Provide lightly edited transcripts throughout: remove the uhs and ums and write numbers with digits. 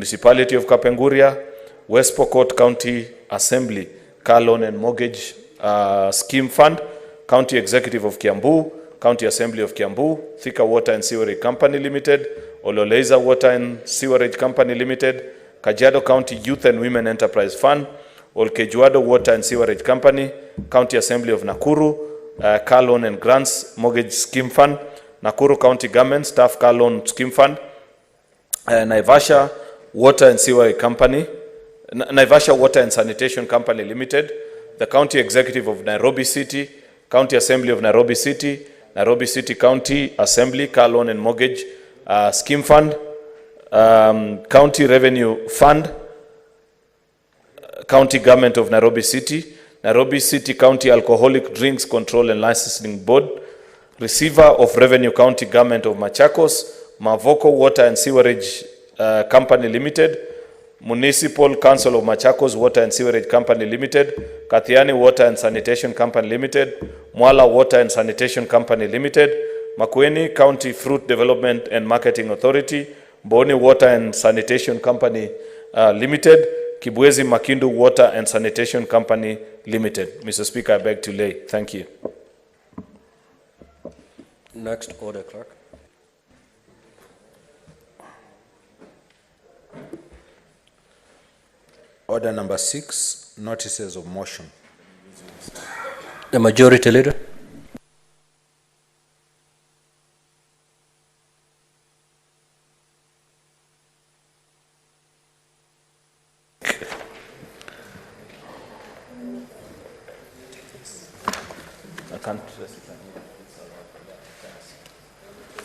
Municipality of Kapenguria, West Pokot County Assembly, Car Loan and Mortgage Scheme Fund, County Executive of Kiambu, County Assembly of Kiambu, Thika Water and Sewerage Company Limited, Ololeza Water and Sewerage Company Limited, Kajiado County Youth and Women Enterprise Fund, Olkejuado Water and Sewerage Company, County Assembly of Nakuru, Car Loan and Grants Mortgage Scheme Fund, Nakuru County Government Staff Car Loan Scheme Fund, Naivasha Water and Sewerage Company, Naivasha Water and Sanitation Company Limited, the County Executive of Nairobi City, County Assembly of Nairobi City, Nairobi City County Assembly Car Loan and Mortgage Scheme Fund, County Revenue Fund, County Government of Nairobi City, Nairobi City County Alcoholic Drinks Control and Licensing Board, Receiver of Revenue County Government of Machakos, Mavoko Water and Sewerage Company Limited, Municipal Council of Machakos Water and Sewerage Company Limited, Kathiani Water and Sanitation Company Limited, Mwala Water and Sanitation Company Limited, Makwiny County Fruit Development and Marketing Authority, Boni Water and Sanitation Company Limited, Kibwezi Makindu Water and Sanitation Company Limited. Mr. Speaker, I beg to lay. Thank you. Next order, clerk. Order number 6, notices of motion. The majority leader.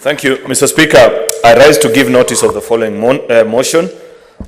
Thank you, Mr. Speaker. I rise to give notice of the following motion,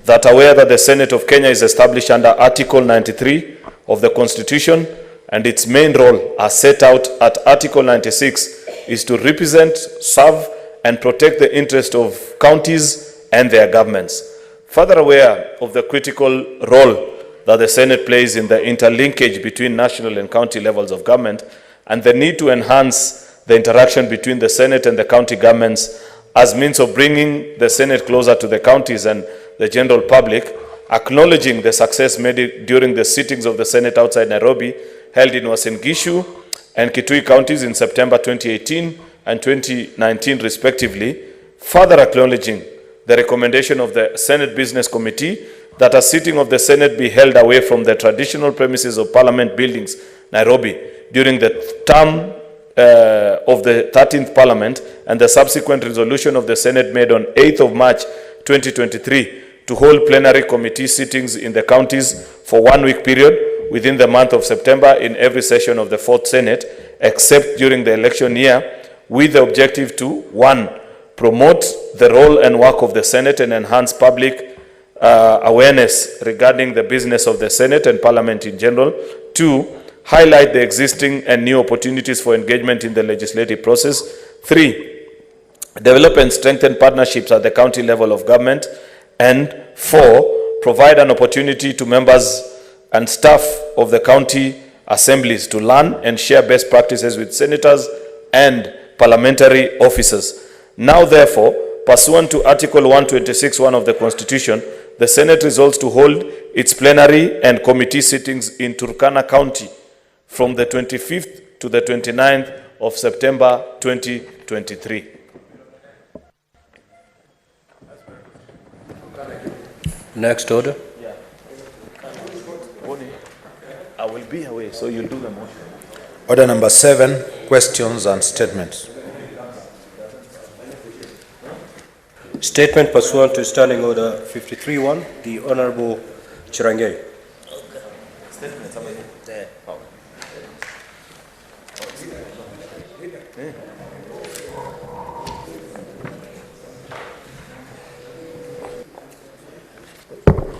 that aware that the Senate of Kenya is established under Article 93 of the Constitution, and its main role, as set out at Article 96, is to represent, serve, and protect the interest of counties and their governments. Further aware of the critical role that the Senate plays in the interlinkage between national and county levels of government, and the need to enhance the interaction between the Senate and the county governments as means of bringing the Senate closer to the counties and the general public, acknowledging the success made during the sittings of the Senate outside Nairobi, held in Uasin Gishu and Kitui counties in September 2018 and 2019 respectively, further acknowledging the recommendation of the Senate Business Committee that a sitting of the Senate be held away from the traditional premises of Parliament buildings, Nairobi, during the term of the 13th Parliament, and the subsequent resolution of the Senate made on 8th of March 2023 to hold plenary committee sittings in the counties for 1 week period within the month of September in every session of the 4th Senate, except during the election year, with the objective to 1. Promote the role and work of the Senate and enhance public awareness regarding the business of the Senate and Parliament in general. 2. Highlight the existing and new opportunities for engagement in the legislative process. 3. Develop and strengthen partnerships at the county level of government. And 4. Provide an opportunity to members and staff of the county assemblies to learn and share best practices with senators and parliamentary officers. Now, therefore, pursuant to Article 126(1) of the Constitution, the Senate resolves to hold its plenary and committee sittings in Turkana County from the 25th to the 29th of September 2023. Next order. I will be away, so you'll do the motion. Order number 7, questions and statements. Statement pursuant to Standing Order 53-1, the Honorable Chirangei.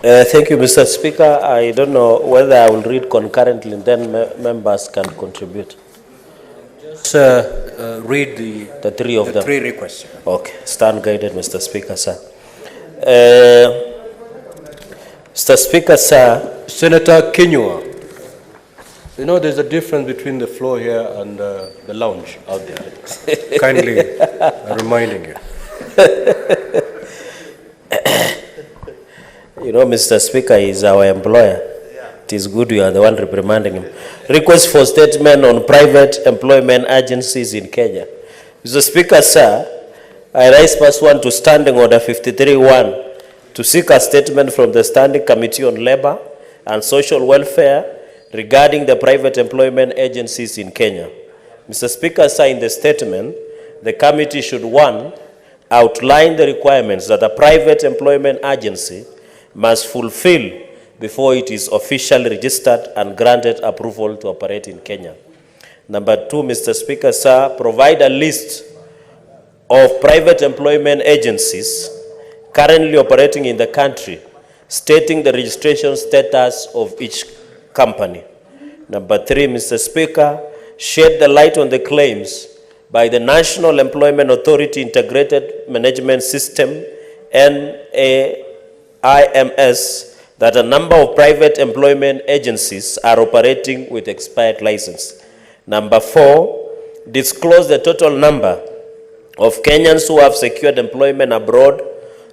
Thank you, Mr. Speaker. I don't know whether I will read concurrently and then members can contribute. Just read the three of them. Three requests. Okay. Stand guided, Mr. Speaker, sir. Mr. Speaker, sir. Senator Kinyua, you know there's a difference between the floor here and the lounge out there. Kindly reminding you. You know, Mr. Speaker is our employer. It is good you are the one reprimanding him. Request for statement on private employment agencies in Kenya. Mr. Speaker, sir, I rise pursuant to Standing Order 53-1 to seek a statement from the Standing Committee on Labor and Social Welfare regarding the private employment agencies in Kenya. Mr. Speaker, sir, in the statement, the committee should, 1, outline the requirements that a private employment agency must fulfill before it is officially registered and granted approval to operate in Kenya. Number 2, Mr. Speaker, sir, provide a list of private employment agencies currently operating in the country, stating the registration status of each company. Number 3, Mr. Speaker, shed the light on the claims by the National Employment Authority Integrated Management System, NAIMS, that a number of private employment agencies are operating with expired license. Number 4, disclose the total number of Kenyans who have secured employment abroad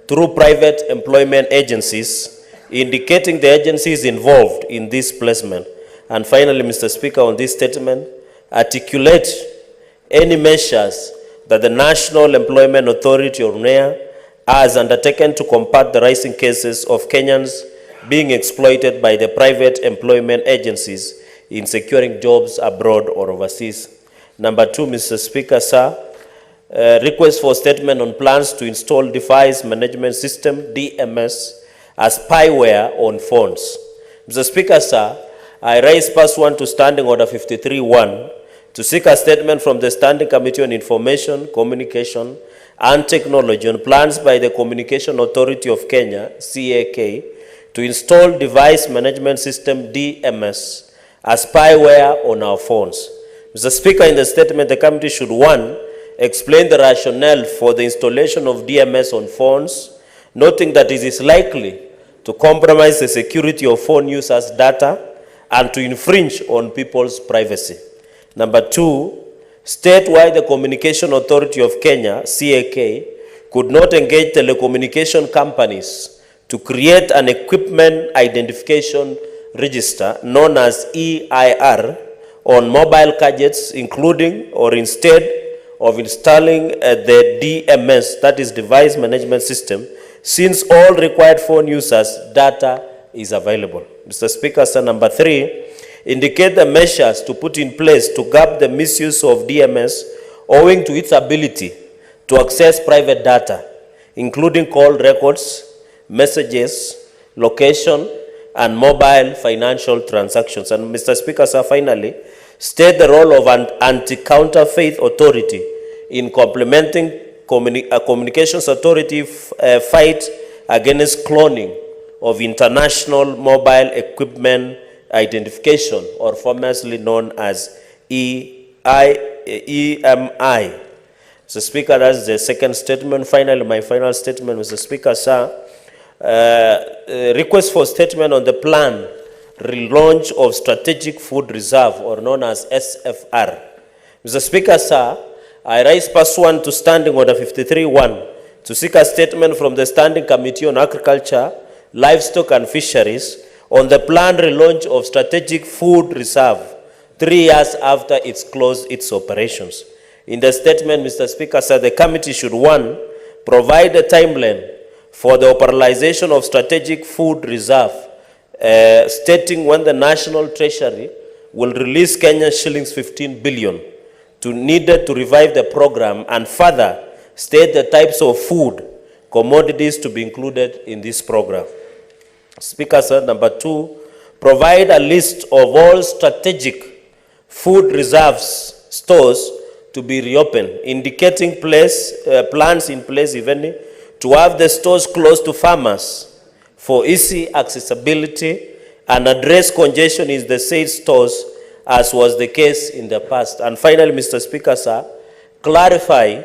through private employment agencies, indicating the agencies involved in this placement. And finally, Mr. Speaker, on this statement, articulate any measures that the National Employment Authority or NEA has undertaken to combat the rising cases of Kenyans being exploited by the private employment agencies in securing jobs abroad or overseas. Number 2, Mr. Speaker, sir, request for statement on plans to install device management system, DMS, as spyware on phones. Mr. Speaker, sir, I raise pursuant to Standing Order 53-1 to seek a statement from the Standing Committee on Information, Communication and Technology on plans by the Communication Authority of Kenya, CAK, to install device management system, DMS, as spyware on our phones. Mr. Speaker, in the statement, the committee should, 1, explain the rationale for the installation of DMS on phones, noting that it is likely to compromise the security of phone users' data and to infringe on people's privacy. Number 2, state why the Communication Authority of Kenya, CAK, could not engage telecommunication companies to create an equipment identification register known as EIR on mobile gadgets, including or instead of installing the DMS, that is device management system, since all required phone users' data is available. Mr. Speaker, sir, number 3, indicate the measures to put in place to curb the misuse of DMS owing to its ability to access private data, including call records, messages, location, and mobile financial transactions. And Mr. Speaker, sir, finally, state the role of an anti-counterfeit authority in complementing communications authority fight against cloning of international mobile equipment identification, or formerly known as EMI. Mr. Speaker, that's the second statement. Finally, my final statement, Mr. Speaker, sir, request for statement on the plan relaunch of Strategic Food Reserve, or known as SFR. Mr. Speaker, sir, I rise pursuant to Standing Order 53-1 to seek a statement from the Standing Committee on Agriculture, Livestock and Fisheries on the planned relaunch of Strategic Food Reserve 3 years after it's closed its operations. In the statement, Mr. Speaker, sir, the committee should, 1, provide a timeline for the operationalization of Strategic Food Reserve, stating when the National Treasury will release Kenyan shillings 15 billion needed to revive the program, and further state the types of food commodities to be included in this program. Speaker, sir, number 2, provide a list of all strategic food reserves stores to be reopened, indicating plans in place even to have the stores close to farmers for easy accessibility and address congestion in the said stores, as was the case in the past. And finally, Mr. Speaker, sir, clarify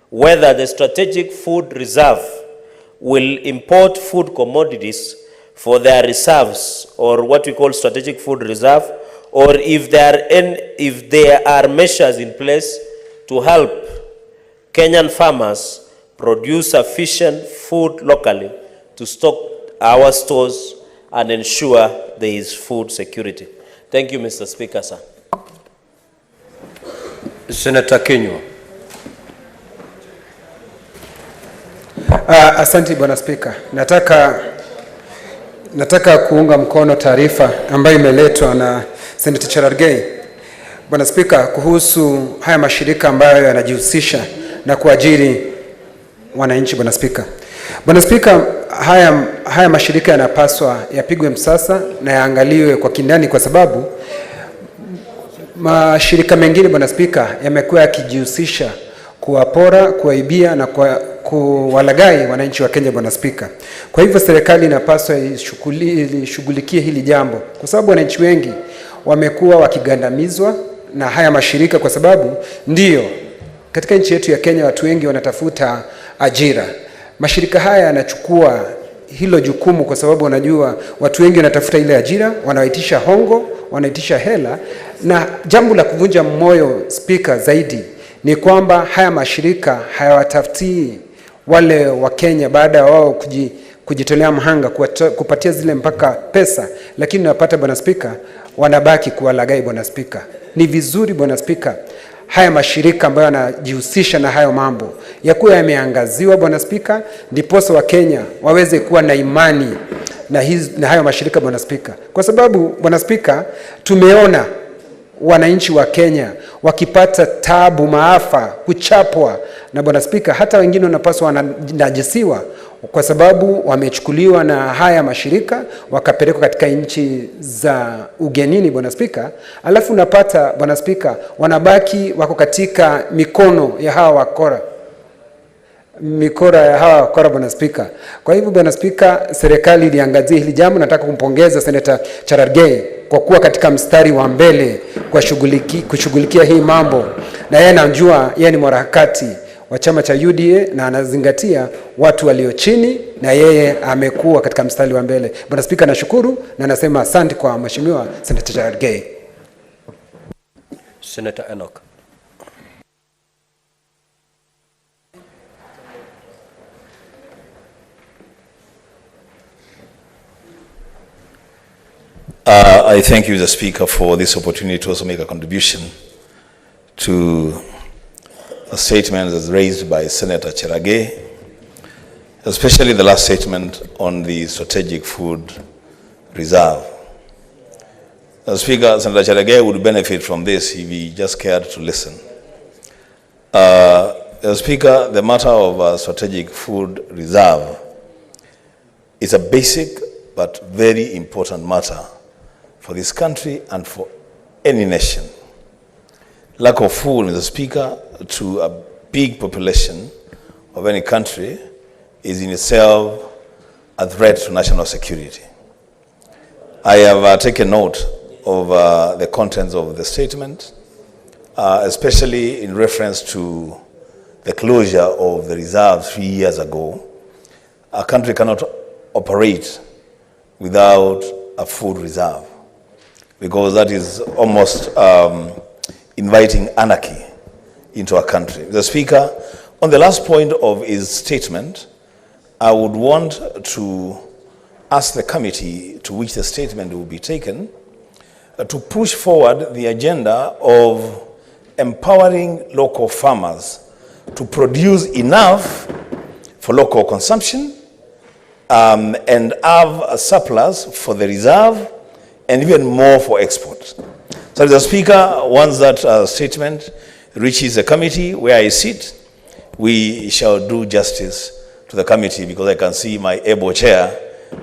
whether the Strategic Food Reserve will import food commodities for their reserves, or what we call Strategic Food Reserve, or if there are measures in place to help Kenyan farmers produce sufficient food locally to stock our stores and ensure there is food security. Thank you, Mr. Speaker, sir. Senator Kenywa. Asante Bwana Spika. Nataka kuunga mkono taarifa ambayo imeletwa na Senator Cherargei, Bwana Spika, kuhusu haya mashirika ambayo yanajihusisha na kuajiri wananchi. Bwana Spika, haya mashirika yanapaswa yapigwe msasa na yaangaliwe kwa kindani, kwa sababu mashirika mengine Bwana Spika yamekuwa yakijihusisha kuwapora, kuwaibia na kuwalagai wananchi wa Kenya Bwana Spika. Kwa hivyo serikali inapaswa ishughulikie hili jambo, kwa sababu wananchi wengi wamekuwa wakigandamizwa na haya mashirika, kwa sababu ndio katika nchi yetu ya Kenya watu wengi wanatafuta ajira. Mashirika haya yanachukua hilo jukumu kwa sababu wanajua watu wengi wanatafuta ile ajira, wanawaitisha hongo, wanaitisha hela. Na jambo la kuvunja moyo Spika zaidi ni kwamba haya mashirika hayawatafutii wale wa Kenya baada ya wao kujitolea mhanga kupatia zile mpaka pesa, lakini unapata Bwana Spika wanabaki kuwalagai Bwana Spika. Ni vizuri Bwana Spika haya mashirika ambayo yanajihusisha na hayo mambo yakuwa yameangaziwa Bwana Spika, ndiposa wa Kenya waweze kuwa na imani na hayo mashirika Bwana Spika. Kwa sababu Bwana Spika, tumeona wananchi wa Kenya wakipata tabu, maafa, kuchapwa na Bwana Spika, hata wengine wanapaswa wanajisiwa kwa sababu wamechukuliwa na haya mashirika wakapelekwa katika nchi za ugenini Bwana Spika. Alafu unapata Bwana Spika wanabaki wako katika mikono ya hawa wakora. Bwana Spika. Kwa hivyo Bwana Spika, serikali iliangazia hili jambo. Nataka kumpongeza Senator Cherargei kwa kuwa katika mstari wa mbele kwa kushughulikia hii mambo, na yeye anajua yeye ni mwanaharakati wa chama cha UDA na anazingatia watu walio chini, na yeye amekuwa katika mstari wa mbele. Bwana Spika, nashukuru na nasema asante kwa Mheshimiwa Senator Cherargei. Senator Enoch. I thank you, the Speaker, for this opportunity to also make a contribution to a statement that's raised by Senator Cherargei, especially the last statement on the strategic food reserve. The Speaker, Senator Cherargei would benefit from this if he just cared to listen. The Speaker, the matter of strategic food reserve is a basic but very important matter for this country and for any nation. Lack of food, Mr. Speaker, to a big population of any country is in itself a threat to national security. I have taken note of the contents of the statement, especially in reference to the closure of the reserve 3 years ago. A country cannot operate without a food reserve, because that is almost inviting anarchy into a country. The Speaker, on the last point of his statement, I would want to ask the committee to which the statement will be taken to push forward the agenda of empowering local farmers to produce enough for local consumption and have a surplus for the reserve and even more for export. So the Speaker, once that statement reaches the committee where I sit, we shall do justice to the committee, because I can see my able chair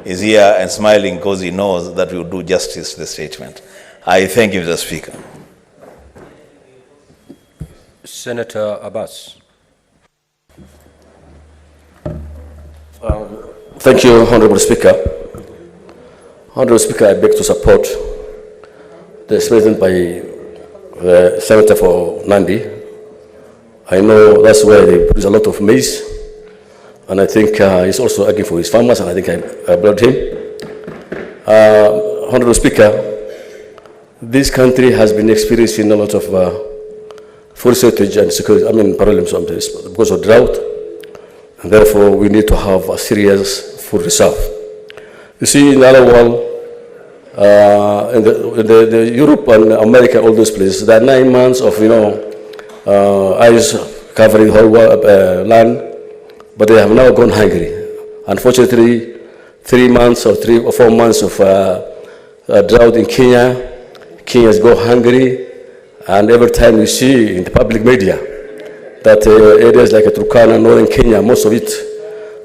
is here and smiling because he knows that we will do justice to the statement. I thank you, Mr. Speaker. Senator Abbas. Thank you, Honorable Speaker. Honorable Speaker, I beg to support the statement by the Senator for Nandi. I know that's where they produce a lot of maize, and I think he's also arguing for his farmers, and I think I brought him. Honorable Speaker, this country has been experiencing a lot of food shortage and security, problems on this because of drought, and therefore we need to have a serious food reserve. You see, in the other world, in the Europe and America, all those places, there are 9 months of, ice covering the whole land, but they have now gone hungry. Unfortunately, 3 months or 3 or 4 months of drought in Kenya, Kenyans go hungry, and every time we see in the public media that areas like Turkana, northern Kenya, most of it,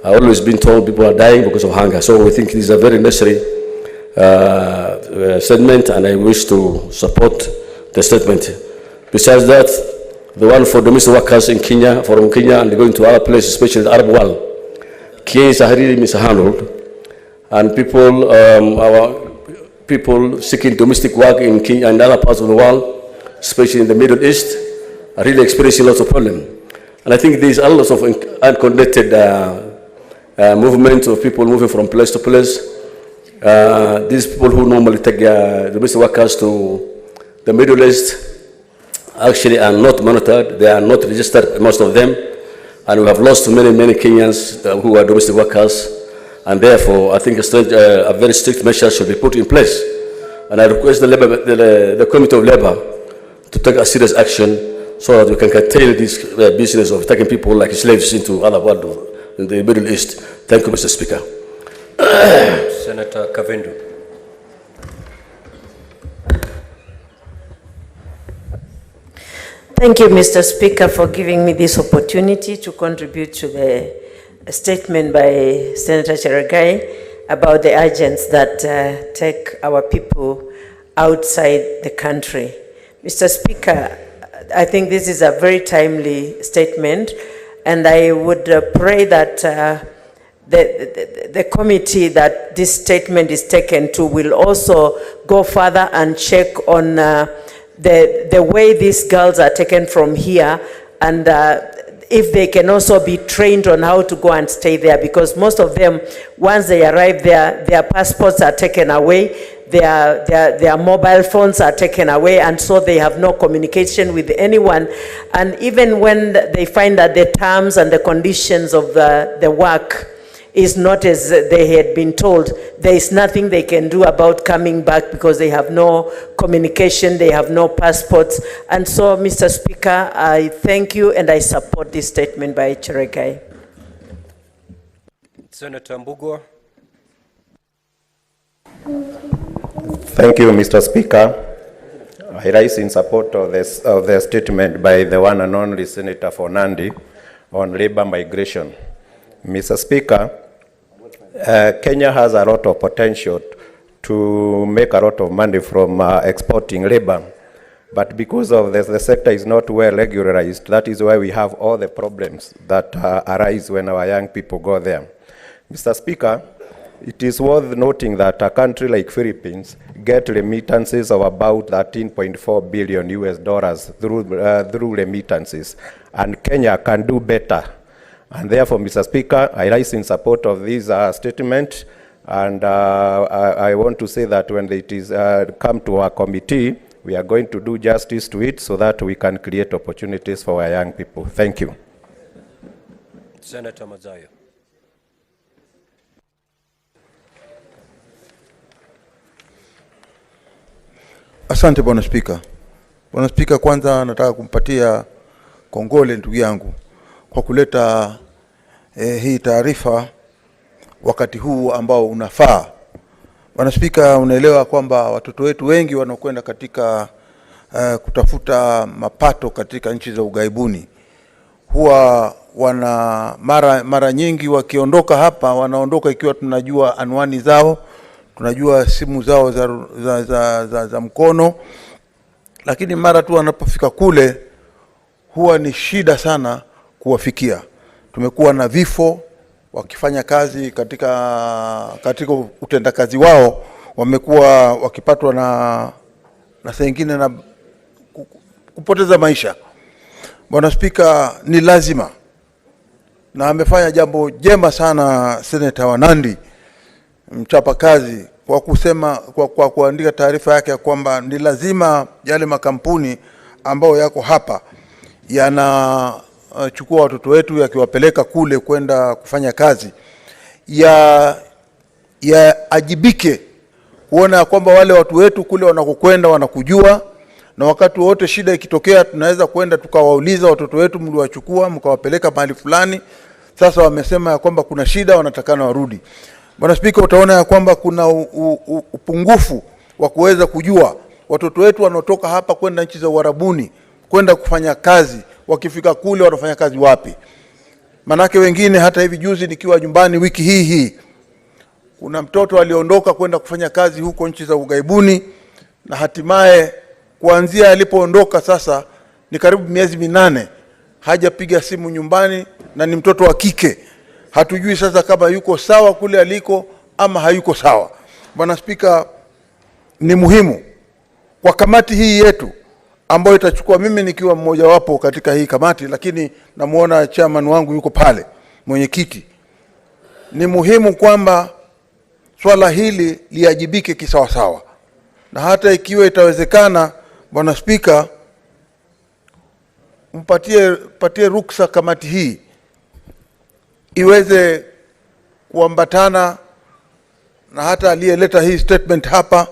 I've always been told people are dying because of hunger. So we think this is a very necessary statement, and I wish to support the statement. Besides that, the one for domestic workers in Kenya, from Kenya and going to other places, especially the Arab world, Kenya is really mishandled, and people seeking domestic work in Kenya and other parts of the world, especially in the Middle East, are really experiencing lots of problems. And I think there's a lot of unconnected movement of people moving from place to place. These people who normally take domestic workers to the Middle East actually are not monitored. They are not registered, most of them. And we have lost many Kenyans who are domestic workers. And therefore, I think a very strict measure should be put in place. And I request the Committee of Labor to take a serious action so that we can curtail this business of taking people like slaves into other world in the Middle East. Thank you, Mr. Speaker. Senator Kavindu. Thank you, Mr. Speaker, for giving me this opportunity to contribute to the statement by Senator Cheregai about the agents that take our people outside the country. Mr. Speaker, I think this is a very timely statement, and I would pray that the committee that this statement is taken to will also go further and check on the way these girls are taken from here, and if they can also be trained on how to go and stay there, because most of them, once they arrive there, their passports are taken away, their mobile phones are taken away, and so they have no communication with anyone. And even when they find that the terms and the conditions of the work is not as they had been told, there is nothing they can do about coming back because they have no communication, they have no passports. And so, Mr. Speaker, I thank you and I support this statement by Cheregai. Senator Mbugua. Thank you, Mr. Speaker. I rise in support of the statement by the one and only Senator for Nandi on labor migration. Mr. Speaker, Kenya has a lot of potential to make a lot of money from exporting labor, but because of the sector is not well regularized, that is why we have all the problems that arise when our young people go there. Mr. Speaker, it is worth noting that a country like Philippines get remittances of about $13.4 billion through remittances, and Kenya can do better. And therefore, Mr. Speaker, I rise in support of this statement, and I want to say that when it is come to our committee, we are going to do justice to it so that we can create opportunities for our young people. Thank you. Senator Mazayo. Asante Bwana Spika. Bwana Spika, kwanza nataka kumpatia kongole ndugu yangu kwa kuleta hii taarifa wakati huu ambao unafaa. Bwana Spika, unaelewa kwamba watoto wetu wengi wanakwenda katika kutafuta mapato katika nchi za ugaibuni. Huwa mara nyingi wakiondoka hapa, wanaondoka ikiwa tunajua anwani zao, tunajua simu zao za mkono, lakini mara tu wanapofika kule huwa ni shida sana kuwafikia. Tumekuwa na vifo wakifanya kazi katika utendakazi wao, wamekuwa wakipatwa na saa nyingine na kupoteza maisha. Bwana Spika, ni lazima, na amefanya jambo jema sana Senator wa Nandi, mchapa kazi, kwa kusema kwa kuandika taarifa yake kwamba ni lazima yale makampuni ambao yako hapa yanachukua watoto wetu yakiwapeleka kule kwenda kufanya kazi, ajibike kuona kwamba wale watu wetu kule wanakokwenda wanakujua, na wakati wote shida ikitokea tunaweza kwenda tukawauliza watoto wetu mliwachukua mkawapeleka mahali fulani, sasa wamesema ya kwamba kuna shida wanatakana warudi. Bwana Spika, utaona ya kwamba kuna upungufu wa kuweza kujua watoto wetu wanaotoka hapa kwenda nchi za Uarabuni kwenda kufanya kazi, wakifika kule wanafanya kazi wapi? Manake wengine hata hivi juzi nikiwa nyumbani wiki hii kuna mtoto aliondoka kwenda kufanya kazi huko nchi za Ughaibuni, na hatimaye kuanzia alipoondoka sasa ni karibu miezi 8 hajapiga simu nyumbani, na ni mtoto wa kike. Hatujui sasa kama yuko sawa kule aliko ama hayuko sawa. Bwana Spika, ni muhimu kwa kamati hii yetu ambayo itachukua, mimi nikiwa mmoja wapo katika hii kamati, lakini namuona chairman wangu yuko pale, mwenyekiti, ni muhimu kwamba swala hili liajibike kisawasawa, na hata ikiwa itawezekana, Bwana Spika, mpatie ruksa kamati hii iweze kuambatana na hata aliyeleta hii statement hapa,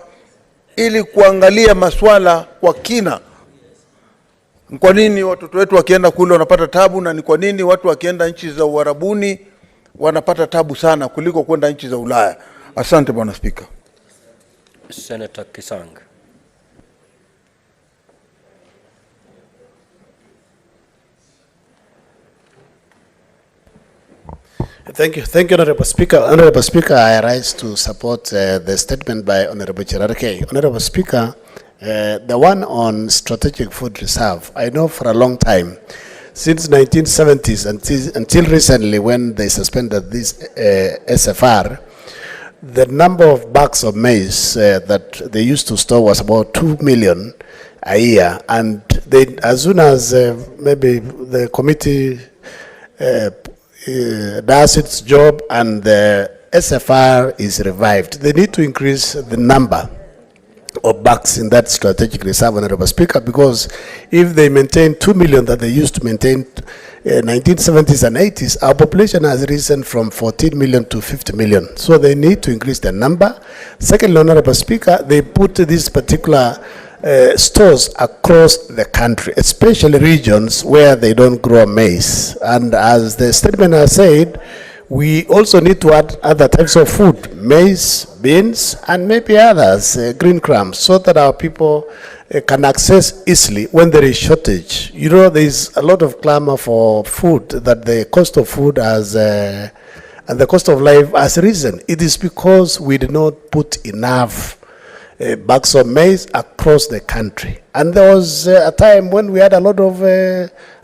ili kuangalia maswala kwa kina. Kwa nini watoto wetu wakienda kule wanapata tabu, na ni kwa nini watu wakienda nchi za Uarabuni wanapata tabu sana kuliko kwenda nchi za Ulaya? Asante Bwana Spika. Senator Kisang. Thank you, Honorable Speaker. Honorable Speaker, I rise to support the statement by Honorable Cherarke. Honorable Speaker, the one on strategic food reserve, I know for a long time, since 1970s until recently when they suspended this SFR, the number of bags of maize that they used to store was about 2 million a year, and they, as soon as maybe the committee does its job and the SFR is revived, they need to increase the number of bags in that strategic reserve, Honorable Speaker, because if they maintain 2 million that they used to maintain 1970s and 80s, our population has risen from 14 million to 50 million. So they need to increase the number. Secondly, Honorable Speaker, they put these particular stores across the country, especially regions where they don't grow maize. And as the statement has said, we also need to add other types of food, maize, beans, and maybe others, green crumbs, so that our people can access easily when there is shortage. You know, there is a lot of clamor for food, that the cost of food has, and the cost of life has risen. It is because we did not put enough bags of maize across the country. And there was a time when we had a lot of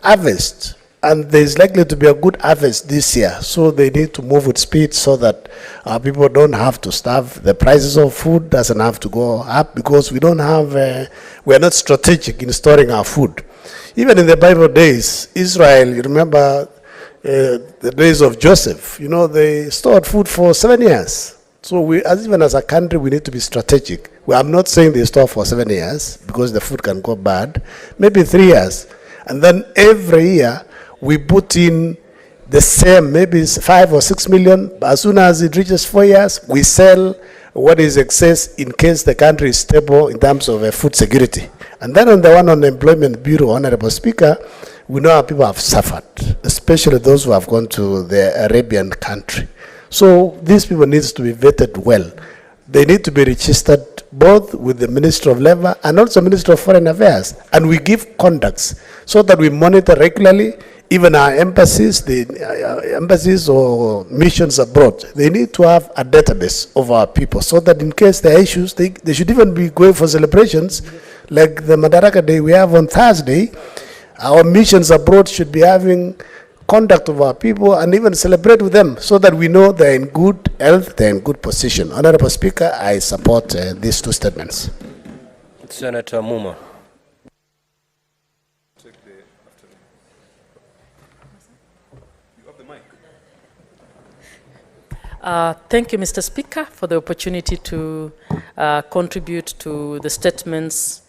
harvest, and there is likely to be a good harvest this year. So they need to move with speed so that our people don't have to starve. The prices of food doesn't have to go up because we don't have, we are not strategic in storing our food. Even in the Bible days, Israel, you remember the days of Joseph, you know, they stored food for 7 years. So we, even as a country, we need to be strategic. Well, I'm not saying they store for 7 years because the food can go bad. Maybe 3 years. And then every year, we put in the same, maybe it's 5 or 6 million. But as soon as it reaches 4 years, we sell what is excess in case the country is stable in terms of food security. And then on the one on the Employment Bureau, Honorable Speaker, we know how people have suffered, especially those who have gone to the Arabian country. So these people need to be vetted well. They need to be registered both with the Ministry of Labor and also Ministry of Foreign Affairs. And we give conducts so that we monitor regularly. Even our embassies, the embassies or missions abroad, they need to have a database of our people so that in case there are issues, they should even be going for celebrations like the Madaraka Day we have on Thursday. Our missions abroad should be having conduct of our people and even celebrate with them so that we know they're in good health, they're in good position. Honorable Speaker, I support these two statements. Senator Muma. Thank you, Mr. Speaker, for the opportunity to contribute to the statements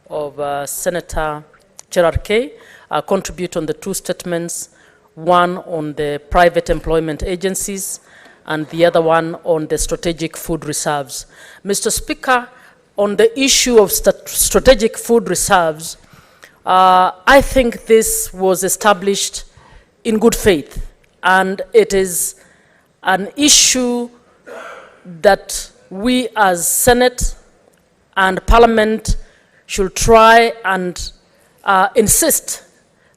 of Senator Cherarke. I'll contribute on the two statements, one on the private employment agencies and the other one on the strategic food reserves. Mr. Speaker, on the issue of strategic food reserves, I think this was established in good faith, and it is an issue that we as Senate and Parliament should try and insist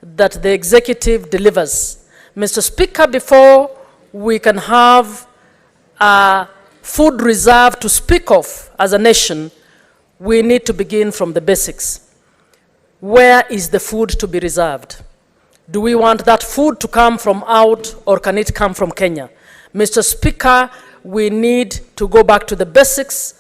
that the executive delivers. Mr. Speaker, before we can have a food reserve to speak of as a nation, we need to begin from the basics. Where is the food to be reserved? Do we want that food to come from out, or can it come from Kenya? Mr. Speaker, we need to go back to the basics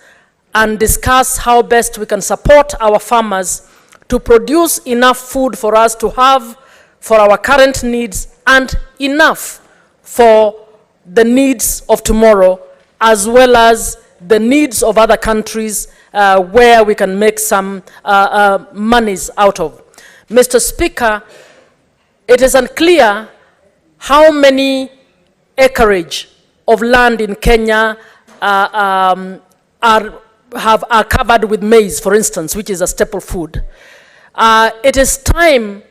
and discuss how best we can support our farmers to produce enough food for us to have for our current needs and enough for the needs of tomorrow, as well as the needs of other countries where we can make some monies out of. Mr. Speaker, it is unclear how many acreage of land in Kenya are covered with maize, for instance, which is a staple food. It is time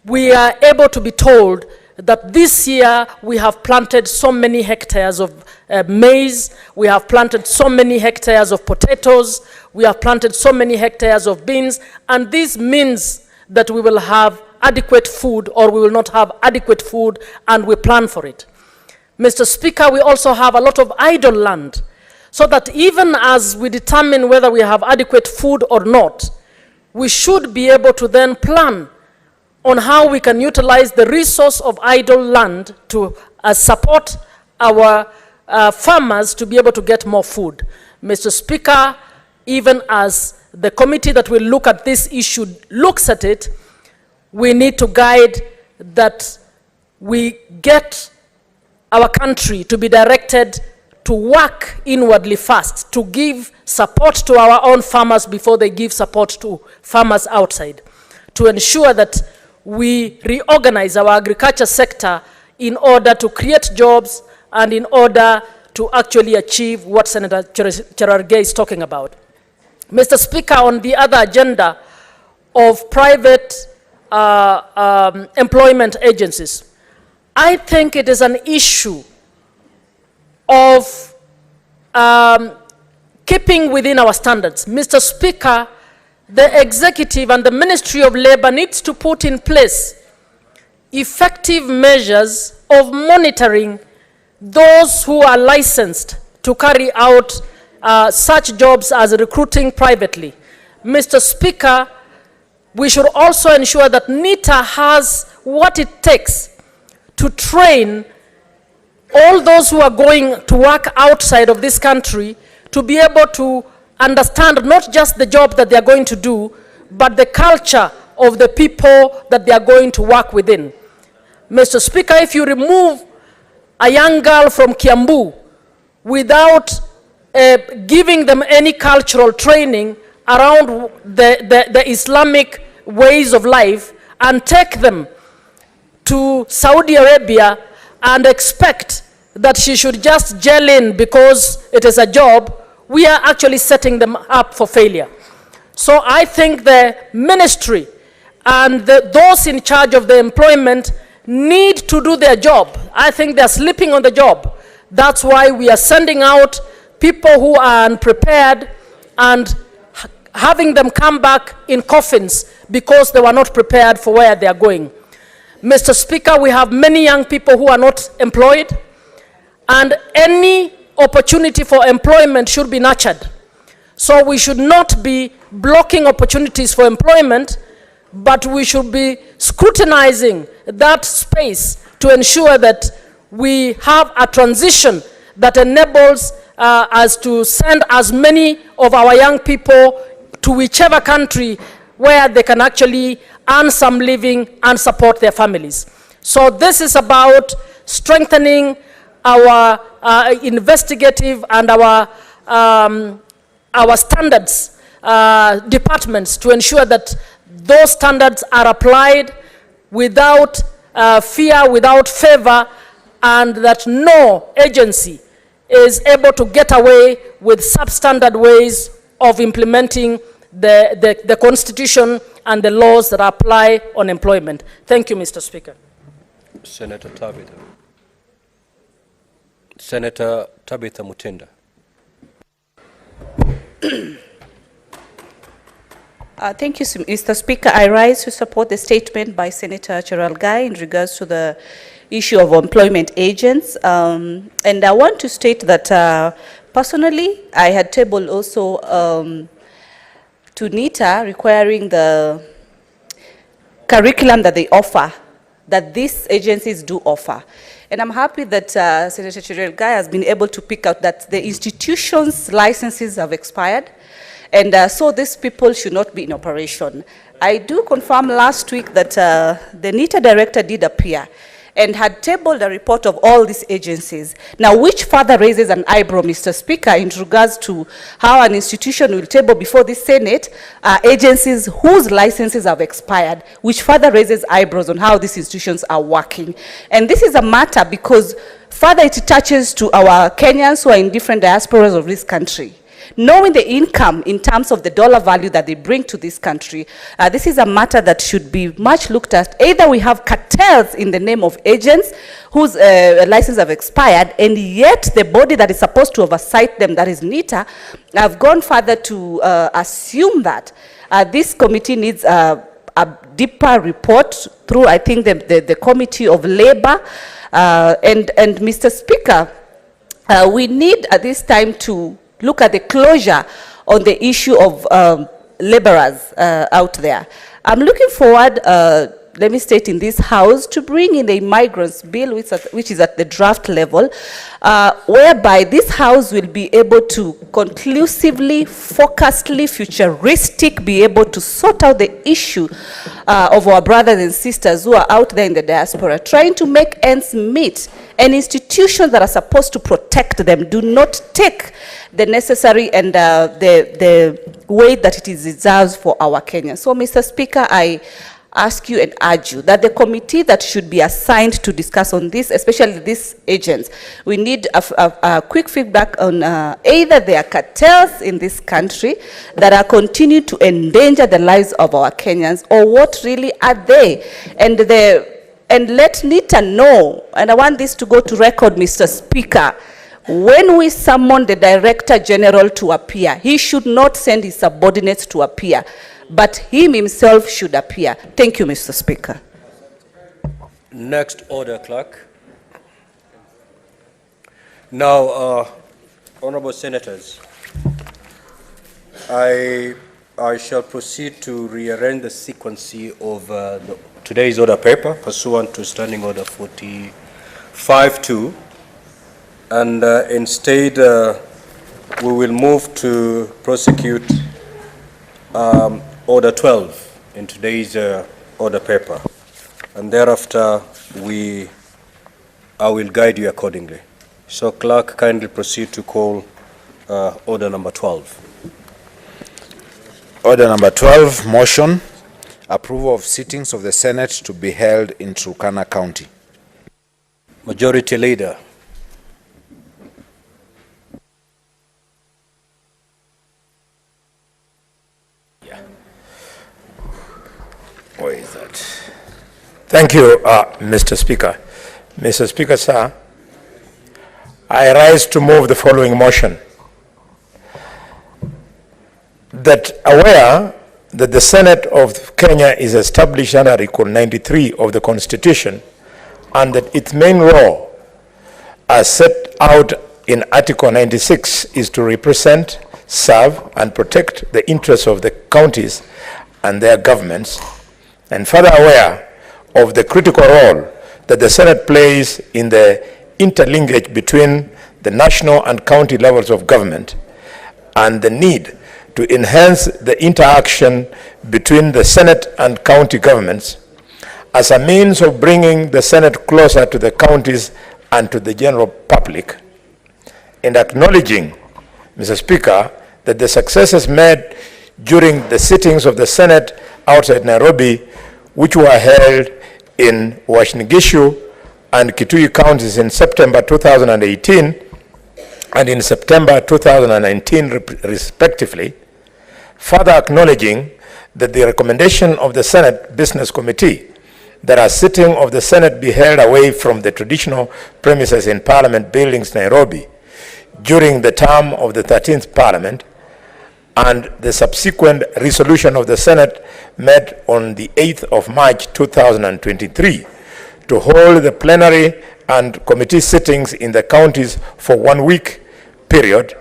we are able to be told that this year we have planted so many hectares of maize, we have planted so many hectares of potatoes, we have planted so many hectares of beans, and this means that we will have adequate food, or we will not have adequate food, and we plan for it. Mr. Speaker, we also have a lot of idle land, so that even as we determine whether we have adequate food or not, we should be able to then plan on how we can utilize the resource of idle land to support our farmers to be able to get more food. Mr. Speaker, even as the committee that will look at this issue looks at it, we need to guide that we get our country to be directed to work inwardly first, to give support to our own farmers before they give support to farmers outside, to ensure that we reorganize our agriculture sector in order to create jobs and in order to actually achieve what Senator Cherargei is talking about. Mr. Speaker, on the other agenda of private employment agencies, I think it is an issue of keeping within our standards. Mr. Speaker, the executive and the Ministry of Labor needs to put in place effective measures of monitoring those who are licensed to carry out such jobs as recruiting privately. Mr. Speaker, we should also ensure that NITA has what it takes to train all those who are going to work outside of this country to be able to understand not just the job that they are going to do, but the culture of the people that they are going to work within. Mr. Speaker, if you remove a young girl from Kiambu without giving them any cultural training around the Islamic ways of life and take them to Saudi Arabia and expect that she should just gel in because it is a job, we are actually setting them up for failure. So I think the ministry and those in charge of the employment need to do their job. I think they're sleeping on the job. That's why we are sending out people who are unprepared and having them come back in coffins because they were not prepared for where they are going. Mr. Speaker, we have many young people who are not employed, and any opportunity for employment should be nurtured. So we should not be blocking opportunities for employment, but we should be scrutinizing that space to ensure that we have a transition that enables us to send as many of our young people to whichever country where they can actually earn some living and support their families. So this is about strengthening our investigative and our standards departments to ensure that those standards are applied without fear, without favor, and that no agency is able to get away with substandard ways of implementing the Constitution and the laws that apply on employment. Thank you, Mr. Speaker. Senator Tabitha. Senator Tabitha Mutenda. Thank you, Mr. Speaker. I rise to support the statement by Senator Cheralgai in regards to the issue of employment agents. And I want to state that personally, I had tabled also to NITA requiring the curriculum that they offer, that these agencies do offer. And I'm happy that Senator Cheralgai has been able to pick out that the institutions' licenses have expired, and so these people should not be in operation. I do confirm last week that the NITA director did appear and had tabled a report of all these agencies. Now, which further raises an eyebrow, Mr. Speaker, in regards to how an institution will table before the Senate agencies whose licenses have expired, which further raises eyebrows on how these institutions are working. And this is a matter because further it touches to our Kenyans who are in different diasporas of this country. Knowing the income in terms of the dollar value that they bring to this country, this is a matter that should be much looked at. Either we have cartels in the name of agents whose licenses have expired, and yet the body that is supposed to oversight them, that is NITA, have gone further to assume that this committee needs a deeper report through, I think, the Committee of Labor. And Mr. Speaker, we need at this time to look at the closure on the issue of laborers out there. I'm looking forward, let me state in this House, to bring in the immigrants bill, which is at the draft level, whereby this House will be able to conclusively, focusedly, futuristic, be able to sort out the issue of our brothers and sisters who are out there in the diaspora, trying to make ends meet, and institutions that are supposed to protect them do not take the necessary and the weight that it deserves for our Kenyans. So, Mr. Speaker, I ask you and urge you that the committee that should be assigned to discuss on this, especially these agents, we need a quick feedback on either there are cartels in this country that are continuing to endanger the lives of our Kenyans, or what really are they? And let NITA know, and I want this to go to record, Mr. Speaker, when we summon the Director General to appear, he should not send his subordinates to appear, but he himself should appear. Thank you, Mr. Speaker. Next order, clerk. Now, honorable senators, I shall proceed to rearrange the sequence of today's order paper pursuant to Standing Order 45-2, and instead we will move to prosecute Order 12 in today's order paper, and thereafter I will guide you accordingly. So, clerk, kindly proceed to call order number 12. Order number 12, motion, approval of sittings of the Senate to be held in Turkana County. Majority Leader. Where is that? Thank you, Mr. Speaker. Mr. Speaker, sir, I rise to move the following motion. That aware that the Senate of Kenya is established under Article 93 of the Constitution, and that its main role, as set out in Article 96, is to represent, serve, and protect the interests of the counties and their governments, and further aware of the critical role that the Senate plays in the interlinkage between the national and county levels of government, and the need to enhance the interaction between the Senate and county governments as a means of bringing the Senate closer to the counties and to the general public, and acknowledging, Mr. Speaker, that the successes made during the sittings of the Senate outside Nairobi, which were held in Uasin Gishu and Kitui counties in September 2018 and in September 2019 respectively, further acknowledging that the recommendation of the Senate Business Committee that a sitting of the Senate be held away from the traditional premises in Parliament Buildings, Nairobi, during the term of the 13th Parliament, and the subsequent resolution of the Senate met on the 8th of March 2023 to hold the plenary and committee sittings in the counties for 1 week period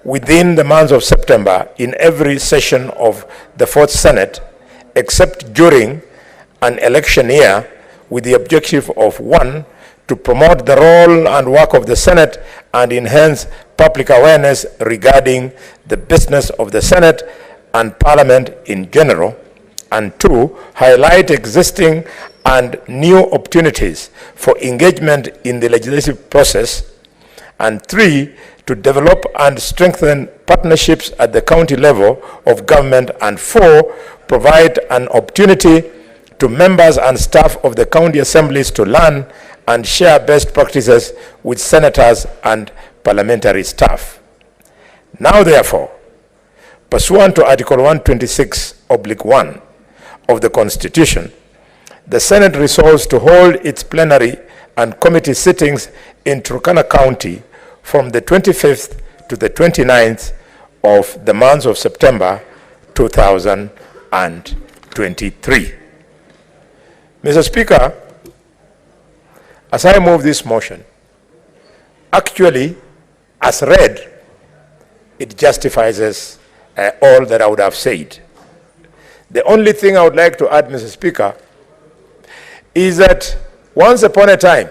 within the month of September in every session of the 4th Senate, except during an election year, with the objective of 1, to promote the role and work of the Senate and enhance public awareness regarding the business of the Senate and Parliament in general, and 2, highlight existing and new opportunities for engagement in the legislative process, and 3, to develop and strengthen partnerships at the county level of government, and 4, provide an opportunity to members and staff of the county assemblies to learn and share best practices with senators and parliamentary staff. Now, therefore, pursuant to Article 126(1) of the Constitution, the Senate resolves to hold its plenary and committee sittings in Turkana County from the 25th to the 29th of the month of September 2023. Mr. Speaker, as I move this motion, actually, as read, it justifies all that I would have said. The only thing I would like to add, Mr. Speaker, is that once upon a time,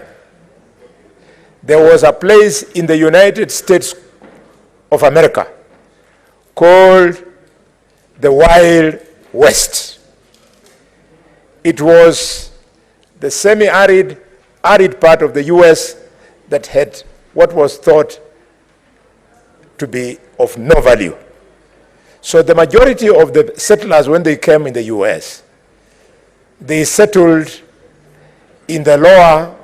there was a place in the United States of America called the Wild West. It was the semi-arid, arid part of the US that had what was thought to be of no value. So the majority of the settlers, when they came in the US, they settled in the lower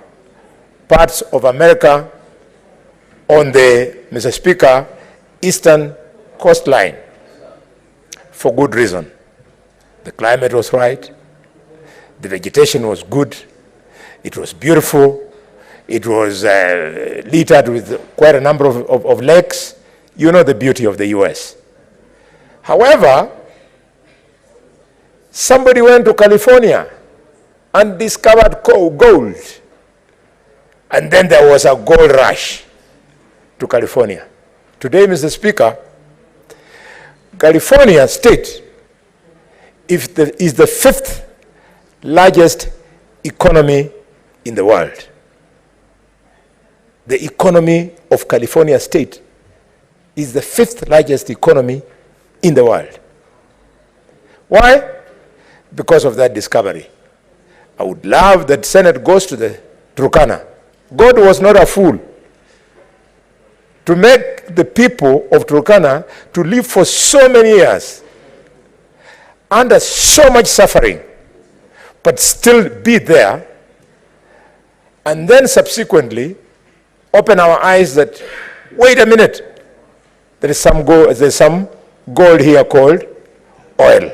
parts of America on the, Mr. Speaker, eastern coastline for good reason. The climate was right, the vegetation was good, it was beautiful, it was littered with quite a number of lakes. You know the beauty of the US. However, somebody went to California and discovered gold. And then there was a gold rush to California. Today, Mr. Speaker, California state is the 5th largest economy in the world. The economy of California state is the 5th largest economy in the world. Why? Because of that discovery. I would love that Senate goes to the Turkana. God was not a fool to make the people of Turkana to live for so many years under so much suffering, but still be there, and then subsequently open our eyes that, wait a minute, there's some gold here called oil.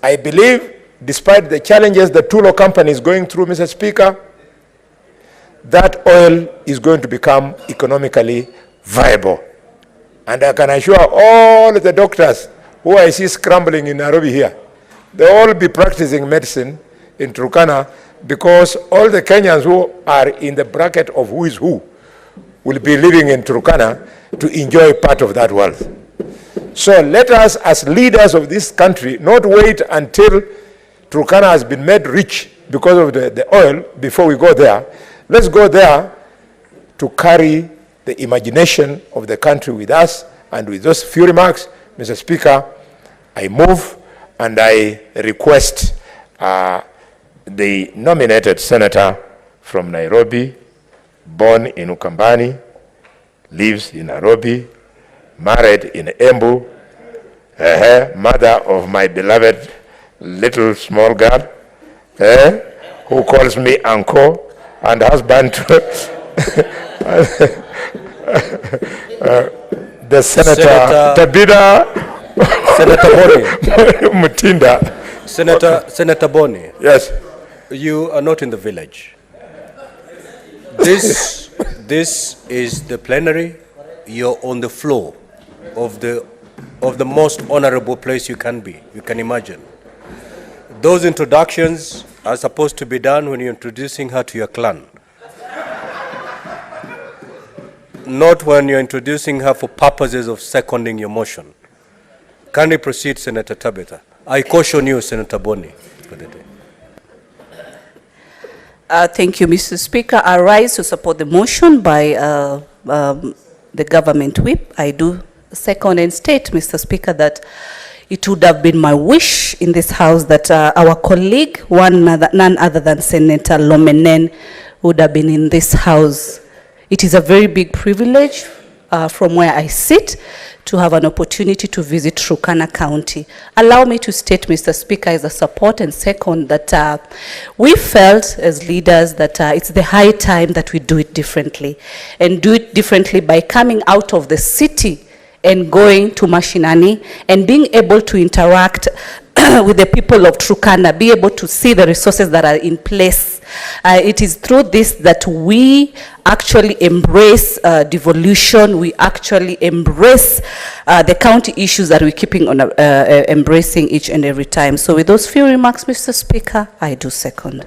I believe, despite the challenges the Tulo company is going through, Mr. Speaker, that oil is going to become economically viable. And I can assure all the doctors who I see scrambling in Nairobi here, they all be practicing medicine in Turkana, because all the Kenyans who are in the bracket of who is who will be living in Turkana to enjoy part of that wealth. So let us, as leaders of this country, not wait until Turkana has been made rich because of the oil before we go there. Let's go there to carry the imagination of the country with us. And with those few remarks, Mr. Speaker, I move and I request the nominated senator from Nairobi, born in Ukambani, lives in Nairobi, married in Embu, mother of my beloved little small girl, who calls me uncle, and husband to the Senator Tabida Senator Boni. Mutinda. Senator Boni. Yes. You are not in the village. This is the plenary. You're on the floor of the most honorable place you can be. You can imagine. Those introductions are supposed to be done when you're introducing her to your clan. Not when you're introducing her for purposes of seconding your motion. Kindly proceed, Senator Tabitha. I caution you, Senator Boni, for the day. Thank you, Mr. Speaker. I rise to support the motion by the government whip. I do second and state, Mr. Speaker, that it would have been my wish in this House that our colleague, none other than Senator Lomenen, would have been in this House. It is a very big privilege from where I sit to have an opportunity to visit Turkana County. Allow me to state, Mr. Speaker, as a support and second that we felt as leaders that it's the high time that we do it differently, and do it differently by coming out of the city and going to Mashinani and being able to interact with the people of Turkana, be able to see the resources that are in place. It is through this that we actually embrace devolution, we actually embrace the county issues that we're keeping on embracing each and every time. So with those few remarks, Mr. Speaker, I do second.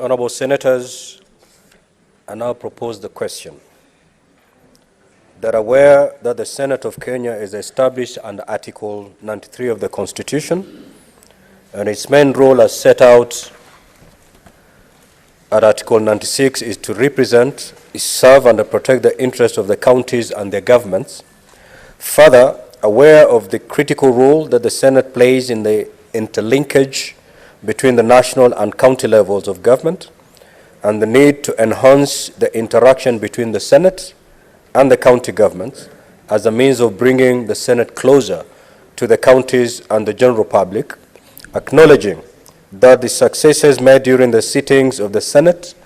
Honorable Senators, I now propose the question. That aware that the Senate of Kenya is established under Article 93 of the Constitution, and its main role as set out at Article 96 is to represent, serve and protect the interests of the counties and their governments. Further, aware of the critical role that the Senate plays in the interlinkage between the national and county levels of government, and the need to enhance the interaction between the Senate and the county governments as a means of bringing the Senate closer to the counties and the general public, acknowledging that the successes made during the sittings of the Senate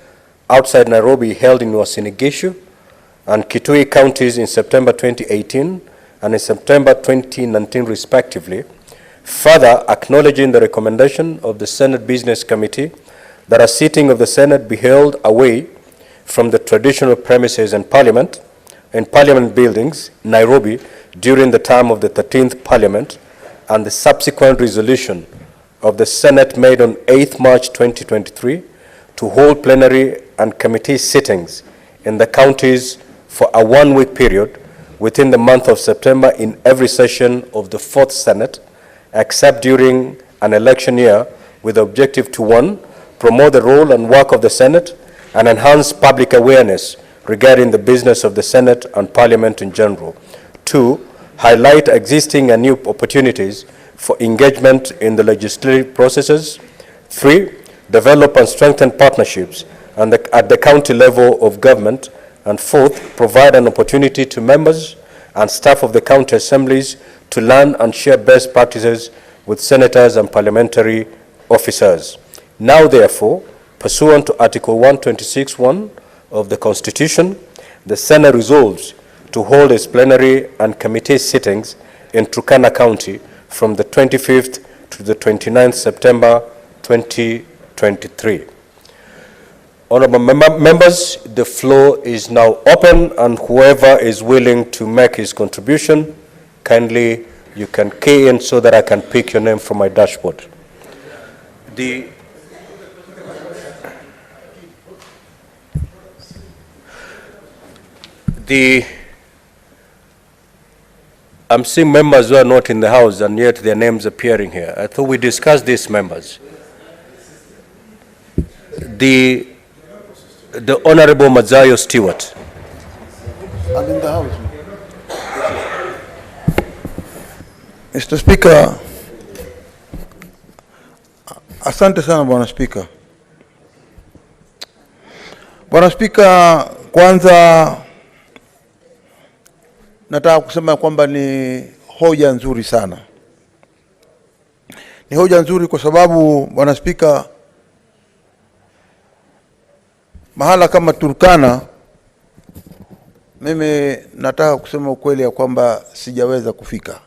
outside Nairobi held in Uasin Gishu and Kitui counties in September 2018 and in September 2019 respectively. Further, acknowledging the recommendation of the Senate Business Committee that a sitting of the Senate be held away from the traditional premises in Parliament buildings, Nairobi, during the time of the 13th Parliament, and the subsequent resolution of the Senate made on 8th March 2023 to hold plenary and committee sittings in the counties for a one-week period within the month of September in every session of the 4th Senate, except during an election year, with the objective to 1, promote the role and work of the Senate and enhance public awareness regarding the business of the Senate and Parliament in general. 2, highlight existing and new opportunities for engagement in the legislative processes. 3, develop and strengthen partnerships at the county level of government. And 4th, provide an opportunity to members and staff of the county assemblies to learn and share best practices with senators and parliamentary officers. Now, therefore, pursuant to Article 126(1) of the Constitution, the Senate resolves to hold its plenary and committee sittings in Turkana County from the 25th to the 29th September 2023. Honorable members, the floor is now open, and whoever is willing to make his contribution, kindly you can key in so that I can pick your name from my dashboard. I'm seeing members who are not in the House and yet their names appearing here. I thought we discussed these members. The Honorable Mazayo Stewart. I'm in the House. Mr. Speaker, Asante sana Bwana Spika. Bwana Spika, kwanza nataka kusema kwamba ni hoja nzuri sana. Ni hoja nzuri kwa sababu Bwana Spika, mahala kama Turkana, mimi nataka kusema ukweli ya kwamba sijaweza kufika,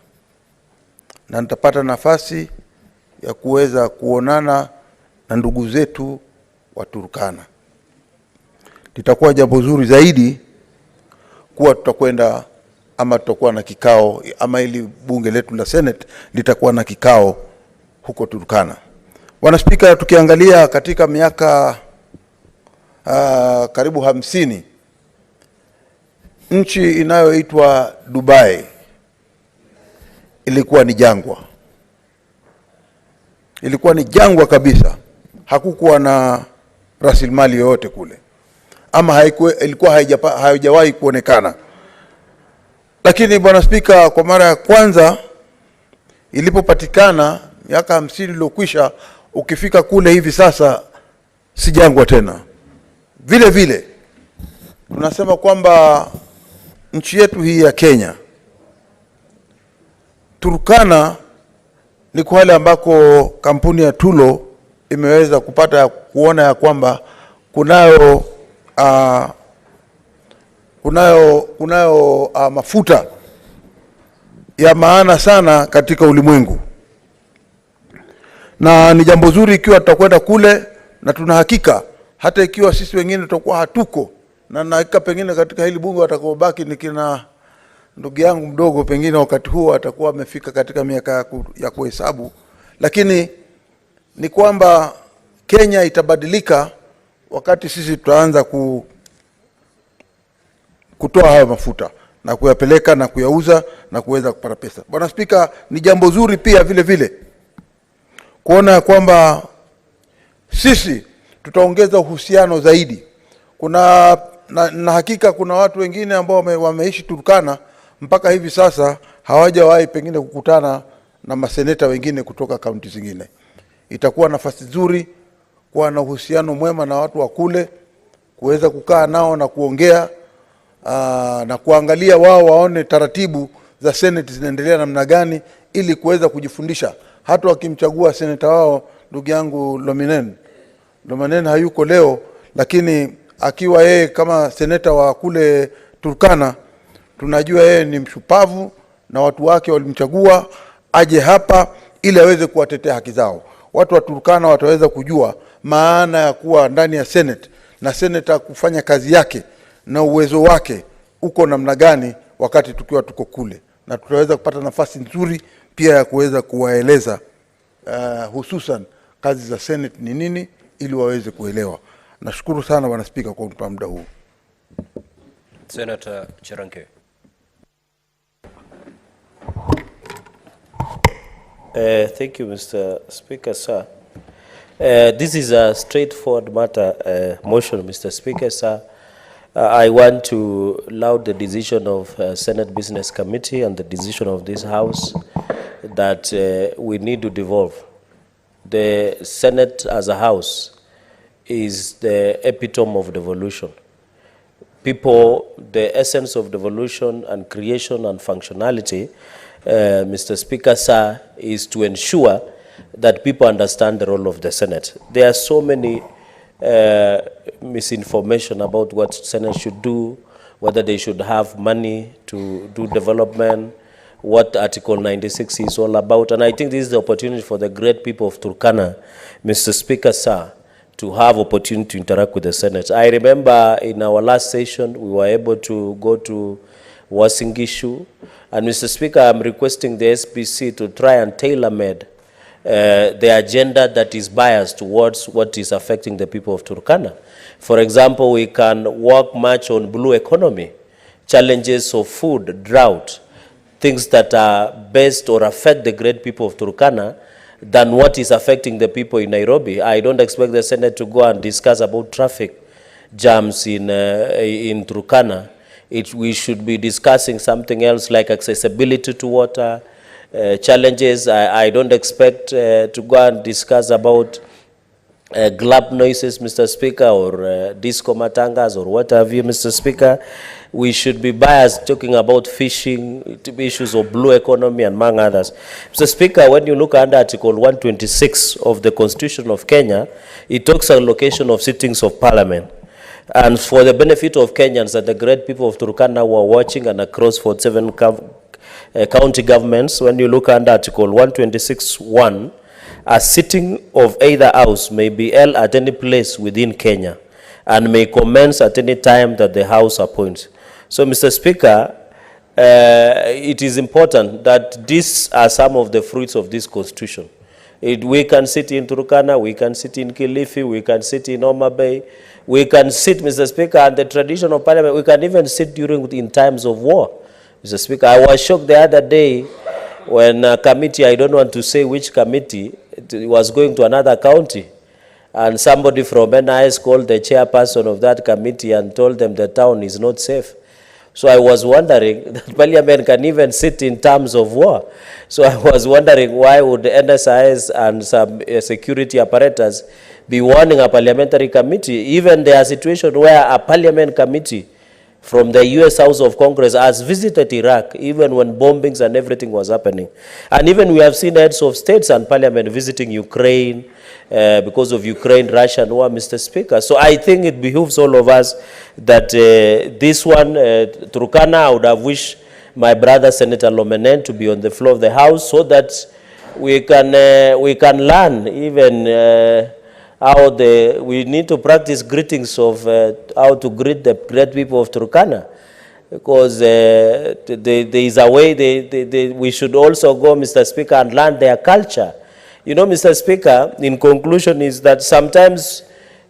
na nitapata nafasi ya kuweza kuonana na ndugu zetu wa Turkana. Litakuwa jambo zuri zaidi kuwa tutakwenda ama tutakuwa na kikao, ama ili bunge letu la Senate litakuwa na kikao huko Turkana. Bwana Spika, tukiangalia katika miaka karibu 50, nchi inayoitwa Dubai ilikuwa ni jangwa. Ilikuwa ni jangwa kabisa. Hakukuwa na rasilimali yoyote kule, ama ilikuwa haijawahi kuonekana. Lakini Bwana Spika, kwa mara ya kwanza ilipopatikana miaka 50 iliyokwisha, ukifika kule hivi sasa si jangwa tena. Vile vile tunasema kwamba nchi yetu hii ya Kenya, Turkana ni kwale ambako kampuni ya Tulo imeweza kuona ya kwamba kunayo mafuta ya maana sana katika ulimwengu, na ni jambo zuri ikiwa tutakwenda kule, na tuna hakika hata ikiwa sisi wengine tutakuwa hatuko, na hakika pengine katika hili bunge watakaobaki nikina ndugu yangu mdogo, pengine wakati huo atakuwa amefika katika miaka ya kuhesabu, lakini ni kwamba Kenya itabadilika wakati sisi tutaanza kutoa hayo mafuta na kuyapeleka na kuyauza na kuweza kupata pesa. Bwana Spika, ni jambo zuri pia vile vile kuona kwamba sisi tutaongeza uhusiano zaidi. Na hakika kuna watu wengine ambao wameishi Turkana mpaka hivi sasa hawajawahi pengine kukutana na maseneta wengine kutoka kaunti zingine. Itakuwa nafasi nzuri kuwa na uhusiano mwema na watu wa kule, kuweza kukaa nao na kuongea na kuangalia wao waone taratibu za Senate zinaendelea namna gani, ili kuweza kujifundisha. Hata wakimchagua seneta wao ndugu yangu Lomanen hayuko leo, lakini akiwa yeye kama seneta wa kule Turkana, tunajua yeye ni mshupavu na watu wake walimchagua aje hapa ili aweze kuwatetea haki zao. Watu wa Turkana wataweza kujua maana ya kuwa ndani ya Senate, na seneta kufanya kazi yake na uwezo wake uko namna gani wakati tukiwa tuko kule, na tutaweza kupata nafasi nzuri pia ya kuweza kuwaeleza hususan kazi za Senate ni nini, ili waweze kuelewa. Nashukuru sana Bwana Spika kwa kunipa muda huu. Senator Cheranke. Thank you, Mr. Speaker, sir. This is a straightforward matter, motion, Mr. Speaker, sir. I want to laud the decision of Senate Business Committee and the decision of this House that we need to devolve. The Senate as a House is the epitome of devolution. People, the essence of devolution and creation and functionality, Mr. Speaker, sir, is to ensure that people understand the role of the Senate. There are so many misinformation about what Senate should do, whether they should have money to do development, what Article 96 is all about. And I think this is the opportunity for the great people of Turkana, Mr. Speaker, sir, to have opportunity to interact with the Senate. I remember in our last session, we were able to go to Wasingishu. And Mr. Speaker, I'm requesting the SBC to try and tailor-made the agenda that is biased towards what is affecting the people of Turkana. For example, we can work much on blue economy, challenges of food, drought, things that are based or affect the great people of Turkana than what is affecting the people in Nairobi. I don't expect the Senate to go and discuss about traffic jams in Turkana. We should be discussing something else like accessibility to water, challenges. I don't expect to go and discuss about glap noises, Mr. Speaker, or disco matangas, or what have you, Mr. Speaker. We should be biased talking about fishing, issues of blue economy, and among others. Mr. Speaker, when you look under Article 126 of the Constitution of Kenya, it talks on location of sittings of Parliament. And for the benefit of Kenyans and the great people of Turkana who are watching and across 47 county governments, when you look under Article 126(1), a sitting of either house may be held at any place within Kenya and may commence at any time that the house appoints. So, Mr. Speaker, it is important that these are some of the fruits of this constitution. We can sit in Turkana, we can sit in Kilifi, we can sit in Mutembei, we can sit, Mr. Speaker, and the tradition of Parliament, we can even sit in times of war. Mr. Speaker, I was shocked the other day when a committee, I don't want to say which committee, it was going to another county, and somebody from NIS called the chairperson of that committee and told them the town is not safe. So I was wondering that Parliament can even sit in terms of war. So I was wondering why would the NSIS and some security apparatus be warning a parliamentary committee. Even there are situations where a parliament committee from the US House of Congress has visited Iraq, even when bombings and everything was happening. And even we have seen heads of states and parliament visiting Ukraine because of Ukraine-Russian war, Mr. Speaker. So I think it behooves all of us that this one, Turkana, I would have wished my brother Senator Lomenen to be on the floor of the House so that we can learn even how we need to practice greetings of how to greet the great people of Turkana, because there is a way we should also go, Mr. Speaker, and learn their culture. You know, Mr. Speaker, in conclusion is that sometimes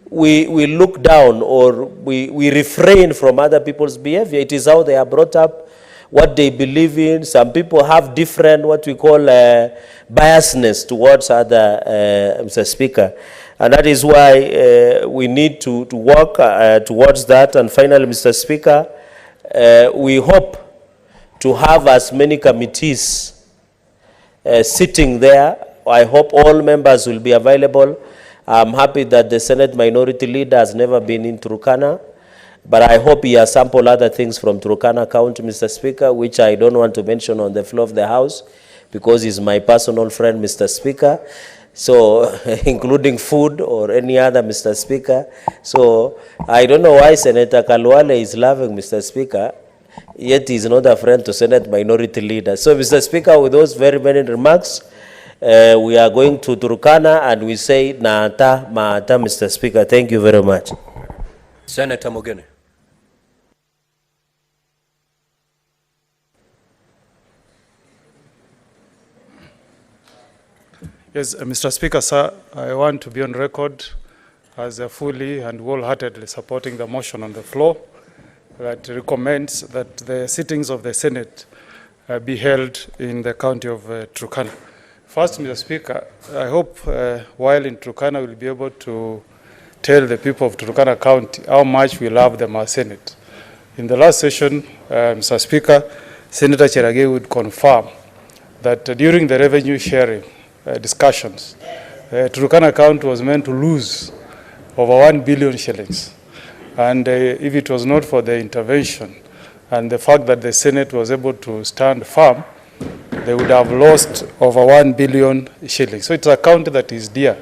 we look down or we refrain from other people's behavior. It is how they are brought up, what they believe in. Some people have different, what we call biasness towards other, Mr. Speaker. And that is why we need to work towards that. And finally, Mr. Speaker, we hope to have as many committees sitting there. I hope all members will be available. I'm happy that the Senate Minority Leader has never been in Turkana, but I hope he has sampled other things from Turkana County, Mr. Speaker, which I don't want to mention on the floor of the House because he's my personal friend, Mr. Speaker. So, including food or any other, Mr. Speaker. So, I don't know why Senator Kalwale is laughing, Mr. Speaker, yet he is not a friend to Senate Minority Leader. So, Mr. Speaker, with those very many remarks, we are going to Turkana and we say, Naata, Maata, Mr. Speaker. Thank you very much. Senator Mogene. Yes, Mr. Speaker, sir, I want to be on record as fully and wholeheartedly supporting the motion on the floor that recommends that the sittings of the Senate be held in the county of Turkana. First, Mr. Speaker, I hope while in Turkana we'll be able to tell the people of Turkana County how much we love them as Senate. In the last session, Mr. Speaker, Senator Cherage would confirm that during the revenue sharing discussions, Turkana County was meant to lose over 1 billion shillings. And if it was not for the intervention and the fact that the Senate was able to stand firm, they would have lost over 1 billion shillings. So it's a county that is dear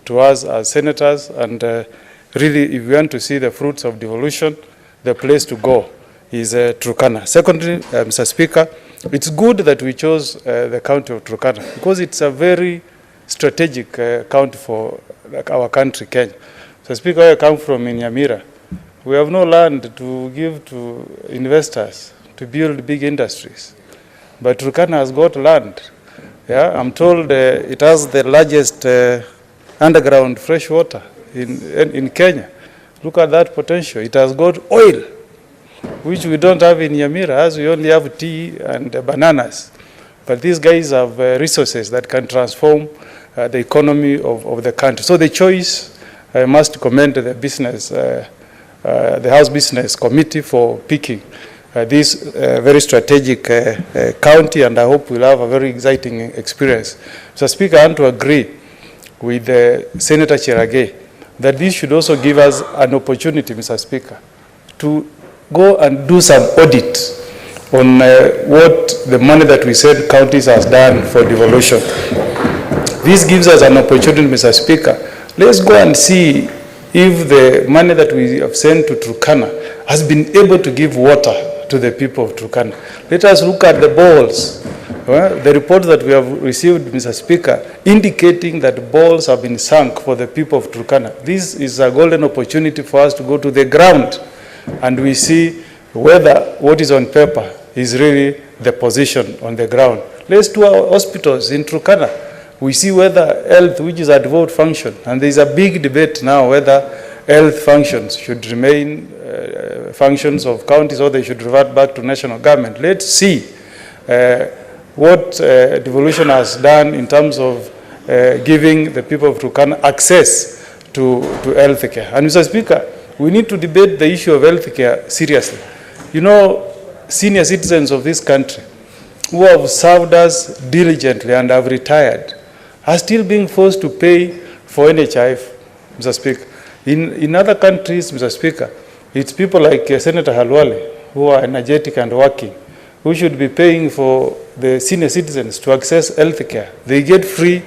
to us as senators, and really, if we want to see the fruits of devolution, the place to go is Turkana. Secondly, Mr. Speaker, it's good that we chose the county of Turkana because it's a very strategic county for our country, Kenya. So, Speaker, I come from in Nyamira. We have no land to give to investors to build big industries, but Turkana has got land. Yeah, I'm told it has the largest underground fresh water in Kenya. Look at that potential. It has got oil, which we don't have in Nyamira, as we only have tea and bananas. But these guys have resources that can transform the economy of the country. So the choice, I must commend the business, the House Business Committee for picking this very strategic county, and I hope we'll have a very exciting experience. So, Speaker, I want to agree with Senator Cherage that this should also give us an opportunity, Mr. Speaker, to go and do some audit on what the money that we said counties has done for devolution. This gives us an opportunity, Mr. Speaker. Let's go and see if the money that we have sent to Turkana has been able to give water to the people of Turkana. Let us look at the balls. The report that we have received, Mr. Speaker, indicating that balls have been sunk for the people of Turkana. This is a golden opportunity for us to go to the ground and we see whether what is on paper is really the position on the ground. Let's do our hospitals in Turkana. We see whether health, which is a devolved function, and there is a big debate now whether health functions should remain functions of counties or they should revert back to national government. Let's see what devolution has done in terms of giving the people of Turkana access to health care. And Mr. Speaker, we need to debate the issue of health care seriously. You know, senior citizens of this country who have served us diligently and have retired are still being forced to pay for NHIF, Mr. Speaker. In other countries, Mr. Speaker, it's people like Senator Halwale who are energetic and working, who should be paying for the senior citizens to access health care. They get free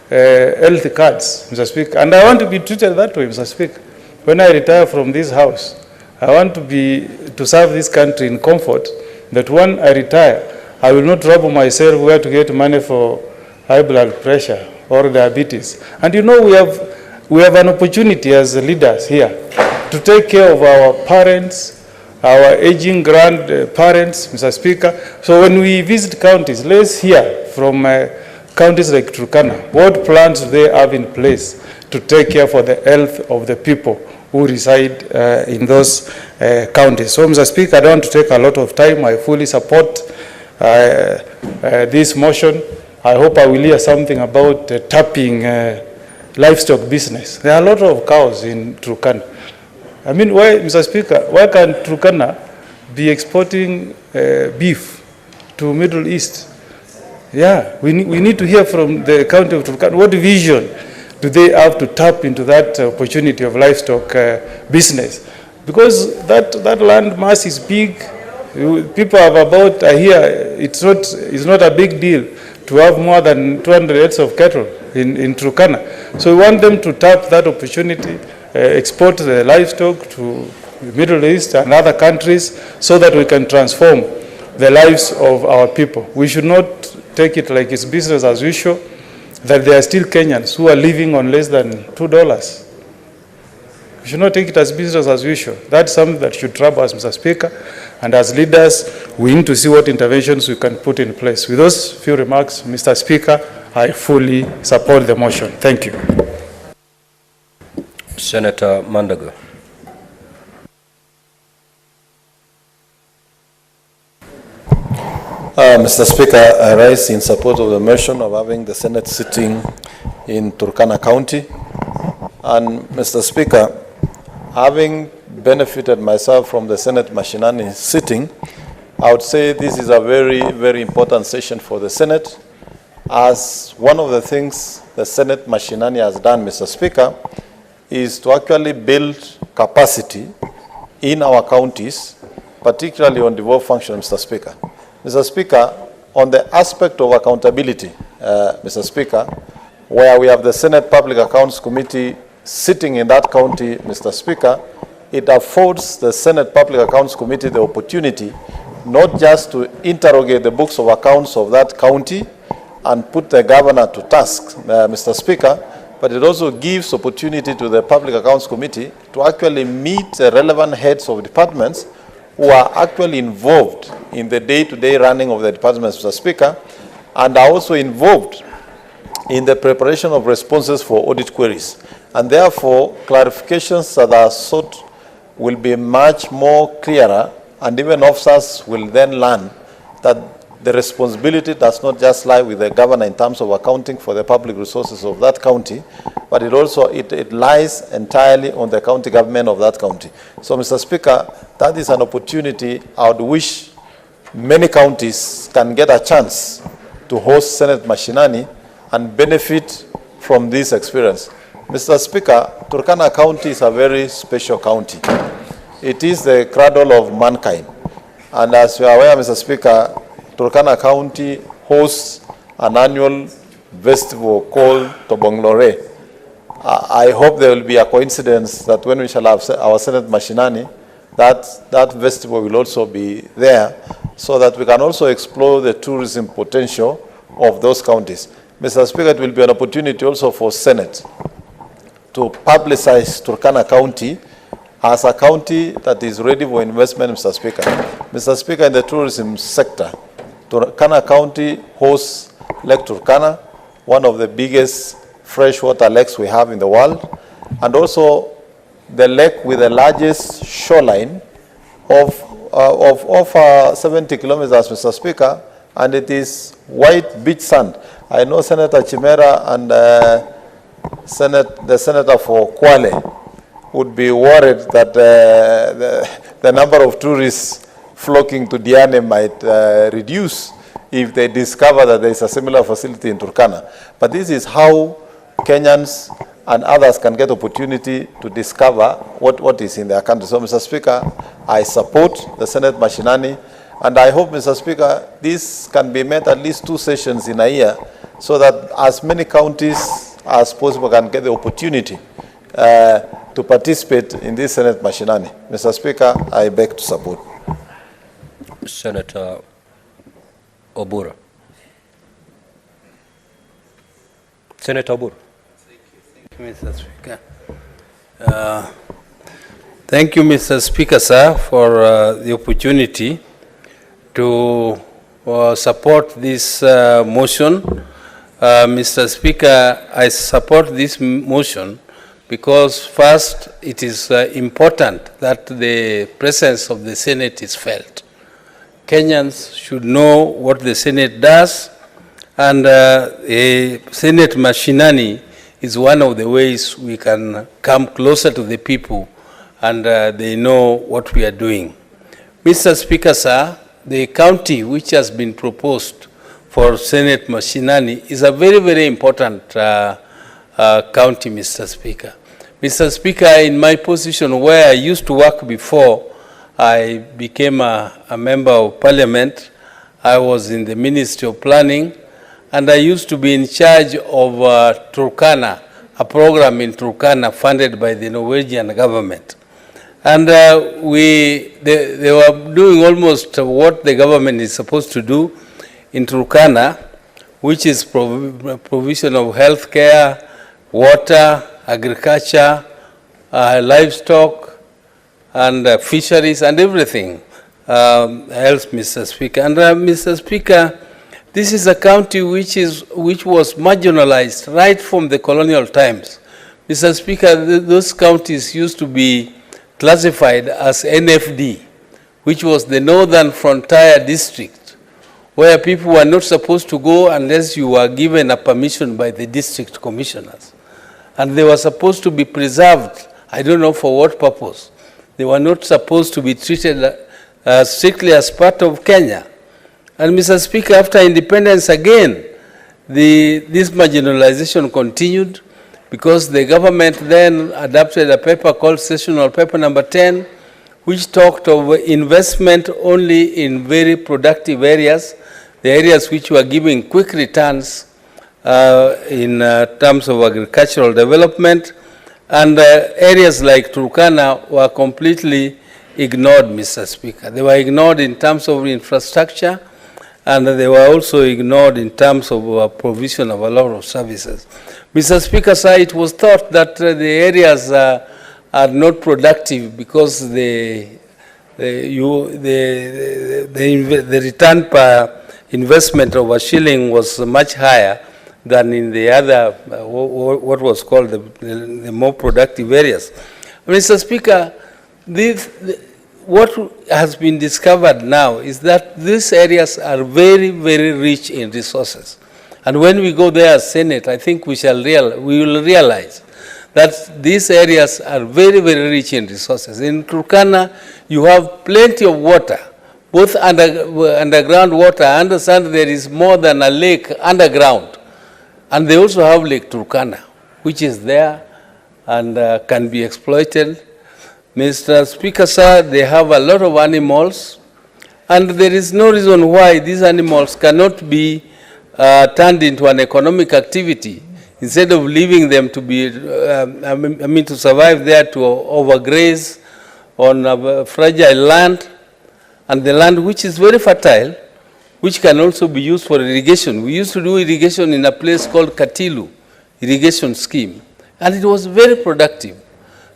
health cards, Mr. Speaker. And I want to be treated that way, Mr. Speaker. When I retire from this house, I want to serve this country in comfort, that when I retire, I will not trouble myself where to get money for high blood pressure or diabetes. And you know, we have an opportunity as leaders here to take care of our parents, our aging grandparents, Mr. Speaker. So when we visit counties, let's hear from counties like Turkana, what plans do they have in place to take care for the health of the people who reside in those counties. So, Mr. Speaker, I don't want to take a lot of time. I fully support this motion. I hope I will hear something about tapping livestock business. There are a lot of cows in Turkana. I mean, why, Mr. Speaker, why can't Turkana be exporting beef to Middle East? Yeah, we need to hear from the county of Turkana. What vision do they have to tap into that opportunity of livestock business? Because that land mass is big. People have about here. It's not a big deal to have more than 200 heads of cattle in Turkana. So we want them to tap that opportunity, export the livestock to the Middle East and other countries, so that we can transform the lives of our people. We should not take it like it's business as usual, that there are still Kenyans who are living on less than $2. We should not take it as business as usual. That's something that should trouble us, Mr. Speaker. And as leaders, we need to see what interventions we can put in place. With those few remarks, Mr. Speaker, I fully support the motion. Thank you. Senator Mandago. Mr. Speaker, I rise in support of the motion of having the Senate sitting in Turkana County. And Mr. Speaker, having benefited myself from the Senate Mashinani sitting, I would say this is a very, very important session for the Senate, as one of the things the Senate Mashinani has done, Mr. Speaker, is to actually build capacity in our counties, particularly on devolved function, Mr. Speaker. Mr. Speaker, on the aspect of accountability, Mr. Speaker, where we have the Senate Public Accounts Committee sitting in that county, Mr. Speaker, it affords the Senate Public Accounts Committee the opportunity not just to interrogate the books of accounts of that county and put the governor to task, Mr. Speaker, but it also gives opportunity to the Public Accounts Committee to actually meet the relevant heads of departments who are actually involved in the day-to-day running of the departments, Mr. Speaker, and are also involved in the preparation of responses for audit queries. And therefore, clarifications that are sought will be much more clearer, and even officers will then learn that the responsibility does not just lie with the governor in terms of accounting for the public resources of that county, but it also it lies entirely on the county government of that county. So, Mr. Speaker, that is an opportunity I would wish many counties can get a chance to host Senate Mashinani and benefit from this experience. Mr. Speaker, Turkana County is a very special county. It is the cradle of mankind. And as you are aware, Mr. Speaker, Turkana County hosts an annual festival called Tobonglore. I hope there will be a coincidence that when we shall have our Senate Mashinani, that festival will also be there, so that we can also explore the tourism potential of those counties. Mr. Speaker, it will be an opportunity also for Senate to publicize Turkana County as a county that is ready for investment, Mr. Speaker. Mr. Speaker, in the tourism sector, Turkana County hosts Lake Turkana, one of the biggest freshwater lakes we have in the world, and also the lake with the largest shoreline of over 70 kilometers, Mr. Speaker, and it is white beach sand. I know Senator Chimera and the Senator for Kwale would be worried that the number of tourists flocking to Diane might reduce if they discover that there is a similar facility in Turkana. But this is how Kenyans and others can get opportunity to discover what is in their country. So, Mr. Speaker, I support the Senate Mashinani, and I hope, Mr. Speaker, this can be met at least 2 sessions in a year, so that as many counties as possible can get the opportunity to participate in this Senate Mashinani. Mr. Speaker, I beg to support. Senator Obura. Senator Obura. Mr. Speaker. Thank you, Mr. Speaker, sir, for the opportunity to support this motion. Mr. Speaker, I support this motion because first, it is important that the presence of the Senate is felt. Kenyans should know what the Senate does, and a Senate Mashinani is one of the ways we can come closer to the people and they know what we are doing. Mr. Speaker, sir, the county which has been proposed for Senate Mashinani is a very, very important county, Mr. Speaker. Mr. Speaker, in my position where I used to work before I became a member of Parliament, I was in the Ministry of Planning, and I used to be in charge of Turkana, a program in Turkana funded by the Norwegian government. And they were doing almost what the government is supposed to do in Turkana, which is provision of health care, water, agriculture, livestock, and fisheries, and everything else, Mr. Speaker. And Mr. Speaker, this is a county which was marginalized right from the colonial times. Mr. Speaker, those counties used to be classified as NFD, which was the Northern Frontier District, where people were not supposed to go unless you were given a permission by the district commissioners. And they were supposed to be preserved, I don't know for what purpose. They were not supposed to be treated strictly as part of Kenya. And Mr. Speaker, after independence again, this marginalization continued because the government then adopted a paper called Sessional Paper Number 10, which talked of investment only in very productive areas, the areas which were giving quick returns in terms of agricultural development, and areas like Turkana were completely ignored, Mr. Speaker. They were ignored in terms of infrastructure, and they were also ignored in terms of provision of a lot of services. Mr. Speaker, sir, it was thought that the areas are not productive because the return per investment of a shilling was much higher than in the other, what was called the more productive areas. Mr. Speaker, what has been discovered now is that these areas are very, very rich in resources. And when we go there as Senate, I think we will realize that these areas are very, very rich in resources. In Turkana, you have plenty of water, both underground water. I understand there is more than a lake underground. And they also have Lake Turkana, which is there and can be exploited. Mr. Speaker, sir, they have a lot of animals, and there is no reason why these animals cannot be turned into an economic activity instead of leaving them to be, to survive there, to overgraze on fragile land, and the land which is very fertile, which can also be used for irrigation. We used to do irrigation in a place called Katilu irrigation scheme, and it was very productive.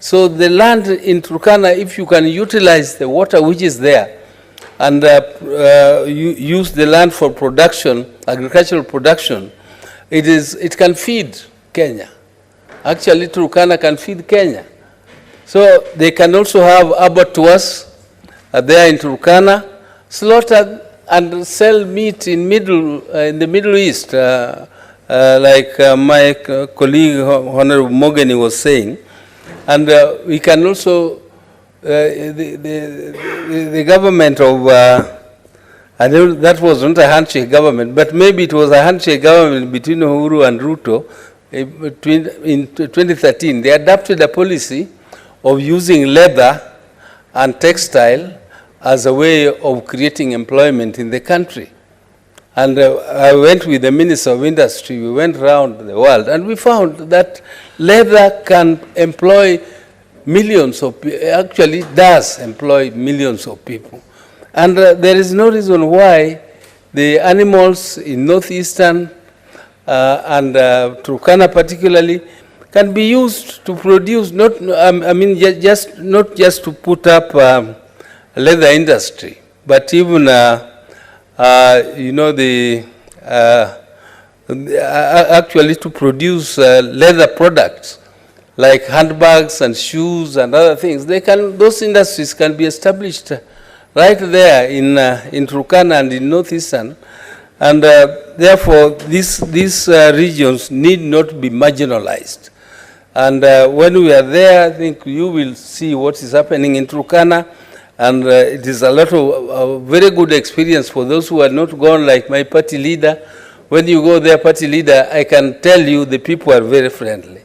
So the land in Turkana, if you can utilize the water which is there and use the land for production, agricultural production, it can feed Kenya. Actually, Turkana can feed Kenya. So they can also have abattoirs there in Turkana, slaughter and sell meat in the Middle East, like my colleague Honorable Mogeni was saying. And we can also, the government of, I know that was not a handshake government, but maybe it was a handshake government between Uhuru and RUTO in 2013. They adopted a policy of using leather and textile as a way of creating employment in the country. And I went with the Minister of Industry, we went around the world, and we found that leather can employ millions of people, actually does employ millions of people. And there is no reason why the animals in northeastern and Turkana particularly can be used to produce, not just to put up a leather industry, but even actually to produce leather products like handbags and shoes and other things. Those industries can be established right there in Turkana and in northeastern, and therefore these regions need not be marginalized. And when we are there, I think you will see what is happening in Turkana. And it is a lot of very good experience for those who are not gone, like my party leader. When you go there, party leader, I can tell you the people are very friendly.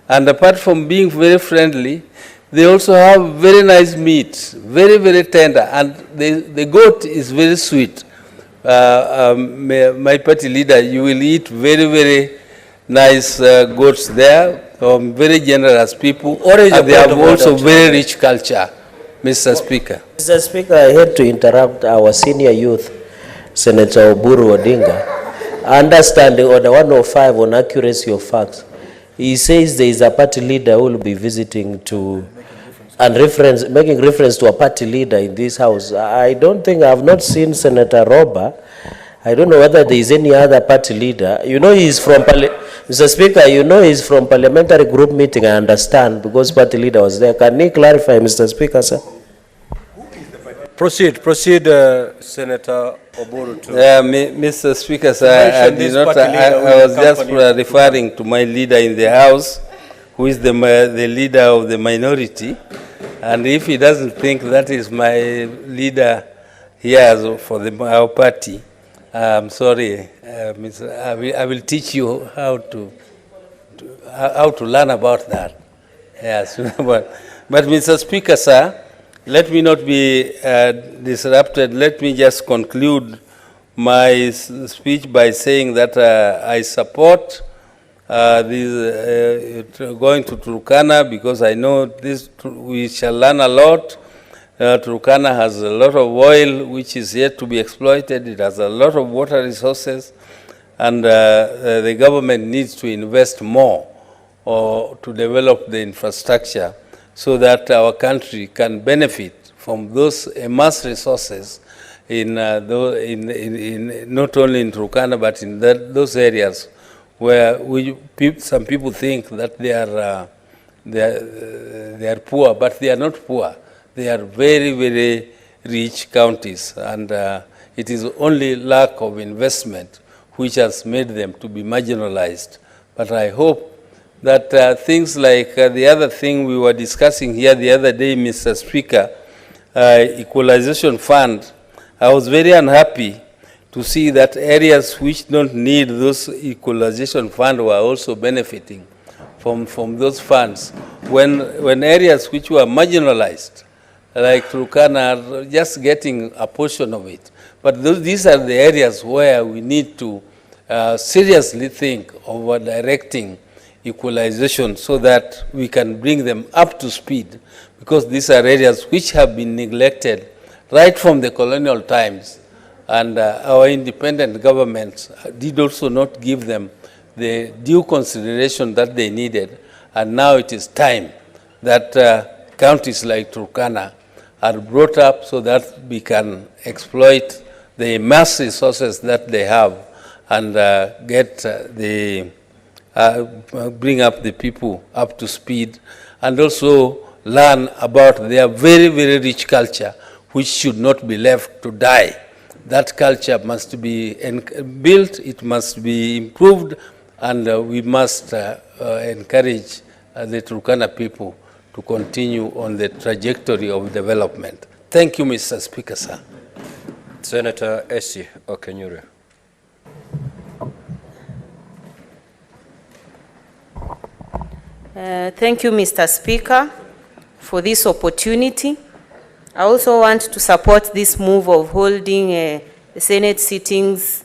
And apart from being very friendly, they also have very nice meat, very, very tender. And the goat is very sweet. My party leader, you will eat very, very nice goats there, very generous people. And they have also very rich culture. Mr. Speaker. Mr. Speaker, I hate to interrupt our senior youth, Senator Oburu Odinga. Understanding Order 105 on accuracy of facts, he says there is a party leader who will be visiting to, and making reference to a party leader in this house. I don't think, I have not seen Senator Roba. I don't know whether there is any other party leader. You know he's from, Mr. Speaker, you know he's from parliamentary group meeting, I understand, because party leader was there. Can he clarify, Mr. Speaker, sir? Proceed, Senator Oburu. Mr. Speaker, sir, I was just referring to my leader in the House, who is the leader of the minority. And if he doesn't think that is my leader here for our party, I'm sorry, I will teach you how to learn about that. Yes, but Mr. Speaker, sir, let me not be disrupted. Let me just conclude my speech by saying that I support going to Turkana, because I know we shall learn a lot. Turkana has a lot of oil which is yet to be exploited. It has a lot of water resources, and the government needs to invest more to develop the infrastructure so that our country can benefit from those immense resources not only in Turkana but in those areas where some people think that they are poor, but they are not poor. They are very, very rich counties, and it is only lack of investment which has made them to be marginalized. But I hope that things like the other thing we were discussing here the other day, Mr. Speaker, Equalization Fund, I was very unhappy to see that areas which don't need those equalization funds were also benefiting from those funds. When areas which were marginalized, like Turkana, are just getting a portion of it. But these are the areas where we need to seriously think of directing equalization so that we can bring them up to speed, because these are areas which have been neglected right from the colonial times, and our independent governments did also not give them the due consideration that they needed, and now it is time that counties like Turkana are brought up so that we can exploit the immense resources that they have and bring up the people up to speed, and also learn about their very, very rich culture, which should not be left to die. That culture must be built, it must be improved, and we must encourage the Turkana people to continue on the trajectory of development. Thank you, Mr. Speaker, sir. Senator Esi Okenyure. Thank you, Mr. Speaker, for this opportunity. I also want to support this move of holding the Senate sittings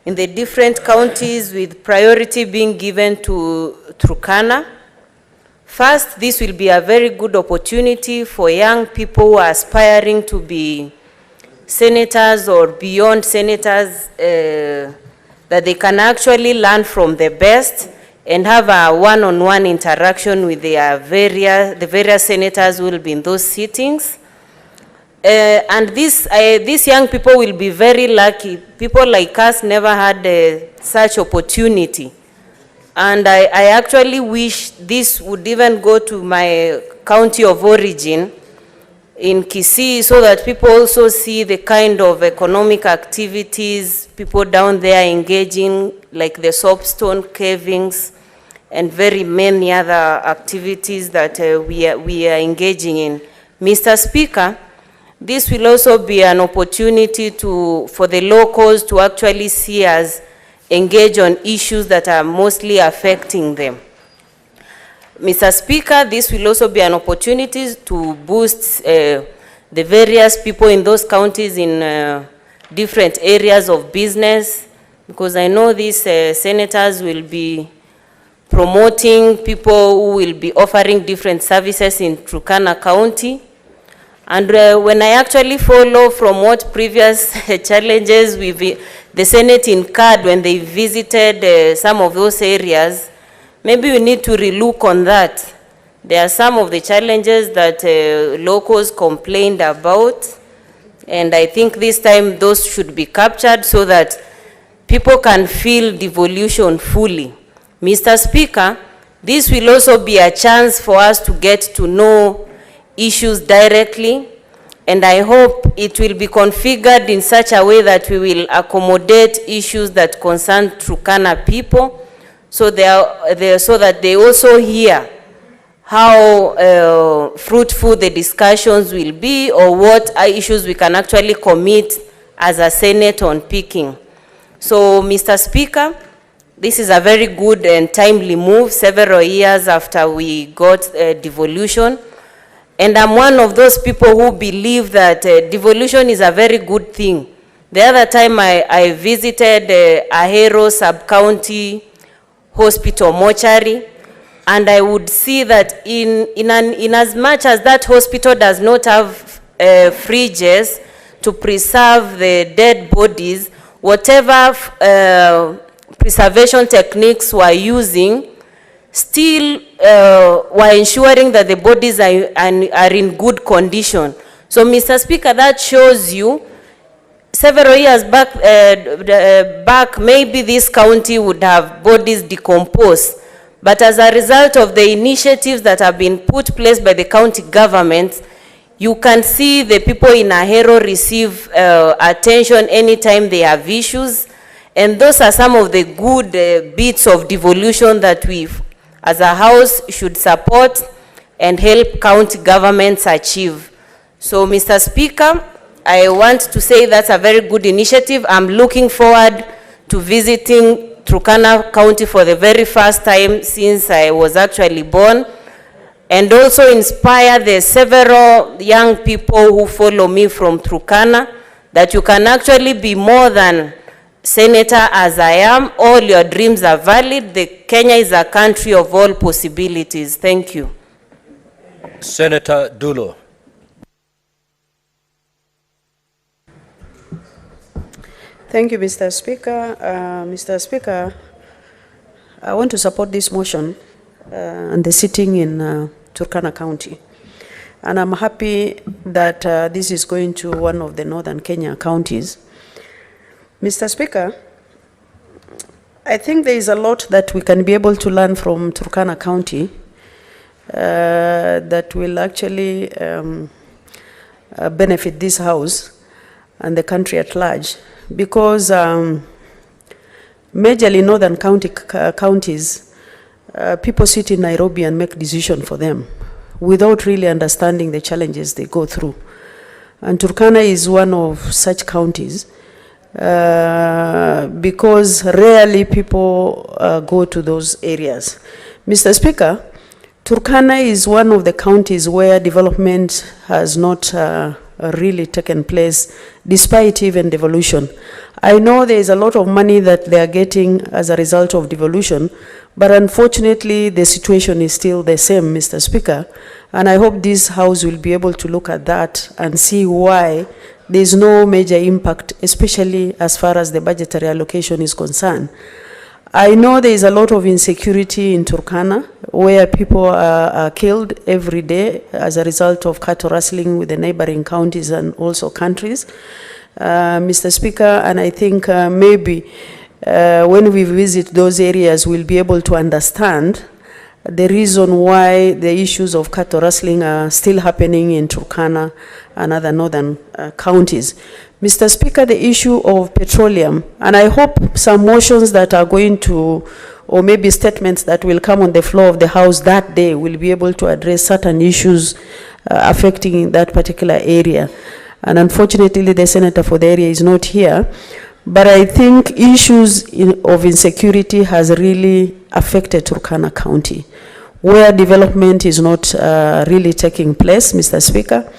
in the different counties with priority being given to Turkana. First, this will be a very good opportunity for young people who are aspiring to be senators or beyond senators, that they can actually learn from the best and have a one-on-one interaction with the various senators who will be in those sittings. And these young people will be very lucky. People like us never had such opportunity. And I actually wish this would even go to my county of origin in Kisii, so that people also see the kind of economic activities people down there engaging, like the soapstone cavings and very many other activities that we are engaging in. Mr. Speaker, this will also be an opportunity for the locals to actually see us engage on issues that are mostly affecting them. Mr. Speaker, this will also be an opportunity to boost the various people in those counties in different areas of business, because I know these senators will be promoting people who will be offering different services in Turkana County. And when I actually follow from what previous challenges the Senate incurred when they visited some of those areas, maybe we need to relook on that. There are some of the challenges that locals complained about, and I think this time those should be captured so that people can feel devolution fully. Mr. Speaker, this will also be a chance for us to get to know issues directly, and I hope it will be configured in such a way that we will accommodate issues that concern Turkana people, so that they also hear how fruitful the discussions will be, or what issues we can actually commit as a Senate on picking. So, Mr. Speaker, this is a very good and timely move several years after we got devolution. And I'm one of those people who believe that devolution is a very good thing. The other time I visited Ahero sub-county hospital mortuary, and I would see that in as much as that hospital does not have fridges to preserve the dead bodies, whatever preservation techniques we're using still were ensuring that the bodies are in good condition. So, Mr. Speaker, that shows you several years back, maybe this county would have bodies decomposed. But as a result of the initiatives that have been put in place by the county government, you can see the people in Ahero receive attention anytime they have issues. And those are some of the good bits of devolution that we, as a house, should support and help county governments achieve. So, Mr. Speaker, I want to say that's a very good initiative. I'm looking forward to visiting Turkana County for the very first time since I was actually born, and also inspire the several young people who follow me from Turkana that you can actually be more than senator as I am. All your dreams are valid. Kenya is a country of all possibilities. Thank you. Senator Dulo. Thank you, Mr. Speaker. Mr. Speaker, I want to support this motion and the sitting in Turkana County. And I'm happy that this is going to one of the northern Kenya counties. Mr. Speaker, I think there is a lot that we can be able to learn from Turkana County that will actually benefit this House and the country at large. Because majorly northern counties, people sit in Nairobi and make decisions for them without really understanding the challenges they go through. And Turkana is one of such counties because rarely people go to those areas. Mr. Speaker, Turkana is one of the counties where development has not really taken place, despite even devolution. I know there is a lot of money that they are getting as a result of devolution, but unfortunately the situation is still the same, Mr. Speaker, and I hope this House will be able to look at that and see why there is no major impact, especially as far as the budgetary allocation is concerned. I know there is a lot of insecurity in Turkana, where people are killed every day as a result of cattle rustling with the neighboring counties and also countries, Mr. Speaker, and I think maybe when we visit those areas, we'll be able to understand the reason why the issues of cattle rustling are still happening in Turkana and other northern counties. Mr. Speaker, the issue of petroleum, and I hope some motions that are going to, or maybe statements that will come on the floor of the House that day will be able to address certain issues affecting that particular area. And unfortunately, the senator for the area is not here. But I think issues of insecurity has really affected Turkana County, where development is not really taking place, Mr. Speaker.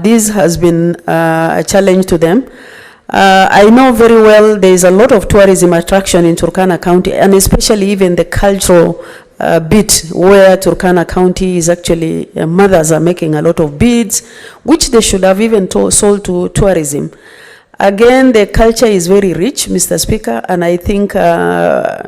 This has been a challenge to them. I know very well there is a lot of tourism attraction in Turkana County, and especially even the cultural bit where Turkana County is actually, mothers are making a lot of beads, which they should have even sold to tourism. Again, the culture is very rich, Mr. Speaker, and I think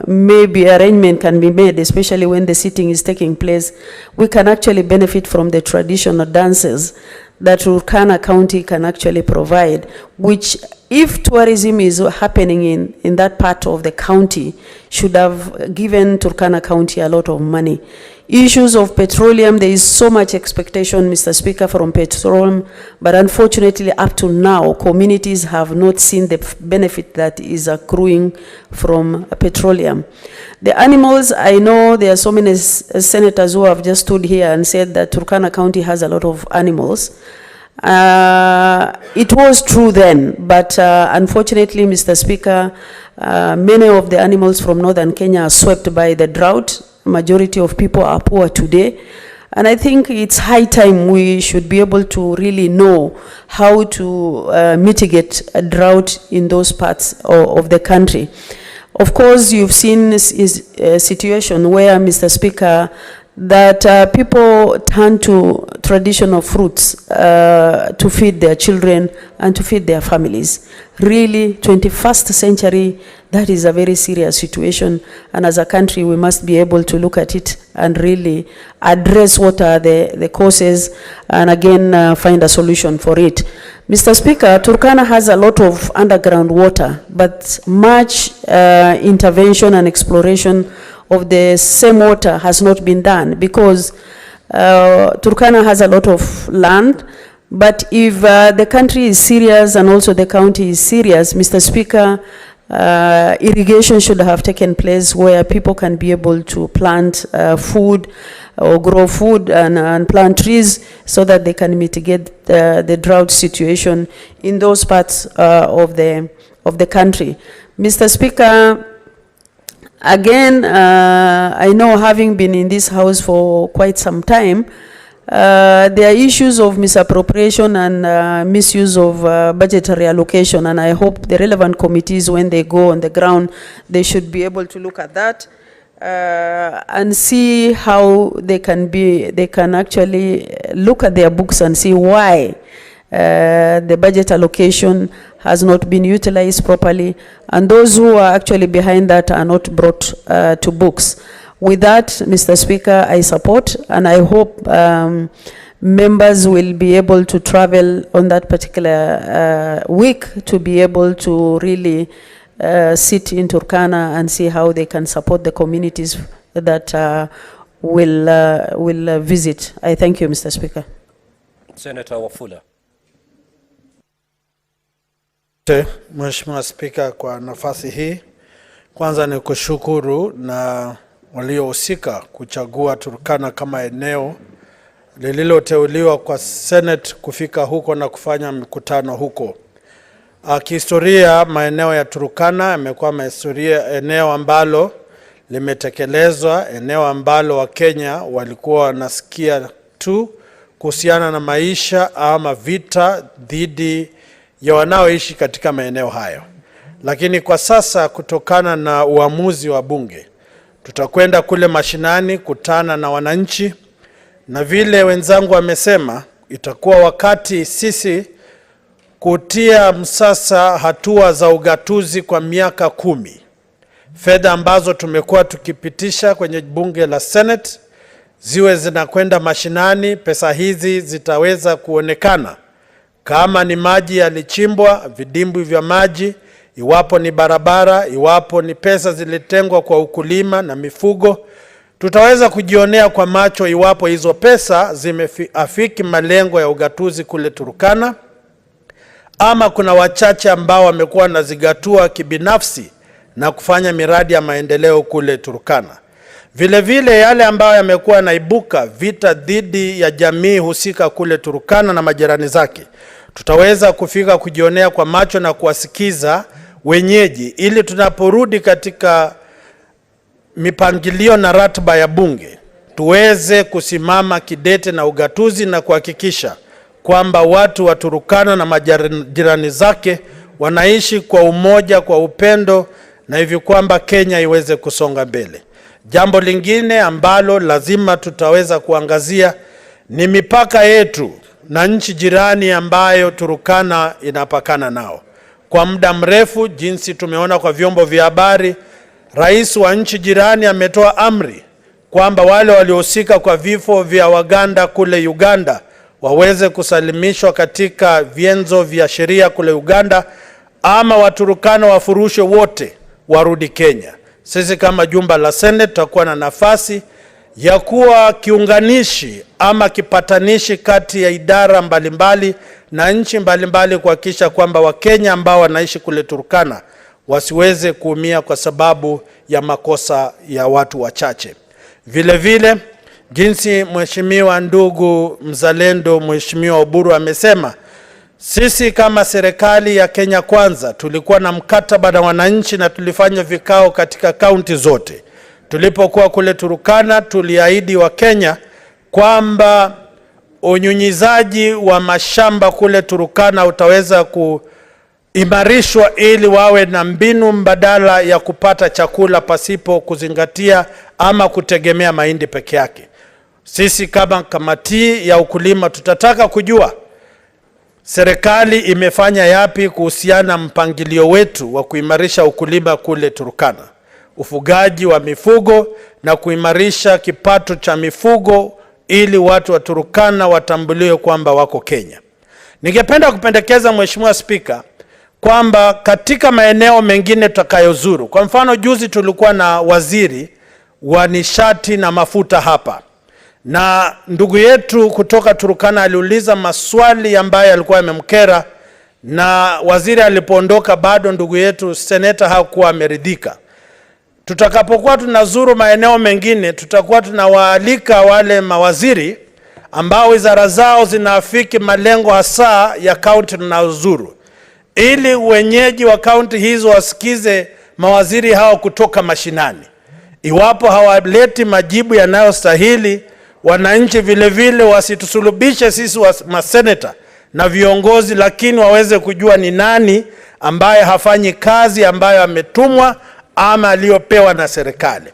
maybe arrangement can be made, especially when the sitting is taking place. We can actually benefit from the traditional dances that Turkana County can actually provide, which, if tourism is happening in that part of the county, should have given Turkana County a lot of money. Issues of petroleum, there is so much expectation, Mr. Speaker, from petroleum, but unfortunately up to now, communities have not seen the benefit that is accruing from petroleum. The animals, I know there are so many senators who have just stood here and said that Turkana County has a lot of animals. It was true then, but unfortunately, Mr. Speaker, many of the animals from northern Kenya are swept by the drought. Majority of people are poor today. And I think it's high time we should be able to really know how to mitigate a drought in those parts of the country. Of course, you've seen a situation where, Mr. Speaker, that people turn to traditional fruits to feed their children and to feed their families. Really, 21st century, that is a very serious situation, and as a country we must be able to look at it and really address what are the causes, and again find a solution for it. Mr. Speaker, Turkana has a lot of underground water, but much intervention and exploration of the same water has not been done, because Turkana has a lot of land. But if the country is serious and also the county is serious, Mr. Speaker, irrigation should have taken place where people can be able to plant food or grow food and plant trees so that they can mitigate the drought situation in those parts of the country. Mr. Speaker, again, I know, having been in this house for quite some time, there are issues of misappropriation and misuse of budgetary allocation, and I hope the relevant committees, when they go on the ground, they should be able to look at that and see how they can actually look at their books and see why the budget allocation has not been utilized properly, and those who are actually behind that are not brought to books. With that, Mr. Speaker, I support, and I hope members will be able to travel on that particular week to be able to really sit in Turkana and see how they can support the communities that will visit. I thank you, Mr. Speaker. Senator Wafula. Mheshimiwa Spika, kwa nafasi hii, kwanza ni kushukuru na waliohusika kuchagua Turkana kama eneo lililoteuliwa kwa Senate kufika huko na kufanya mikutano huko. Kihistoria, maeneo ya Turkana yamekuwa eneo ambalo limetekelezwa, eneo ambalo Wakenya walikuwa wanasikia tu kuhusiana na maisha ama vita dhidi ya wanaoishi katika maeneo hayo. Lakini kwa sasa, kutokana na uamuzi wa bunge, tutakwenda kule mashinani kutana na wananchi, na vile wenzangu wamesema, itakuwa wakati sisi kutia msasa hatua za ugatuzi kwa miaka 10. Fedha ambazo tumekuwa tukipitisha kwenye bunge la Senate ziwe zinakwenda mashinani. Pesa hizi zitaweza kuonekana kama ni maji yalichimbwa, vidimbwi vya maji, iwapo ni barabara, iwapo ni pesa zilitengwa kwa ukulima na mifugo. Tutaweza kujionea kwa macho iwapo hizo pesa zimeafiki malengo ya ugatuzi kule Turkana, ama kuna wachache ambao wamekuwa nazigatua kibinafsi na kufanya miradi ya maendeleo kule Turkana. Vile vile yale ambayo yamekuwa naibuka vita dhidi ya jamii husika kule Turkana na majirani zake, tutaweza kufika kujionea kwa macho na kuwasikiza wenyeji, ili tunaporudi katika mipangilio na ratiba ya bunge tuweze kusimama kidete na ugatuzi na kuhakikisha kwamba watu wa Turkana na majirani zake wanaishi kwa umoja, kwa upendo, na hivi kwamba Kenya iweze kusonga mbele. Jambo lingine ambalo lazima tutaweza kuangazia ni mipaka yetu na nchi jirani ambayo Turkana inapakana nao. Kwa muda mrefu, jinsi tumeona kwa vyombo vya habari, rais wa nchi jirani ametoa amri kwamba wale waliohusika kwa vifo vya Waganda kule Uganda waweze kusalimishwa katika vienzo vya sheria kule Uganda, ama Waturkana wafurushwe wote warudi Kenya. Sisi kama jumba la Senate tutakuwa na nafasi ya kuwa kiunganishi ama kipatanishi kati ya idara mbalimbali na nchi mbalimbali kuhakikisha kwamba Wakenya ambao wanaishi kule Turkana wasiweze kuumia kwa sababu ya makosa ya watu wachache. Vile vile, jinsi mheshimiwa ndugu mzalendo mheshimiwa Oburu amesema, sisi kama serikali ya Kenya Kwanza tulikuwa na mkataba na wananchi na tulifanya vikao katika kaunti zote. Tulipokuwa kule Turkana, tuliahidi wa Kenya kwamba unyunyizaji wa mashamba kule Turkana utaweza kuimarishwa ili wawe na mbinu mbadala ya kupata chakula pasipo kuzingatia ama kutegemea mahindi peke yake. Sisi kama kamati ya ukulima tutataka kujua serikali imefanya yapi kuhusiana mpangilio wetu wa kuimarisha ukulima kule Turkana, ufugaji wa mifugo na kuimarisha kipato cha mifugo ili watu wa Turkana watambuliwe kwamba wako Kenya. Ningependa kupendekeza Mheshimiwa Spika kwamba katika maeneo mengine tutakayozuru, kwa mfano juzi tulikuwa na waziri wa nishati na mafuta hapa, na ndugu yetu kutoka Turkana aliuliza maswali ambayo alikuwa yamemkera, na waziri alipoondoka bado ndugu yetu seneta hakuwa ameridhika. tutakapokuwa tunazuru maeneo mengine, tutakuwa tunawaalika wale mawaziri ambao wizara zao zinaafiki malengo hasa ya kaunti tunazuru, ili wenyeji wa kaunti hizo wasikize mawaziri hao kutoka mashinani. Iwapo hawaleti majibu yanayostahili, wananchi vile vile wasitusulubishe sisi maseneta na viongozi, lakini waweze kujua ni nani ambaye hafanyi kazi ambayo ametumwa ama aliyopewa na serikali.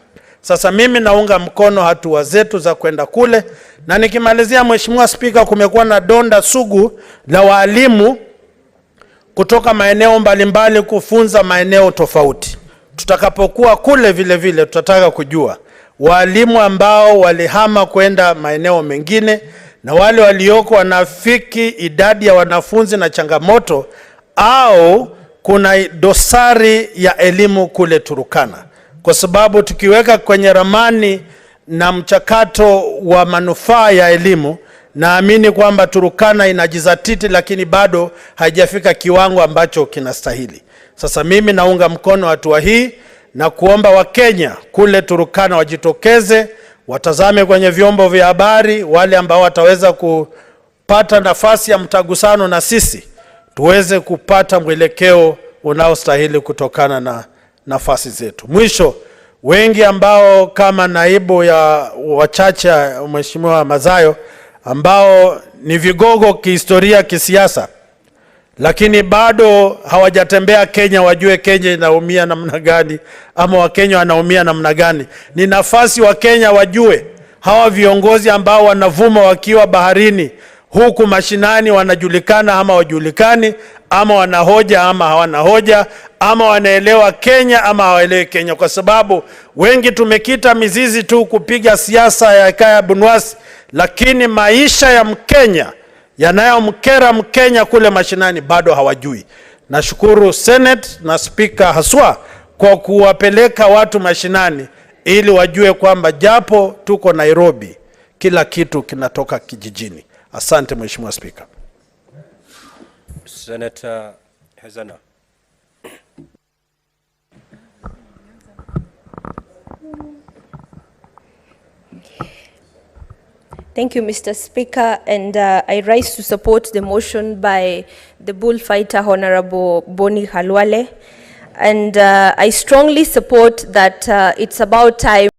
Sasa mimi naunga mkono hatua zetu za kwenda kule, na nikimalizia, Mheshimiwa Spika, kumekuwa na donda sugu la walimu kutoka maeneo mbalimbali kufunza maeneo tofauti. Tutakapokuwa kule vile vile tutataka kujua walimu ambao walihama kwenda maeneo mengine na wale walioko wanafiki idadi ya wanafunzi na changamoto, au kuna dosari ya elimu kule Turkana, kwa sababu tukiweka kwenye ramani na mchakato wa manufaa ya elimu, naamini kwamba Turkana inajizatiti, lakini bado haijafika kiwango ambacho kinastahili. Sasa mimi naunga mkono hatua hii na kuomba Wakenya kule Turkana wajitokeze, watazame kwenye vyombo vya habari, wale ambao wataweza kupata nafasi ya mtagusano na sisi, tuweze kupata mwelekeo unaostahili kutokana na nafasi zetu. Mwisho, wengi ambao kama naibu ya wachache Mheshimiwa Mazayo, ambao ni vigogo kihistoria, kisiasa, lakini bado hawajatembea Kenya wajue Kenya inaumia namna gani ama Wakenya wanaumia namna gani. Ni nafasi wa Kenya wajue hawa viongozi ambao wanavuma wakiwa baharini, huku mashinani wanajulikana ama wajulikani, ama wanahoja ama hawana hoja, ama wanaelewa Kenya ama hawaelewi Kenya, kwa sababu wengi tumekita mizizi tu kupiga siasa ya kaya bunwasi, lakini maisha ya Mkenya yanayomkera Mkenya kule mashinani bado hawajui. Nashukuru Senate na Speaker haswa kwa kuwapeleka watu mashinani ili wajue kwamba japo tuko Nairobi, kila kitu kinatoka kijijini. Asante Mheshimiwa Speaker. Senator Hezana. Thank you, Mr. Speaker, and I rise to support the motion by the bullfighter Honorable Boni Halwale, and I strongly support that it's about time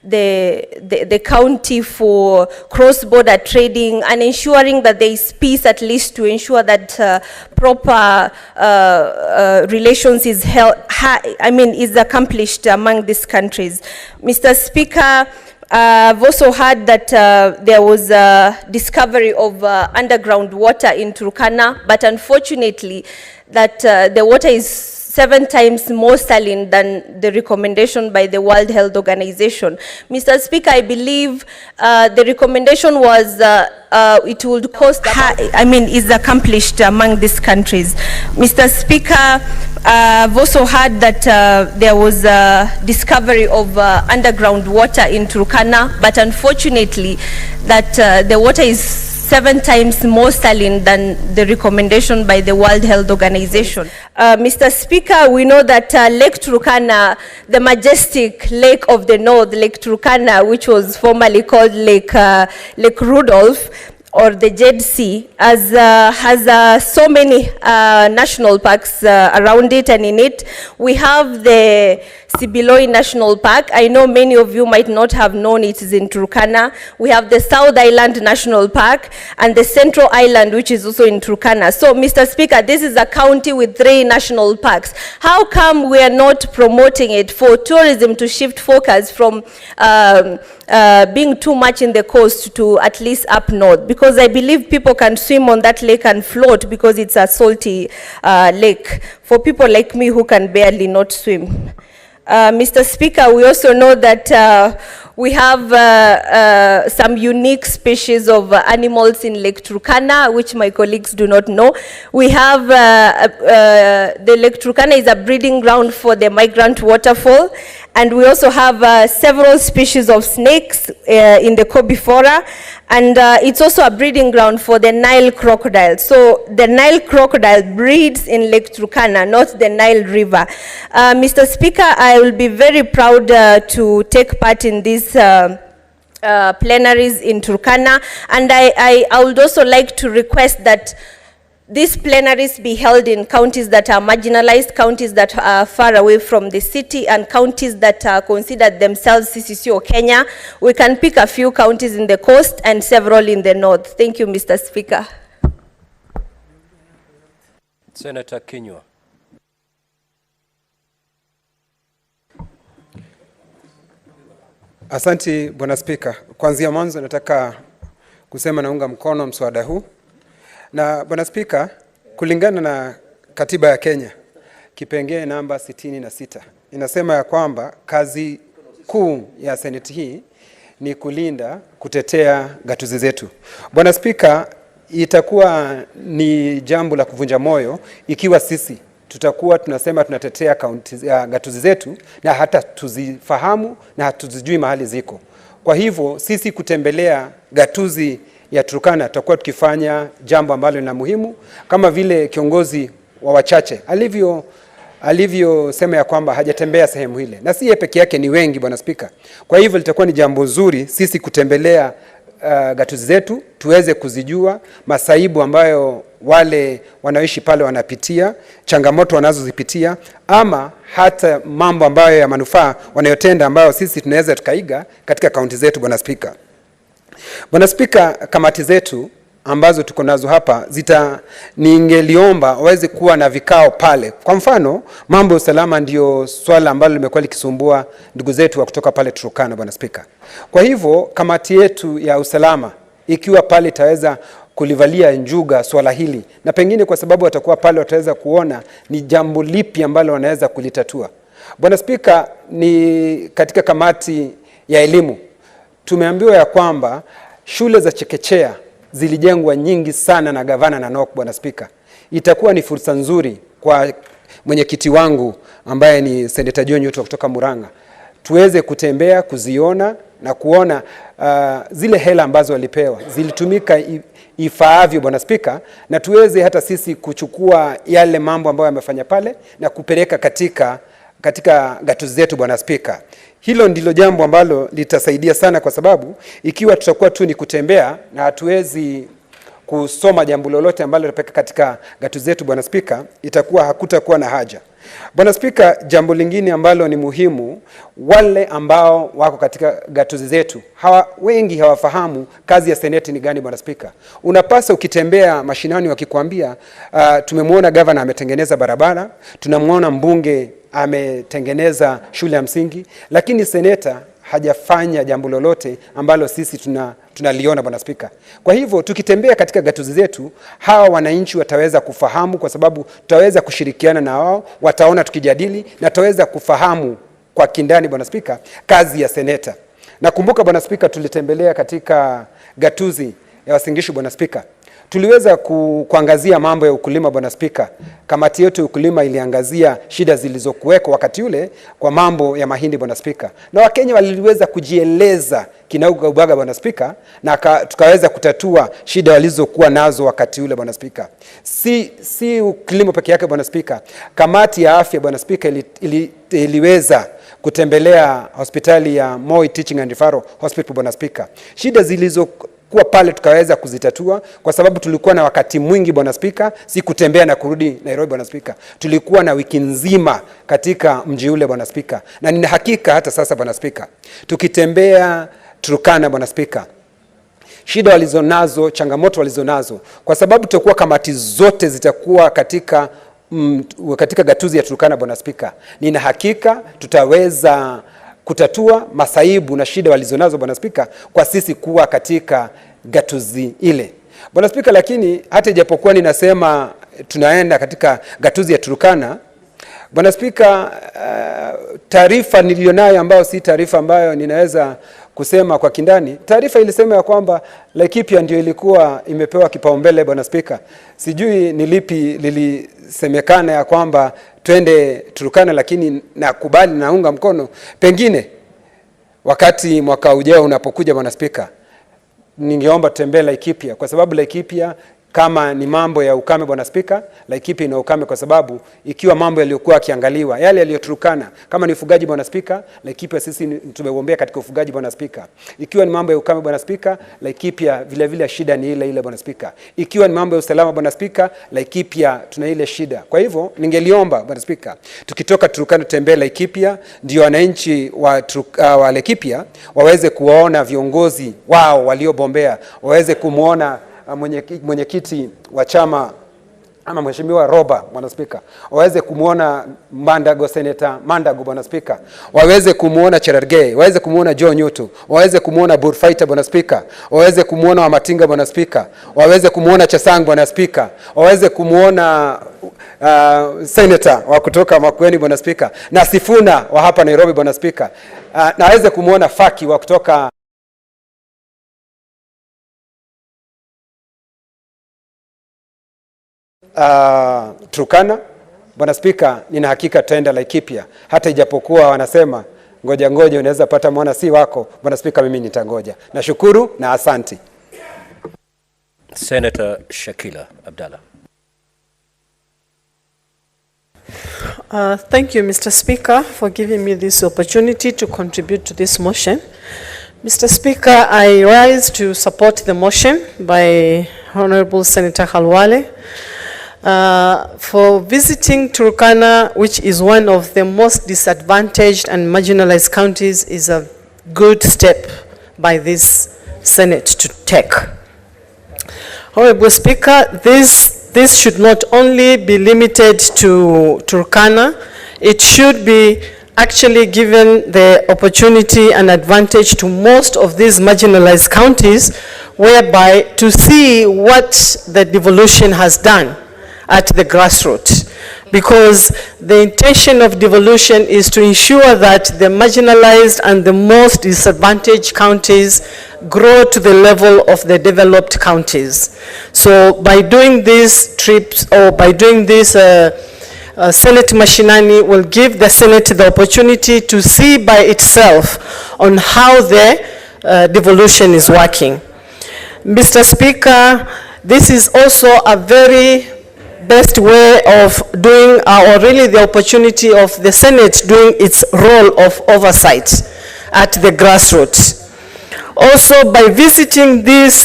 the county for cross-border trading and ensuring that there is peace, at least to ensure that proper relations is is accomplished among these countries. Mr. Speaker, I've also heard that there was a discovery of underground water in Turkana, but unfortunately that the water is 7 times more saline than the recommendation by the World Health Organization. Mr. Speaker, I believe the recommendation was it would cost, is accomplished among these countries. Mr. Speaker, I've also heard that there was a discovery of underground water in Turkana, but unfortunately that the water is 7 times more saline than the recommendation by the World Health Organization. Mr. Speaker, we know that Lake Turkana, the majestic lake of the north, Lake Turkana, which was formerly called Lake Rudolph, or the Jade Sea, has so many national parks around it, and in it we have the Sibiloi National Park. I know many of you might not have known it is in Turkana. We have the South Island National Park and the Central Island, which is also in Turkana. So, Mr. Speaker, this is a county with 3 national parks. How come we are not promoting it for tourism to shift focus from being too much in the coast to at least up north? Because I believe people can swim on that lake and float because it's a salty lake for people like me who can barely not swim. Mr. Speaker, we also know that we have some unique species of animals in Lake Turkana, which my colleagues do not know. We have, the Lake Turkana is a breeding ground for the migrant waterfowl, and we also have several species of snakes in the Kobifora, and it's also a breeding ground for the Nile crocodile. So the Nile crocodile breeds in Lake Turkana, not the Nile River. Mr. Speaker, I will be very proud to take part in these plenaries in Turkana, and I would also like to request that these plenaries be held in counties that are marginalized, counties that are far away from the city, and counties that consider themselves CCC or Kenya. We can pick a few counties in the coast and several in the north. Thank you, Mr. Speaker. Senator Kinyua. Asanti, Bwana Spika. Kuanzia mwanzo nataka kusema naunga mkono mswada huu. Na Bwana Spika, kulingana na katiba ya Kenya, kipengee namba 66, inasema ya kwamba kazi kuu ya seneti hii ni kulinda, kutetea gatuzi zetu. Bwana Spika, itakuwa ni jambo la kuvunja moyo ikiwa sisi tutakuwa tunasema tunatetea gatuzi zetu na hata tuzifahamu na hatuzijui mahali ziko. Kwa hivyo sisi kutembelea gatuzi ya Turkana tutakuwa tukifanya jambo ambalo ni muhimu, kama vile kiongozi wa wachache alivyosema ya kwamba hajatembea sehemu ile, na si yeye peke yake, ni wengi Bwana Spika. Kwa hivyo litakuwa ni jambo zuri sisi kutembelea gatuzi zetu, tuweze kuzijua masaibu ambayo wale wanaoishi pale wanapitia, changamoto wanazozipitia, ama hata mambo ambayo ya manufaa wanayotenda ambayo sisi tunaweza tukaiga katika kaunti zetu Bwana Spika. Bwana Spika, kamati zetu ambazo tuko nazo hapa ningeliomba waweze kuwa na vikao pale. Kwa mfano, mambo ya usalama ndio swala ambalo limekuwa likisumbua ndugu zetu wa kutoka pale Turkana Bwana Spika. Kwa hivyo kamati yetu ya usalama ikiwa pale itaweza kulivalia njuga swala hili, na pengine kwa sababu watakuwa pale wataweza kuona ni jambo lipi ambalo wanaweza kulitatua. Bwana Spika, ni katika kamati ya elimu tumeambiwa ya kwamba shule za chekechea zilijengwa nyingi sana na gavana na Nok Bwana Spika. Itakuwa ni fursa nzuri kwa mwenyekiti wangu ambaye ni Senator John kutoka Murang'a, tuweze kutembea, kuziona na kuona zile hela ambazo walipewa zilitumika ifaavyo Bwana Spika, na tuweze hata sisi kuchukua yale mambo ambayo yamefanya pale na kupeleka katika gatuzi zetu Bwana Spika. Hilo ndilo jambo ambalo litasaidia sana, kwa sababu ikiwa tutakuwa tu ni kutembea na hatuwezi kusoma jambo lolote ambalo litapeka katika gatuzi zetu Bwana Spika, hakutakuwa na haja. Bwana Spika, jambo lingine ambalo ni muhimu, wale ambao wako katika gatuzi zetu, wengi hawafahamu kazi ya seneti ni gani. Bwana Spika, unapasa ukitembea mashinani wakikwambia tumemwona governor ametengeneza barabara, tunamwona mbunge ametengeneza shule ya msingi, lakini seneta hajafanya jambo lolote ambalo sisi tunaliona. Bwana Spika, kwa hivyo tukitembea katika gatuzi zetu, hawa wananchi wataweza kufahamu, kwa sababu tutaweza kushirikiana na wao, wataona tukijadili na tutaweza kufahamu kwa kindani, Bwana Spika, kazi ya seneta. Nakumbuka Bwana Spika, tulitembelea katika gatuzi ya Uasin Gishu. Bwana Spika, tuliweza kuangazia mambo ya ukulima. Bwana Spika, kamati yetu ya ukulima iliangazia shida zilizokuweko wakati ule kwa mambo ya mahindi. Bwana Spika, na Wakenya waliweza kujieleza kinauga-ubaga. Bwana Spika, na tukaweza kutatua shida walizokuwa nazo wakati ule. Bwana Spika, si ukulima peke yake. Bwana Spika, kamati ya afya Bwana Spika iliweza kutembelea hospitali ya Moi Teaching and Referral Hospital. Bwana Spika, shida zilizokuwa pale tukaweza kuzitatua, kwa sababu tulikuwa na wakati mwingi Bwana Spika, si kutembea na kurudi Nairobi. Bwana Spika, tulikuwa na wiki nzima katika mji ule. Bwana Spika, na nina hakika hata sasa Bwana Spika, tukitembea Turkana Bwana Spika, shida walizonazo, changamoto walizonazo, kwa sababu tutakuwa kamati zote zitakuwa katika gatuzi ya Turkana Bwana Spika, nina hakika tutaweza kutatua masaibu na shida walizonazo Bwana Spika, kwa sisi kuwa katika gatuzi ile Bwana Spika. Lakini hata ijapokuwa ninasema tunaenda katika gatuzi ya Turkana Bwana Spika, taarifa nilionayo ambayo si taarifa ambayo ninaweza kusema kwa kindani, taarifa ilisema ya kwamba Laikipia ndio ilikuwa imepewa kipaumbele Bwana Spika. Sijui ni lipi lilisemekana ya kwamba twende Turkana, lakini nakubali, naunga mkono, pengine wakati mwaka ujao unapokuja Bwana Spika, ningeomba tutembee Laikipia, kwa sababu Laikipia kama ni mambo ya ukame Bwana Spika, Laikipia ina ukame, kwa sababu ikiwa mambo yaliyokuwa yakiangaliwa yale yaliyoturukana kama ni ufugaji Bwana Spika, Laikipia sisi tumeombea katika ufugaji Bwana Spika. Ikiwa ni mambo ya ukame Bwana Spika, Laikipia vile vile shida ni ile Bwana Spika. Ikiwa ni mambo ya usalama Bwana Spika, Laikipia tuna ile shida. Kwa hivyo ningeliomba Bwana Spika, tukitoka Turkana tutembee Laikipia, ndio wananchi wa Laikipia waweze kuwaona viongozi wao waliobombea, waweze kumuona mwenyekiti wa chama ama Mheshimiwa Roba Bwana Spika, waweze kumuona Mandago, Senator Mandago Bwana Spika, waweze kumuona Cherargei, waweze kumuona Joe Nyutu, waweze kumuona Burfighter Bwana Spika, waweze kumuona Wamatinga Bwana Spika, waweze kumuona Chesang Bwana Spika, waweze kumuona Senator wa kutoka Makwiny Bwana Spika, na Sifuna wa hapa Nairobi Bwana Spika, na waweze kumuona Faki wa kutoka Turkana Bwana Spika. Nina hakika tutaenda Laikipia, hata ijapokuwa wanasema ngoja unaweza pata mwana si wako Bwana Spika, mimi nitangoja. Nashukuru na asanti. Senator Shakila Abdallah. Thank you, Mr. Speaker, for giving me this opportunity to contribute to this motion. Mr. Speaker, I rise to support the motion by Honorable Senator Khalwale for visiting Turkana, which is one of the most disadvantaged and marginalized counties, is a good step by this Senate to take. Honorable Speaker, this should not only be limited to Turkana, it should be actually given the opportunity and advantage to most of these marginalized counties, whereby to see what the devolution has done at the grassroots. Because the intention of devolution is to ensure that the marginalized and the most disadvantaged counties grow to the level of the developed counties. So by doing these trips, or by doing this Senate Mashinani, will give the Senate the opportunity to see by itself on how the devolution is working. Mr. Speaker, this is also a very best way of doing, or really the opportunity of the Senate doing its role of oversight at the grassroots. Also, by visiting these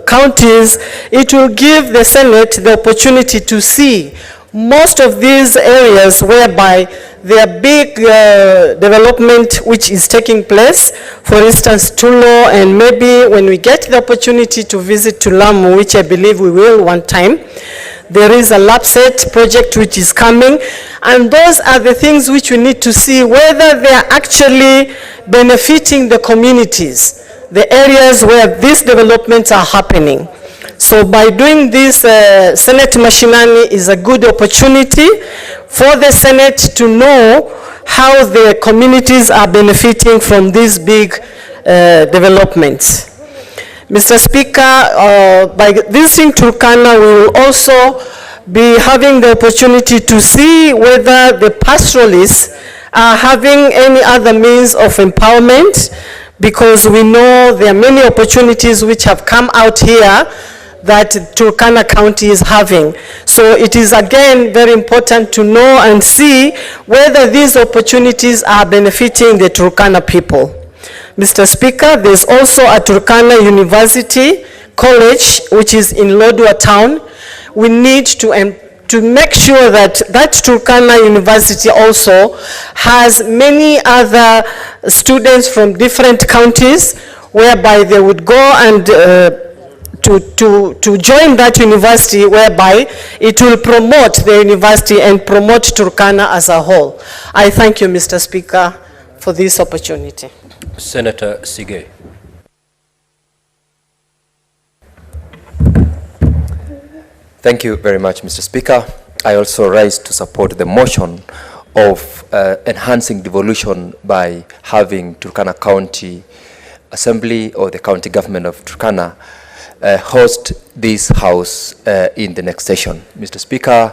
counties, it will give the Senate the opportunity to see most of these areas whereby there are big development which is taking place, for instance, Tulo, and maybe when we get the opportunity to visit Tulamu, which I believe we will one time, there is a LAPSET project which is coming, and those are the things which we need to see whether they are actually benefiting the communities, the areas where these developments are happening. So by doing this, Senate Mashinani is a good opportunity for the Senate to know how the communities are benefiting from these big developments. Mr. Speaker, by visiting Turkana, we will also be having the opportunity to see whether the pastoralists are having any other means of empowerment, because we know there are many opportunities which have come out here that Turkana County is having. So it is again very important to know and see whether these opportunities are benefiting the Turkana people. Mr. Speaker, there's also a Turkana University College which is in Lodwar town. We need to make sure that that Turkana University also has many other students from different counties, whereby they would go and to join that university, whereby it will promote the university and promote Turkana as a whole. I thank you, Mr. Speaker, for this opportunity. Senator Sige. Thank you very much, Mr. Speaker. I also rise to support the motion of enhancing devolution by having Turkana County Assembly or the county government of Turkana host this house in the next session. Mr. Speaker,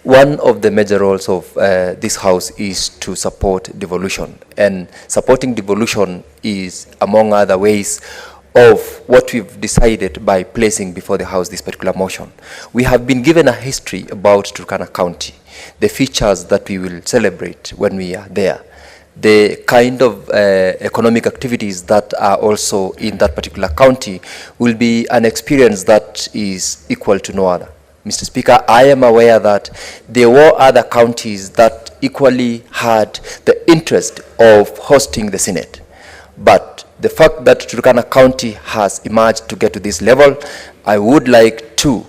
one of the major roles of this house is to support devolution, and supporting devolution is, among other ways, of what we've decided by placing before the House this particular motion. We have been given a history about Turkana County, the features that we will celebrate when we are there, the kind of economic activities that are also in that particular county will be an experience that is equal to no other. Mr. Speaker, I am aware that there were other counties that equally had the interest of hosting the Senate. But the fact that Turkana County has emerged to get to this level, I would like to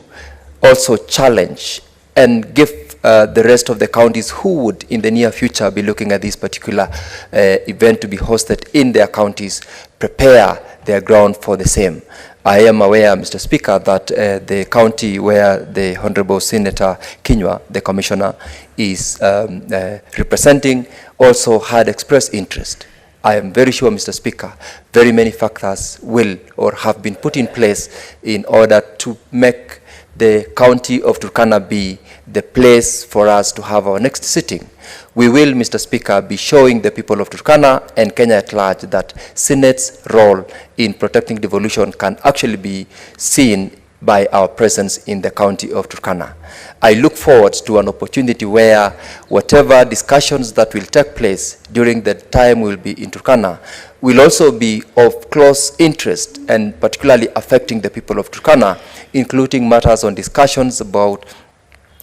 also challenge and give the rest of the counties who would in the near future be looking at this particular event to be hosted in their counties, prepare their ground for the same. I am aware, Mr. Speaker, that the county where the Honorable Senator Kinywa, the Commissioner, is representing, also had expressed interest. I am very sure, Mr. Speaker, very many factors will or have been put in place in order to make the county of Turkana be the place for us to have our next sitting. We will, Mr. Speaker, be showing the people of Turkana and Kenya at large that Senate's role in protecting devolution can actually be seen by our presence in the county of Turkana. I look forward to an opportunity where whatever discussions that will take place during the time we'll be in Turkana will also be of close interest and particularly affecting the people of Turkana, including matters on discussions about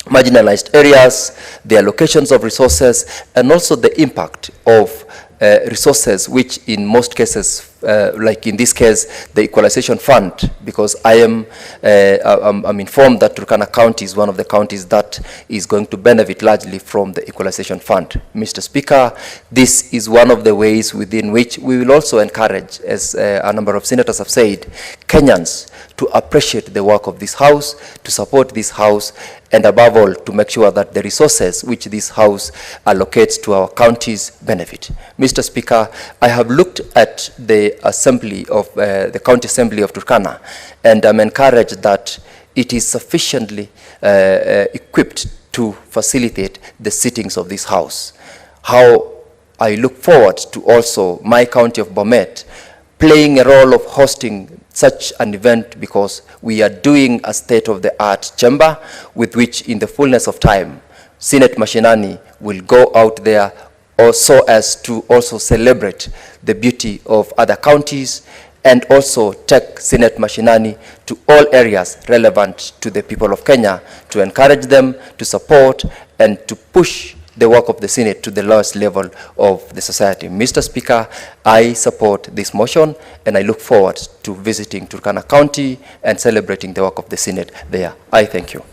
marginalized areas, the allocations of resources, and also the impact of resources, which in most cases, like in this case, the equalization fund, because I'm informed that Turkana County is one of the counties that is going to benefit largely from the equalization fund. Mr. Speaker, this is one of the ways within which we will also encourage, as a number of senators have said, Kenyans to appreciate the work of this house, to support this house, and above all, to make sure that the resources which this house allocates to our counties benefit. Mr. Speaker, I have looked at the assembly of the county assembly of Turkana, and I'm encouraged that it is sufficiently equipped to facilitate the sittings of this house. How I look forward to also my county of Bomet playing a role of hosting such an event, because we are doing a state-of-the-art chamber with which in the fullness of time, Senate Mashinani will go out there so as to also celebrate the beauty of other counties and also take Senate Mashinani to all areas relevant to the people of Kenya, to encourage them, to support, and to push the work of the Senate to the lowest level of the society. Mr. Speaker, I support this motion, and I look forward to visiting Turkana County and celebrating the work of the Senate there. I thank you.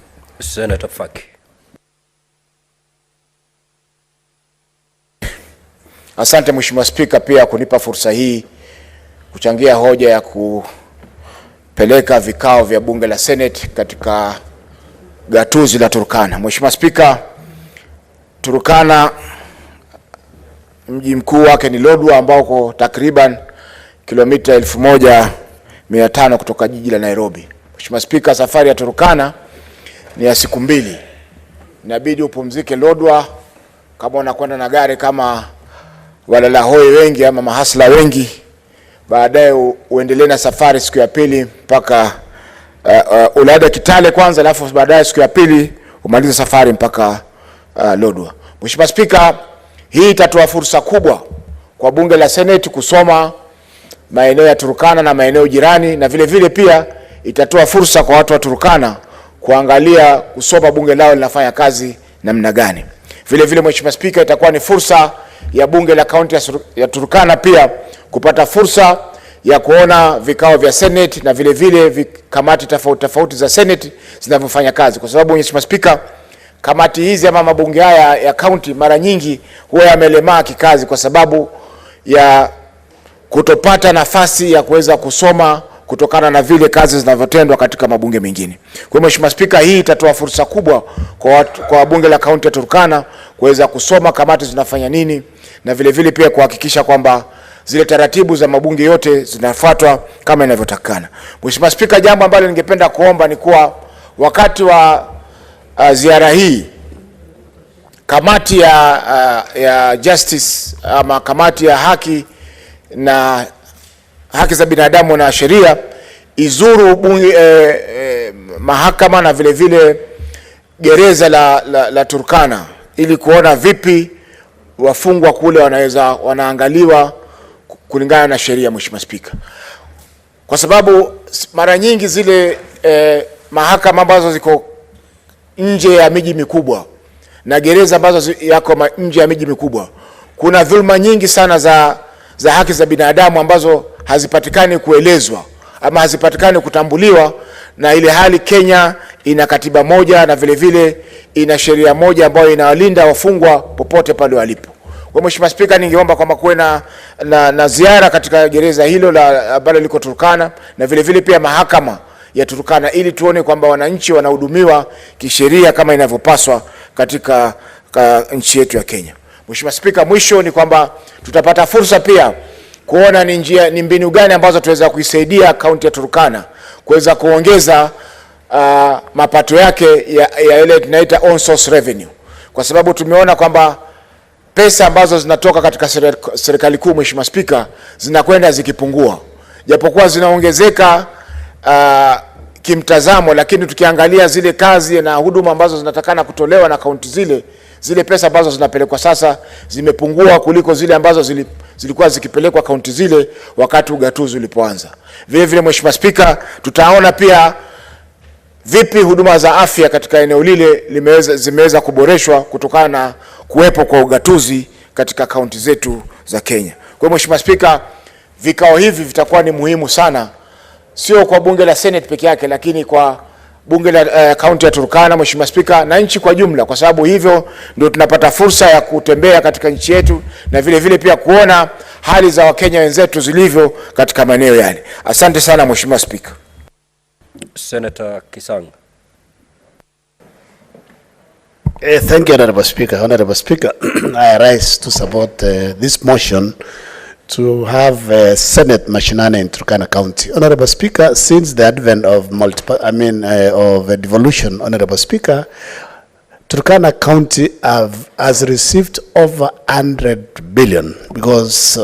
Senator Faki. Asante Mheshimiwa Spika pia kunipa fursa hii kuchangia hoja ya kupeleka vikao vya bunge la Senate katika gatuzi la Turkana. Mheshimiwa Spika, Turkana mji mkuu wake ni Lodwar ambao uko takriban kilomita 1500 kutoka jiji la Nairobi. Mheshimiwa Spika, safari ya Turkana ni ya siku 2. Inabidi upumzike Lodwar kama unakwenda na gari kama walalahoi wengi ama mahasla wengi, baadaye uendelee na safari siku ya pili mpaka Ulada Kitale kwanza, alafu baadaye siku ya pili umalize safari mpaka Lodwar. Mheshimiwa Spika, hii itatoa fursa kubwa kwa bunge la Senate kusoma maeneo ya Turkana na maeneo jirani, na vile vile pia itatoa fursa kwa watu wa Turkana kuangalia kusoma bunge lao linafanya kazi namna gani. Vile vile Mheshimiwa Spika, itakuwa ni fursa ya bunge la kaunti ya Turkana pia kupata fursa ya kuona vikao vya Senate na vile vile kamati tofauti za Senate zinavyofanya kazi, kwa sababu Mheshimiwa Spika, kamati hizi ama mabunge haya ya kaunti mara nyingi huwa yamelemaa kikazi kwa sababu ya kutopata nafasi ya kuweza kusoma kutokana na vile kazi zinavyotendwa katika mabunge mengine. Kwa Mheshimiwa Spika, hii itatoa fursa kubwa kwa bunge la kaunti ya Turkana kuweza kusoma kamati zinafanya nini, na vile vile pia kuhakikisha kwamba zile taratibu za mabunge yote zinafuatwa kama inavyotakana. Mheshimiwa Spika, jambo ambalo ningependa kuomba ni kuwa wakati wa ziara hii kamati ya justice ama kamati ya haki na haki za binadamu na sheria izuru mahakama na vile vile gereza la Turkana ili kuona vipi wafungwa kule wanaangaliwa kulingana na sheria. Mheshimiwa Spika, kwa sababu mara nyingi zile mahakama ambazo ziko nje ya miji mikubwa na gereza ambazo yako nje ya miji mikubwa, kuna dhulma nyingi sana za haki za binadamu ambazo hazipatikani kuelezwa ama hazipatikani kutambuliwa, na ile hali Kenya ina katiba moja na vile vile ina sheria moja ambayo inawalinda wafungwa popote pale walipo. Kwa Mheshimiwa Spika, ningeomba kwamba kuwe na ziara katika gereza hilo ambalo liko Turkana na vile vile pia mahakama ya Turkana ili tuone kwamba wananchi wanahudumiwa kisheria kama inavyopaswa katika nchi yetu ya Kenya. Mheshimiwa Spika, mwisho ni kwamba tutapata fursa pia kuona ni mbinu gani ambazo tuweza kuisaidia kaunti ya Turkana kuweza kuongeza mapato yake ya ile tunaita on source revenue, kwa sababu tumeona kwamba pesa ambazo zinatoka katika serikali kuu, Mheshimiwa Spika, zinakwenda zikipungua, japokuwa zinaongezeka kimtazamo, lakini tukiangalia zile kazi na huduma ambazo zinatakana kutolewa na kaunti zile pesa ambazo zinapelekwa sasa zimepungua kuliko zile ambazo zilikuwa zikipelekwa kaunti zile wakati ugatuzi ulipoanza. Vile vile Mheshimiwa Spika, tutaona pia vipi huduma za afya katika eneo lile zimeweza kuboreshwa kutokana na kuwepo kwa ugatuzi katika kaunti zetu za Kenya. Kwa Mheshimiwa Spika, vikao hivi vitakuwa ni muhimu sana, sio kwa bunge la Senate peke yake, lakini kwa bunge la kaunti ya Turkana, Mheshimiwa Spika, na nchi kwa jumla, kwa sababu hivyo ndio tunapata fursa ya kutembea katika nchi yetu na vile vile pia kuona hali za Wakenya wenzetu zilivyo katika maeneo yale. Asante sana Mheshimiwa Spika. Senator Kisang. Thank you, Honorable Speaker. Honorable Speaker, I rise to support this motion to have Senate Mashinani in Turkana County. Honorable Speaker, since the advent of devolution, Honorable Speaker, Turkana County has received over 100 billion because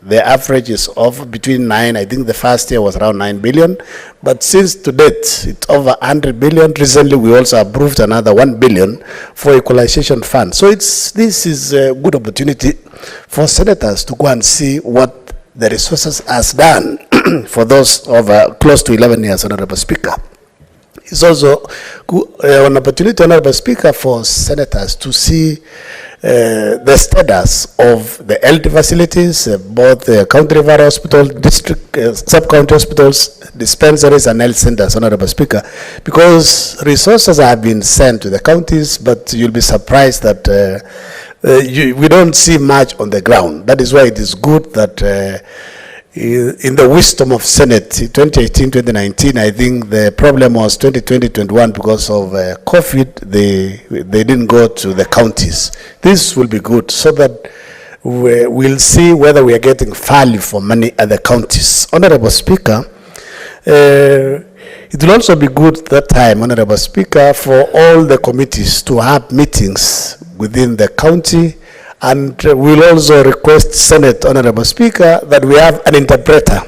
the average is of between 9, I think the first year was around 9 billion, but since to date, it's over 100 billion. Recently, we also approved another 1 billion for equalization fund. So this is a good opportunity for senators to go and see what the resources has done for those of close to 11 years, Honorable Speaker. It's also an opportunity, Honorable Speaker, for senators to see the status of the health facilities, both the county referral hospital, district, sub-county hospitals, dispensaries, and health centers, Honorable Speaker, because resources have been sent to the counties, but you'll be surprised that we don't see much on the ground. That is why it is good that in the wisdom of Senate 2018-2019, I think the problem was 2020-21 because of COVID. They didn't go to the counties. This will be good so that we'll see whether we are getting value for money at the counties. Honorable Speaker, it will also be good that time, Honorable Speaker, for all the committees to have meetings within the county. And we'll also request Senate, Honorable Speaker, that we have an interpreter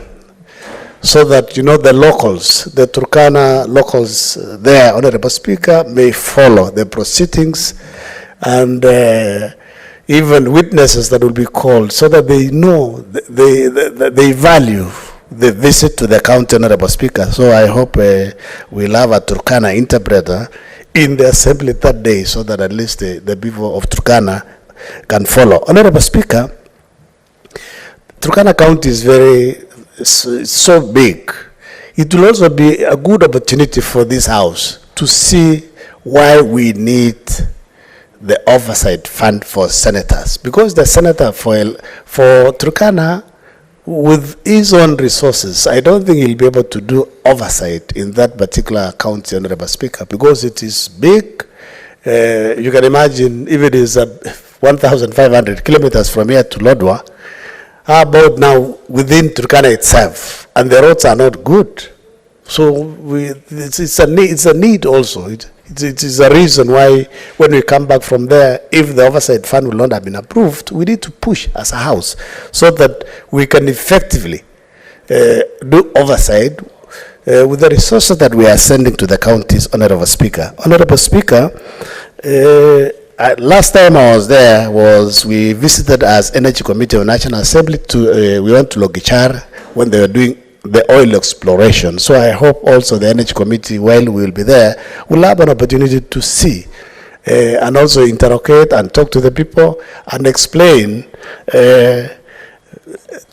so that, you know, the locals, the Turkana locals there, Honorable Speaker, may follow the proceedings, and even witnesses that will be called so that they know, they value the visit to the county, Honorable Speaker. So I hope we'll have a Turkana interpreter in the assembly that day so that at least the people of Turkana can follow. Honorable Speaker, Turkana County is so big. It will also be a good opportunity for this House to see why we need the oversight fund for senators. Because the senator for Turkana, with his own resources, I don't think he'll be able to do oversight in that particular county, Honorable Speaker, because it is big. You can imagine if it is 1,500 kilometers from here to Lodwar. How about now within Turkana itself? And the roads are not good. So it's a need also. It is a reason why when we come back from there, if the oversight fund will not have been approved, we need to push as a House so that we can effectively do oversight with the resources that we are sending to the counties, Honorable Speaker. Honorable Speaker, last time I was there we visited as Energy Committee of National Assembly we went to Logichar when they were doing the oil exploration. So I hope also the Energy Committee, while we will be there, will have an opportunity to see and also interrogate and talk to the people and explain to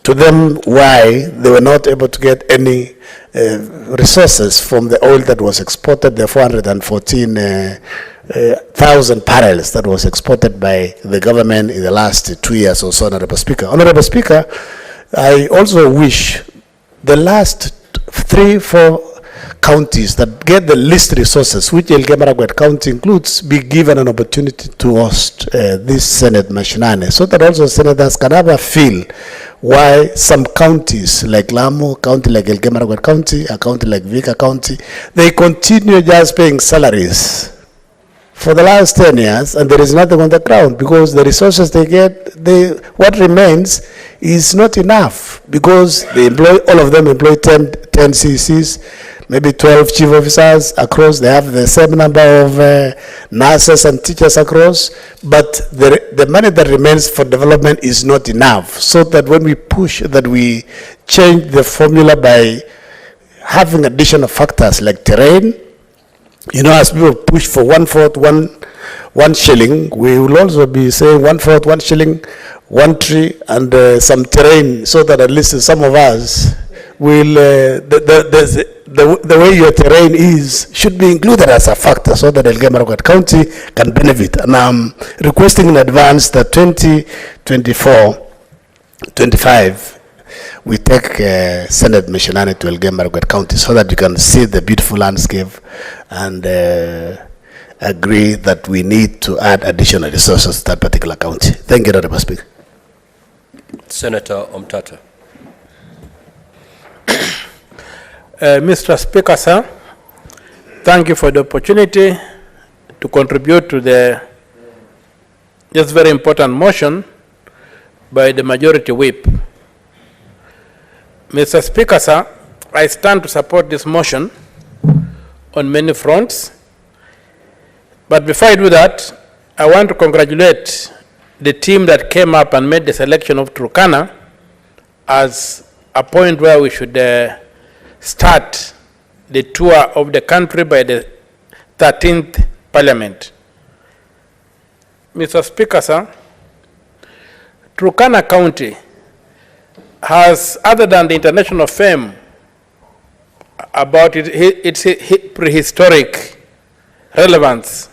them why they were not able to get any resources from the oil that was exported, the 414,000 barrels that was exported by the government in the last 2 years or so, Honorable Speaker. Honorable Speaker, I also wish the last 3-4 counties that get the least resources, which Elgeyo-Marakwet County includes, be given an opportunity to host this Senate Mashinane, so that also senators can have a feel why some counties like Lamu County, like Elgeyo-Marakwet County, a county like Vika County, they continue just paying salaries for the last 10 years, and there is nothing on the ground because the resources they get, what remains is not enough because they employ, all of them employ 10 CCs, maybe 12 chief officers across. They have the same number of nurses and teachers across, but the money that remains for development is not enough. So that when we push that we change the formula by having additional factors like terrain, you know, as people push for 1/4, 1 shilling, we will also be saying 1/4, 1 shilling, 1 tree, and some terrain, so that at least some of us will, the way your terrain is, should be included as a factor so that Elgeyo-Marakwet County can benefit. And I'm requesting in advance that 2024-25, we take Senate Missionary to Elgeyo-Marakwet County so that you can see the beautiful landscape and agree that we need to add additional resources to that particular county. Thank you, Honorable Speaker. Senator Omtata. Mr. Speaker, sir, thank you for the opportunity to contribute to the just very important motion by the majority whip. Mr. Speaker, sir, I stand to support this motion on many fronts. But before I do that, I want to congratulate the team that came up and made the selection of Turkana as a point where we should start the tour of the country by the 13th Parliament. Mr. Speaker, sir, Turkana County has, other than the international fame about its prehistoric relevance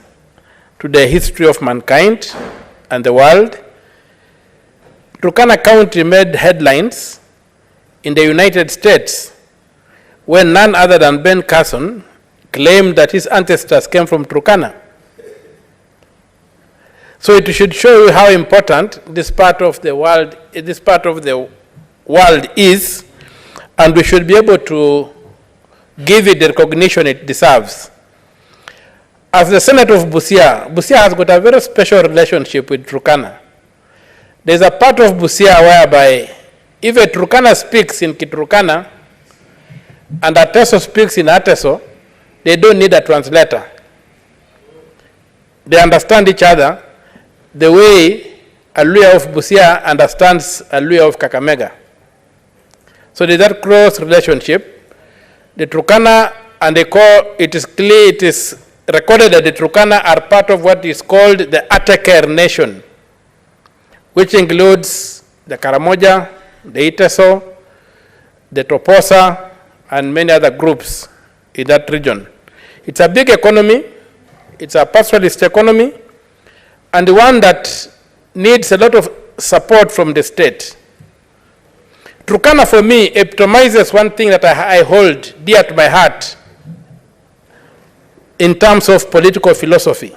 to the history of mankind and the world, Turkana County made headlines in the United States when none other than Ben Carson claimed that his ancestors came from Turkana. So it should show you how important this part of the world is, and we should be able to give it the recognition it deserves. As the Senate of Busia, Busia has got a very special relationship with Turkana. There's a part of Busia whereby if a Turkana speaks in Kiturkana and a Teso speaks in Ateso, they don't need a translator. They understand each other the way a Luya of Busia understands a Luya of Kakamega. So there's that close relationship. The Turkana and the core, it is clear, it is recorded that the Turkana are part of what is called the Ateker Nation, which includes the Karamoja, the Iteso, the Toposa, and many other groups in that region. It's a big economy, it's a pastoralist economy, and one that needs a lot of support from the state. Turkana for me epitomizes one thing that I hold dear to my heart in terms of political philosophy.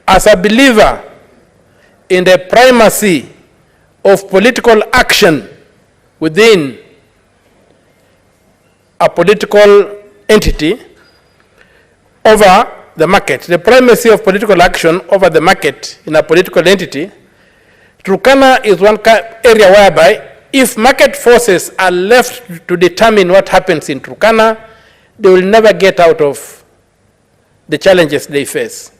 As a believer in the primacy of political action within a political entity over the market, the primacy of political action over the market in a political entity, Turkana is one area whereby if market forces are left to determine what happens in Turkana, they will never get out of the challenges they face.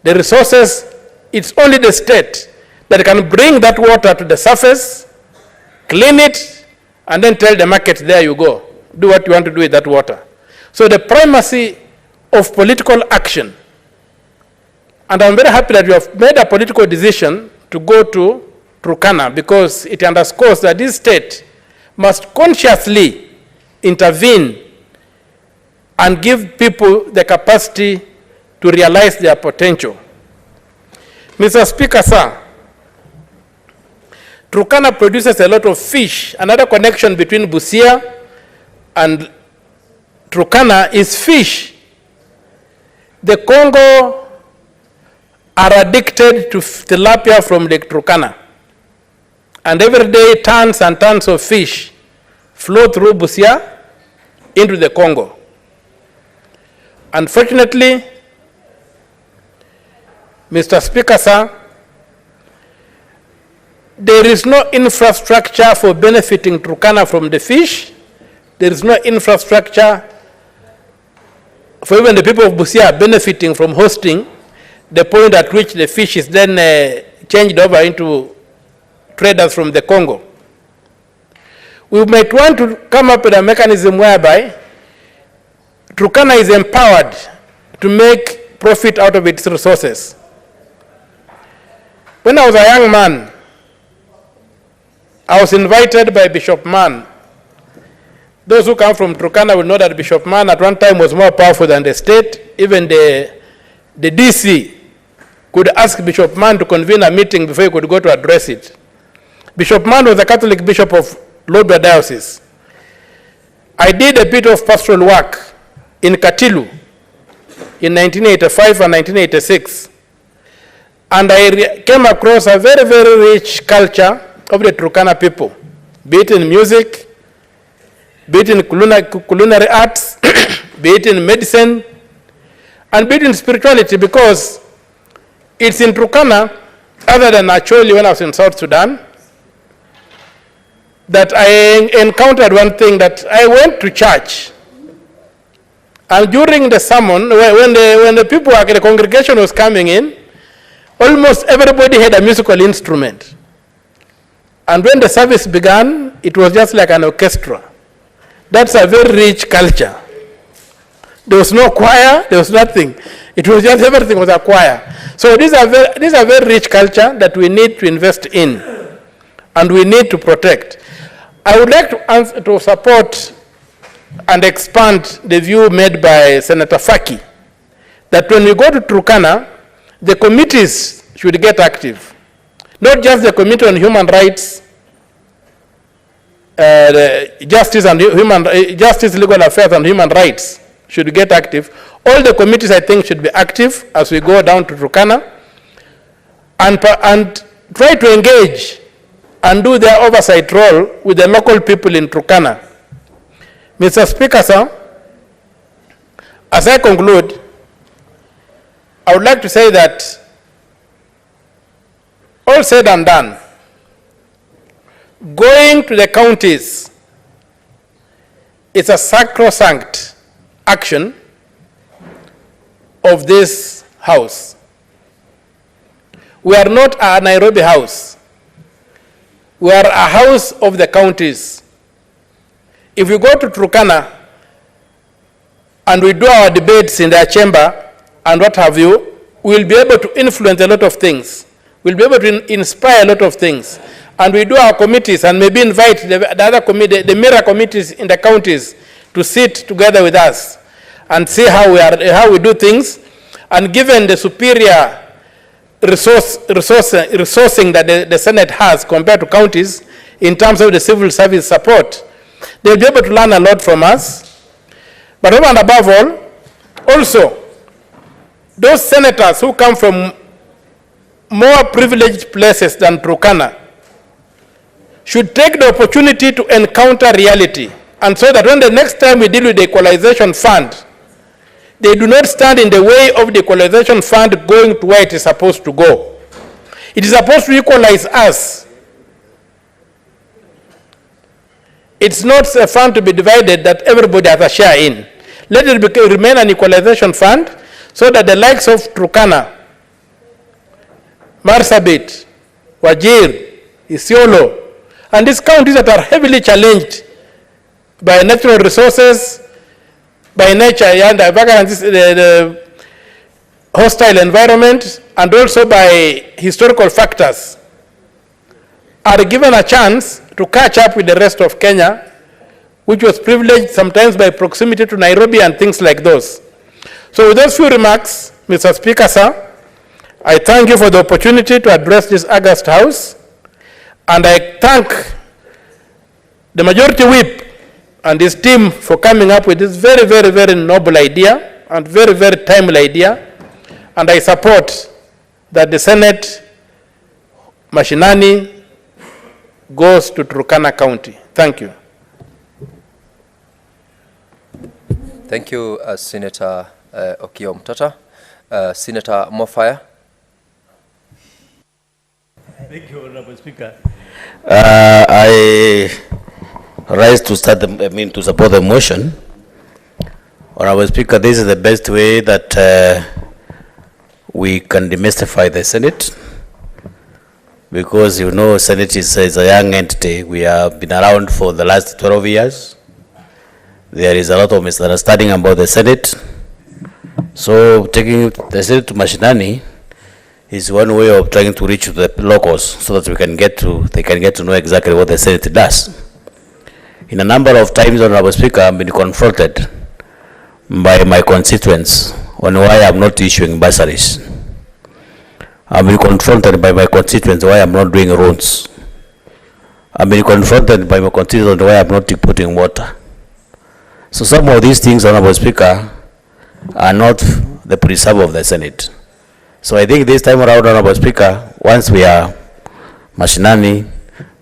The resources, it's only the state that can bring that water to the surface, clean it, and then tell the market, there you go, do what you want to do with that water. So the primacy of political action, and I'm very happy that you have made a political decision to go to Turkana because it underscores that this state must consciously intervene and give people the capacity to realize their potential. Mr. Speaker, sir, Turkana produces a lot of fish. Another connection between Busia and Turkana is fish. The Congo are addicted to tilapia from Lake Turkana. And every day tons and tons of fish flow through Busia into the Congo. Unfortunately, Mr. Speaker, sir, there is no infrastructure for benefiting Turkana from the fish. There is no infrastructure for even the people of Busia benefiting from hosting the point at which the fish is then changed over into traders from the Congo. We might want to come up with a mechanism whereby Turkana is empowered to make profit out of its resources. When I was a young man, I was invited by Bishop Mann. Those who come from Turkana will know that Bishop Mann at one time was more powerful than the state. Even the DC could ask Bishop Mann to convene a meeting before he could go to address it. Bishop Mann was the Catholic Bishop of Lodwar Diocese. I did a bit of pastoral work in Katilu in 1985 and 1986. And I came across a very, very rich culture of the Turkana people, be it in music, be it in culinary arts, be it in medicine, and be it in spirituality, because it's in Turkana, other than Acholi when I was in South Sudan, that I encountered one thing, that I went to church, and during the sermon, when the people, the congregation was coming in, almost everybody had a musical instrument. And when the service began, it was just like an orchestra. That's a very rich culture. There was no choir, there was nothing. It was just everything was a choir. So these are very rich culture that we need to invest in and we need to protect. I would like to support and expand the view made by Senator Faki that when we go to Turkana, the committees should get active. Not just the Committee on Human Rights, Justice, Legal Affairs and Human Rights should get active. All the committees, I think, should be active as we go down to Turkana and try to engage and do their oversight role with the local people in Turkana. Mr. Speaker, sir, as I conclude, I would like to say that all said and done, going to the counties is a sacrosanct action of this house. We are not a Nairobi house. We are a house of the counties. If we go to Turkana and we do our debates in their chamber and what have you, we'll be able to influence a lot of things. We'll be able to inspire a lot of things. And we do our committees and maybe invite the other committee, the mirror committees in the counties to sit together with us and see how we do things. And given the superior resourcing that the Senate has compared to counties in terms of the civil service support, they'll be able to learn a lot from us. But over and above all, also, those senators who come from more privileged places than Turkana should take the opportunity to encounter reality, and so that when the next time we deal with the equalization fund, they do not stand in the way of the equalization fund going to where it is supposed to go. It is supposed to equalize us. It's not a fund to be divided that everybody has a share in. Let it remain an equalization fund so that the likes of Turkana, Marsabit, Wajir, Isiolo, and these counties that are heavily challenged by natural resources, by nature and the hostile environment, and also by historical factors, are given a chance to catch up with the rest of Kenya, which was privileged sometimes by proximity to Nairobi and things like those. So with those few remarks, Mr. Speaker, sir, I thank you for the opportunity to address this august House, and I thank the Majority Whip and his team for coming up with this very, very, very noble idea and very, very timely idea. And I support that the Senate Mashinani goes to Turkana County. Thank you. Thank you, Senator Okiya Omtatah. Senator Mofaya. Thank you, Honorable Speaker. I rise to to support the motion. Honorable Speaker, this is the best way that we can demystify the Senate, because you know Senate is a young entity. We have been around for the last 12 years. There is a lot of misunderstanding about the Senate. So taking the Senate to Mashinani is one way of trying to reach the locals so that they can get to know exactly what the Senate does. In a number of times, Honorable Speaker, I've been confronted by my constituents on why I'm not issuing bursaries. I've been confronted by my constituents why I'm not doing roads. I've been confronted by my constituents why I'm not putting water. So some of these things, Honorable Speaker, are not the preserve of the Senate. So I think this time around, Honorable Speaker, once we are Mashinani,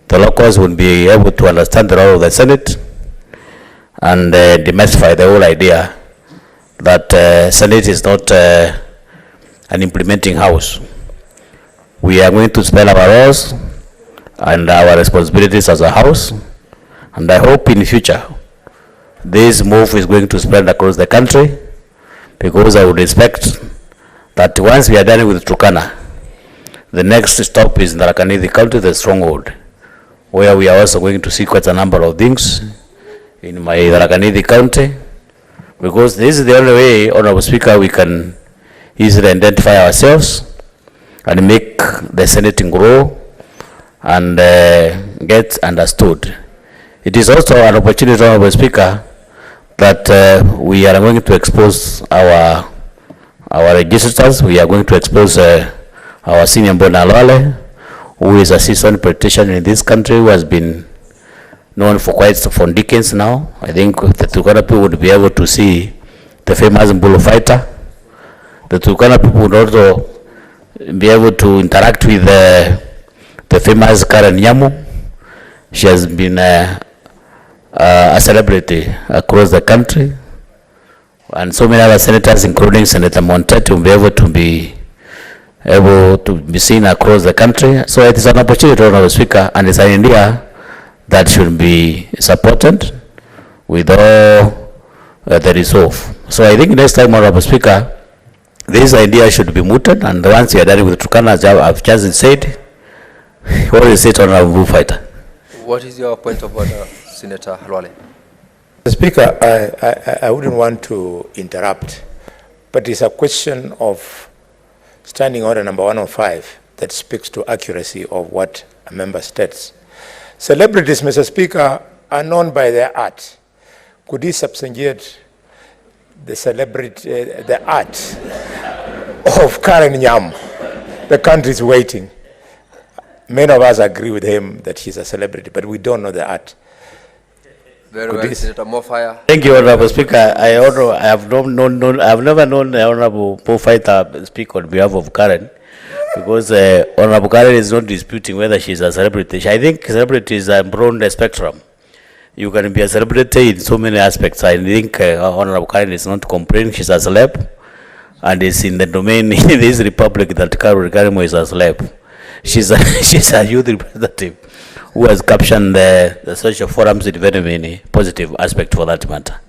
the locals will be able to understand the role of the Senate and demystify the whole idea that Senate is not an implementing house. We are going to spell our roles and our responsibilities as a house, and I hope in the future this move is going to spread across the country, because I would expect that once we are done with Turkana, the next stop is Tharaka Nithi County, the stronghold, where we are also going to see quite a number of things in my Tharaka County, because this is the only way, Honorable Speaker, we can easily identify ourselves and make the Senate grow and get understood. It is also an opportunity, Honorable Speaker, that we are going to expose our registrators. We are going to expose our senior Mbona Halwale, who is a seasoned politician in this country, who has been known for decades now. I think the Turkana people would be able to see the famous bull fighter. The Turkana people would also be able to interact with the famous Karen Nyamu. She has been a celebrity across the country, and so many other senators, including Senator Montete, will be able to be seen across the country. So it is an opportunity, Honorable Speaker, and it's an idea that should be supported with all the resolve. So I think next time, Honorable Speaker, this idea should be mooted, and once you are done with Turkana, as I've just said, what is it, Honorable Bullfighter? What is your point of order, Senator Halwale? Mr. Speaker, I wouldn't want to interrupt, but it's a question of Standing Order number 105 that speaks to accuracy of what a member states. Celebrities, Mr. Speaker, are known by their art. Could he substantiate the art of Karen Nyam? The country is waiting. Many of us agree with him that he's a celebrity, but we don't know the art. Very well, Senator Mofire. Thank you, Honorable Speaker. I have never known the Honorable Bullfighter speak on behalf of Karen, because Honorable Karen is not disputing whether she's a celebrity. I think celebrities are broad the spectrum. You can be a celebrity in so many aspects. I think Honorable Karen is not complaining she's a celeb, and it's in the domain in this republic that Karen is a celeb. She's a youth representative who has captioned the social forums in very many positive aspects for that matter.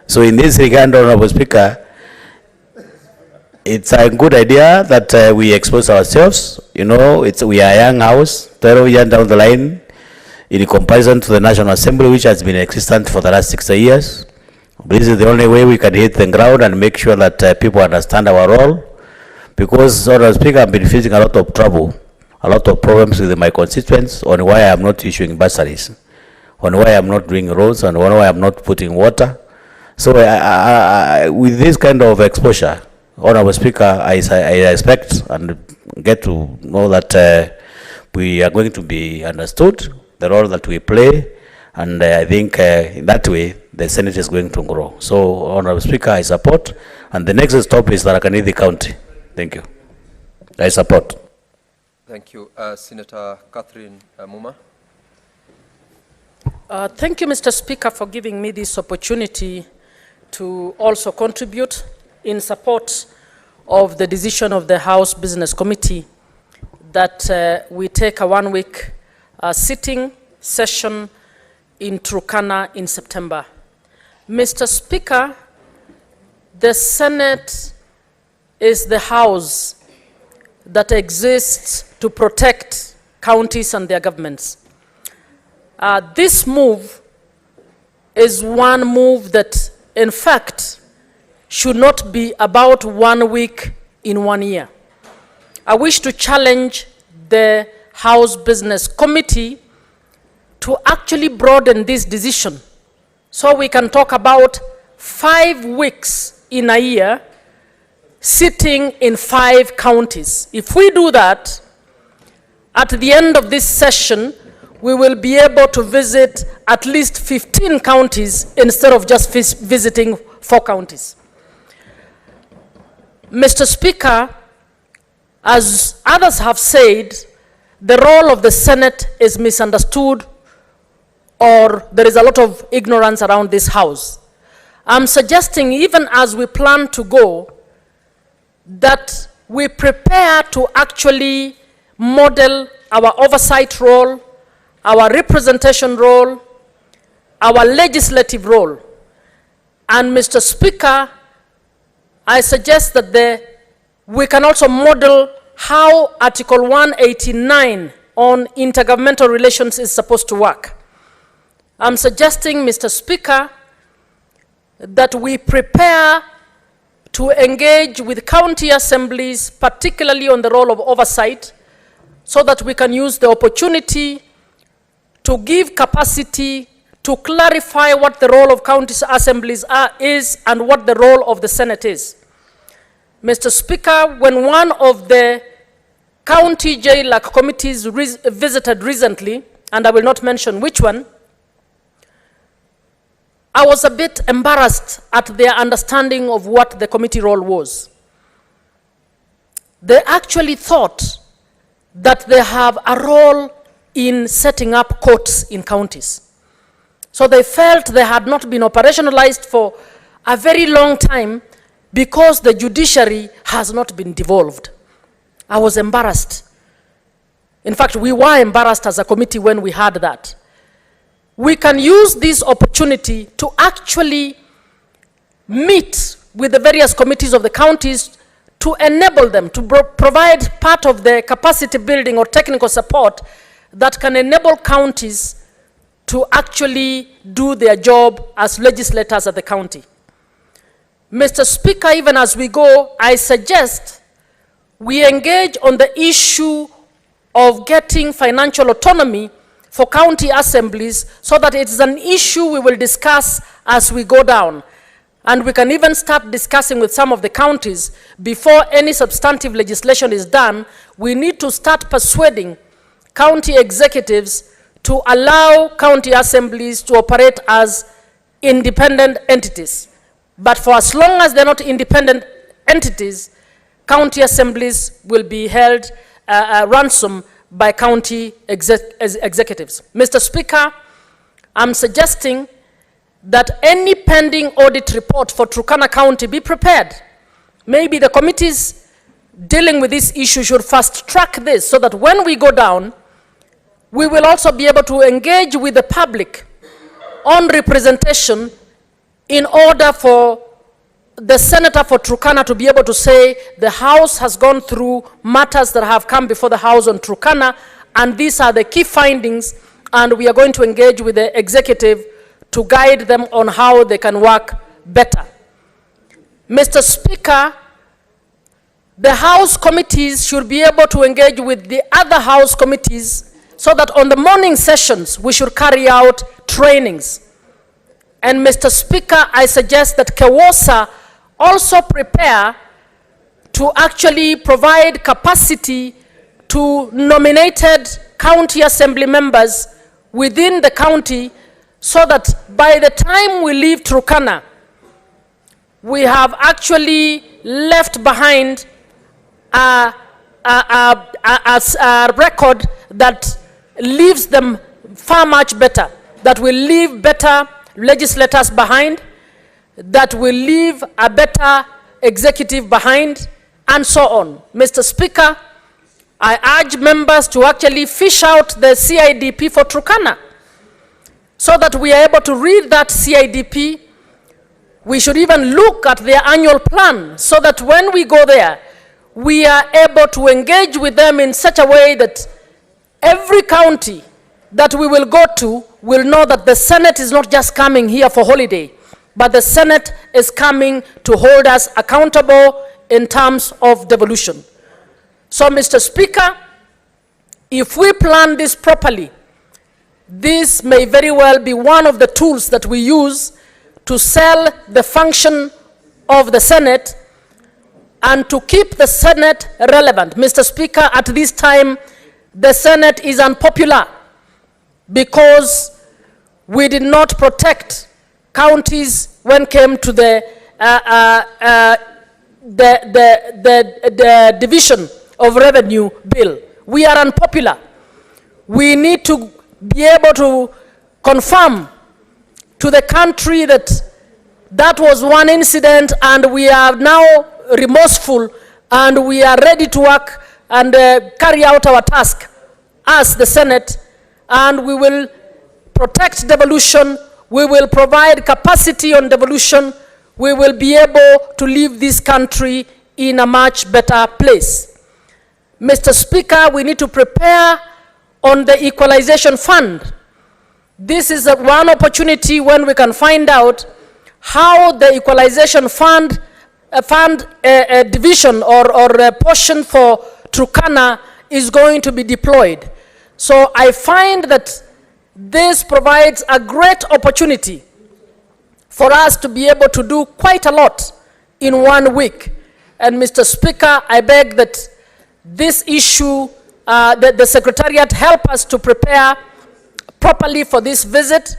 So in this regard, Honorable Speaker, it's a good idea that we expose ourselves. You know, we are a young house, 12 years down the line, in comparison to the National Assembly, which has been existent for the last 60 years. This is the only way we can hit the ground and make sure that people understand our role. Because, Honorable Speaker, I've been facing a lot of trouble, a lot of problems with my constituents on why I'm not issuing bursaries, on why I'm not doing roads, and on why I'm not putting water. So with this kind of exposure, Honorable Speaker, I expect and get to know that we are going to be understood, the role that we play, and I think in that way, the Senate is going to grow. So, Honorable Speaker, I support, and the next stop is Tharaka County. Thank you. I support. Thank you. Senator Catherine Muma. Thank you, Mr. Speaker, for giving me this opportunity to also contribute in support of the decision of the House Business Committee that we take a 1-week sitting session in Turkana in September. Mr. Speaker, the Senate is the House that exists to protect counties and their governments. This move is one move that, in fact, should not be about 1 week in 1 year. I wish to challenge the House Business Committee to actually broaden this decision so we can talk about 5 weeks in a year sitting in 5 counties. If we do that, at the end of this session, we will be able to visit at least 15 counties instead of just visiting 4 counties. Mr. Speaker, as others have said, the role of the Senate is misunderstood, or there is a lot of ignorance around this House. I'm suggesting, even as we plan to go, that we prepare to actually model our oversight role, our representation role, our legislative role. And Mr. Speaker, I suggest that we can also model how Article 189 on intergovernmental relations is supposed to work. I'm suggesting, Mr. Speaker, that we prepare to engage with county assemblies, particularly on the role of oversight, so that we can use the opportunity to give capacity to clarify what the role of county assemblies is and what the role of the Senate is. Mr. Speaker, when one of the county jail committees visited recently, and I will not mention which one, I was a bit embarrassed at their understanding of what the committee role was. They actually thought that they have a role in setting up courts in counties. So they felt they had not been operationalized for a very long time because the judiciary has not been devolved. I was embarrassed. In fact, we were embarrassed as a committee when we heard that. We can use this opportunity to actually meet with the various committees of the counties to enable them to provide part of the capacity building or technical support that can enable counties to actually do their job as legislators at the county. Mr. Speaker, even as we go, I suggest we engage on the issue of getting financial autonomy for county assemblies so that it's an issue we will discuss as we go down. And we can even start discussing with some of the counties before any substantive legislation is done. We need to start persuading county executives to allow county assemblies to operate as independent entities. But for as long as they're not independent entities, county assemblies will be held ransom by county executives. Mr. Speaker, I'm suggesting that any pending audit report for Turkana County be prepared. Maybe the committees dealing with this issue should fast track this so that when we go down, we will also be able to engage with the public on representation in order for the senator for Turkana to be able to say the House has gone through matters that have come before the House on Turkana, and these are the key findings, and we are going to engage with the executive to guide them on how they can work better. Mr. Speaker, the House committees should be able to engage with the other House committees so that on the morning sessions we should carry out trainings. And Mr. Speaker, I suggest that KEWOSA also prepare to actually provide capacity to nominated county assembly members within the county so that by the time we leave Turkana, we have actually left behind a record that leaves them far much better, that will leave better legislators behind, that will leave a better executive behind, and so on. Mr. Speaker, I urge members to actually fish out the CIDP for Turkana so that we are able to read that CIDP. We should even look at their annual plan so that when we go there, we are able to engage with them in such a way that every county that we will go to will know that the Senate is not just coming here for holiday, but the Senate is coming to hold us accountable in terms of devolution. So, Mr. Speaker, if we plan this properly, this may very well be one of the tools that we use to sell the function of the Senate and to keep the Senate relevant. Mr. Speaker, at this time, the Senate is unpopular because we did not protect counties when it came to the division of revenue bill. We are unpopular. We need to be able to confirm to the country that that was one incident and we are now remorseful and we are ready to work and carry out our task as the Senate, and we will protect devolution, we will provide capacity on devolution, we will be able to leave this country in a much better place. Mr. Speaker, we need to prepare on the equalization fund. This is one opportunity when we can find out how the equalization fund division or a portion for Turkana is going to be deployed. So I find that this provides a great opportunity for us to be able to do quite a lot in 1 week. And Mr. Speaker, I beg that this issue, that the Secretariat help us to prepare properly for this visit.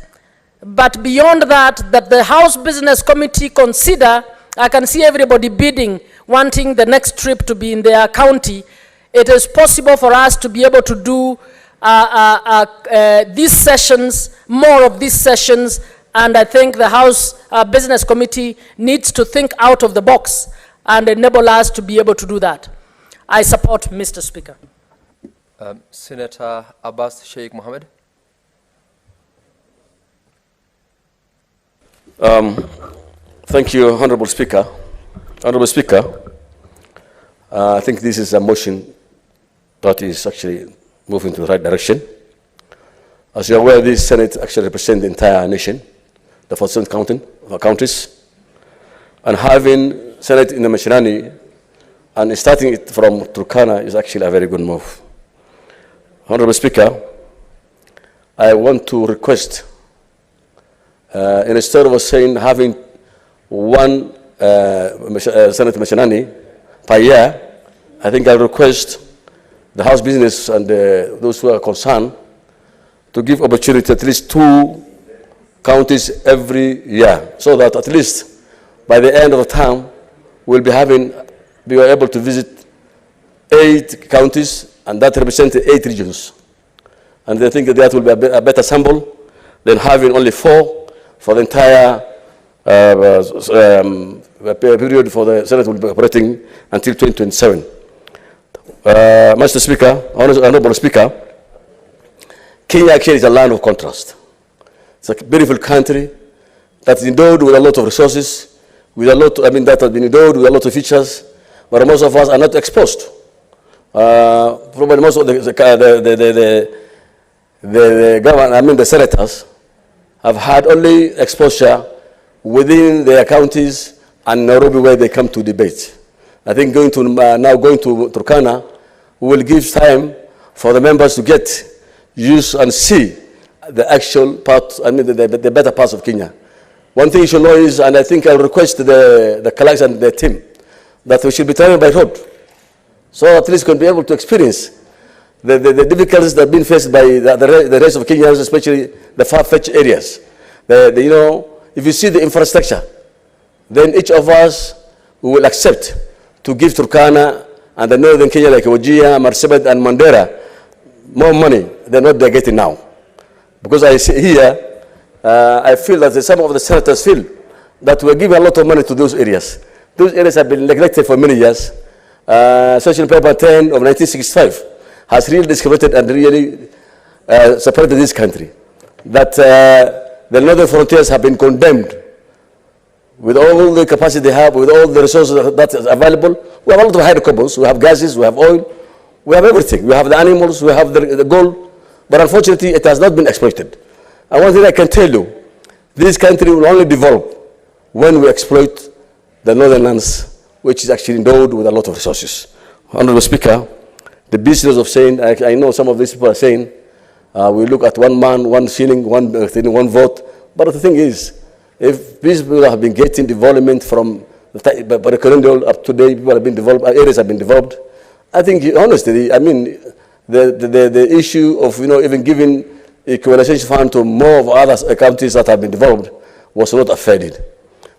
But beyond that, that the House Business Committee consider, I can see everybody bidding, wanting the next trip to be in their county. It is possible for us to be able to do these sessions, more of these sessions, and I think the House Business Committee needs to think out of the box and enable us to be able to do that. I support, Mr. Speaker. Senator Abbas Sheikh Mohammed. Thank you, Honorable Speaker. Honorable Speaker, I think this is a motion that is actually moving to the right direction. As you're aware, this Senate actually represents the entire nation, the 47 counties, and having Senate in the Mashinani and starting it from Turkana is actually a very good move. Honorable Speaker, I want to request, instead of saying having one Senate Mashinani per year, I think I'll request the House Business and those who are concerned to give opportunity at least 2 counties every year, so that at least by the end of the term, we'll be able to visit 8 counties, and that represents 8 regions. And I think that will be a better sample than having only 4 for the entire period for the Senate will be operating until 2027. Mr. Speaker, Honorable Speaker, Kenya is a land of contrast. It's a beautiful country that's endowed with a lot of resources, with a lot, that has been endowed with a lot of features, but most of us are not exposed. Probably most of the government, the senators, have had only exposure within their counties and Nairobi where they come to debate. I think going to Turkana will give time for the members to get used and see the actual part, the better parts of Kenya. One thing you should know is, and I think I'll request the colleagues and the team, that we should be traveling by road. So at least can be able to experience the difficulties that have been faced by the rest of Kenyans, especially the far-fetched areas. If you see the infrastructure, then each of us will accept to give Turkana and the northern Kenya like Wajir, Marsabit and Mandera more money than what they're getting now. Because I see here, I feel that some of the senators feel that we're giving a lot of money to those areas. Those areas have been neglected for many years. Session Paper 10 of 1965 has really discriminated and really separated this country. That the northern frontiers have been condemned with all the capacity they have, with all the resources that is available. We have a lot of hydrocarbons, we have gases, we have oil, we have everything. We have the animals, we have the gold, but unfortunately it has not been exploited. And one thing I can tell you, this country will only develop when we exploit the northern lands, which is actually endowed with a lot of resources. Honorable Speaker, the business of saying, I know some of these people are saying, we look at one man, one shilling, one vote, but the thing is, if these people have been getting development from the colonial up to today, people have been developed, areas have been developed, I think, honestly, the issue of, even giving equalization fund to more of other counties that have been developed was not affected.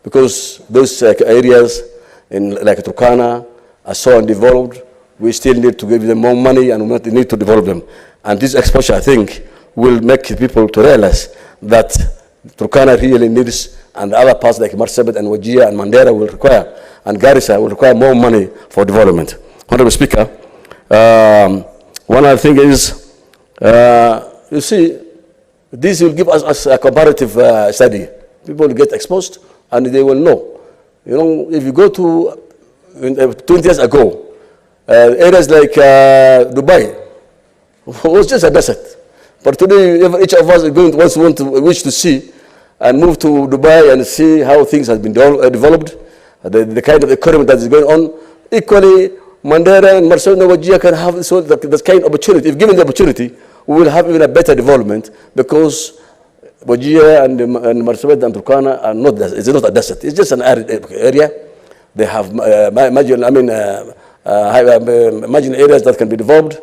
Because those areas like Turkana are so undeveloped, we still need to give them more money and we need to develop them. And this exposure, I think, will make people to realize that Turkana really needs, and the other parts like Marsabit and Wajir and Mandera will require, and Garissa will require more money for development. Honorable Speaker, one other thing is, you see, this will give us a comparative study. People will get exposed and they will know. If you go to 20 years ago, areas like Dubai, was just a desert. But today, each of us is going to wish to see and move to Dubai and see how things have been developed, the kind of economy that is going on. Equally, Mandera and Marsabit and Wajir can have this kind of opportunity. If given the opportunity, we will have even a better development, because Wajir and Marsabit and Turkana are not, it's not a desert. It's just an arid area. They have marginal areas that can be developed,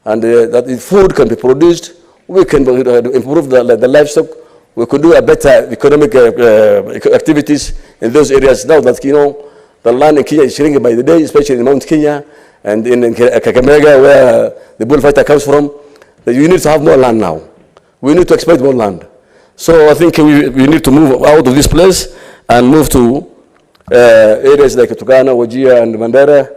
and that food can be produced. We can improve the livestock. We could do a better economic activities in those areas. Now that, you know, the land in Kenya is shrinking by the day, especially in Mount Kenya and in Kakamega, where the bullfighter comes from. That you need to have more land now. We need to expect more land. So I think we need to move out of this place and move to areas like Turkana, Wajir, and Mandera,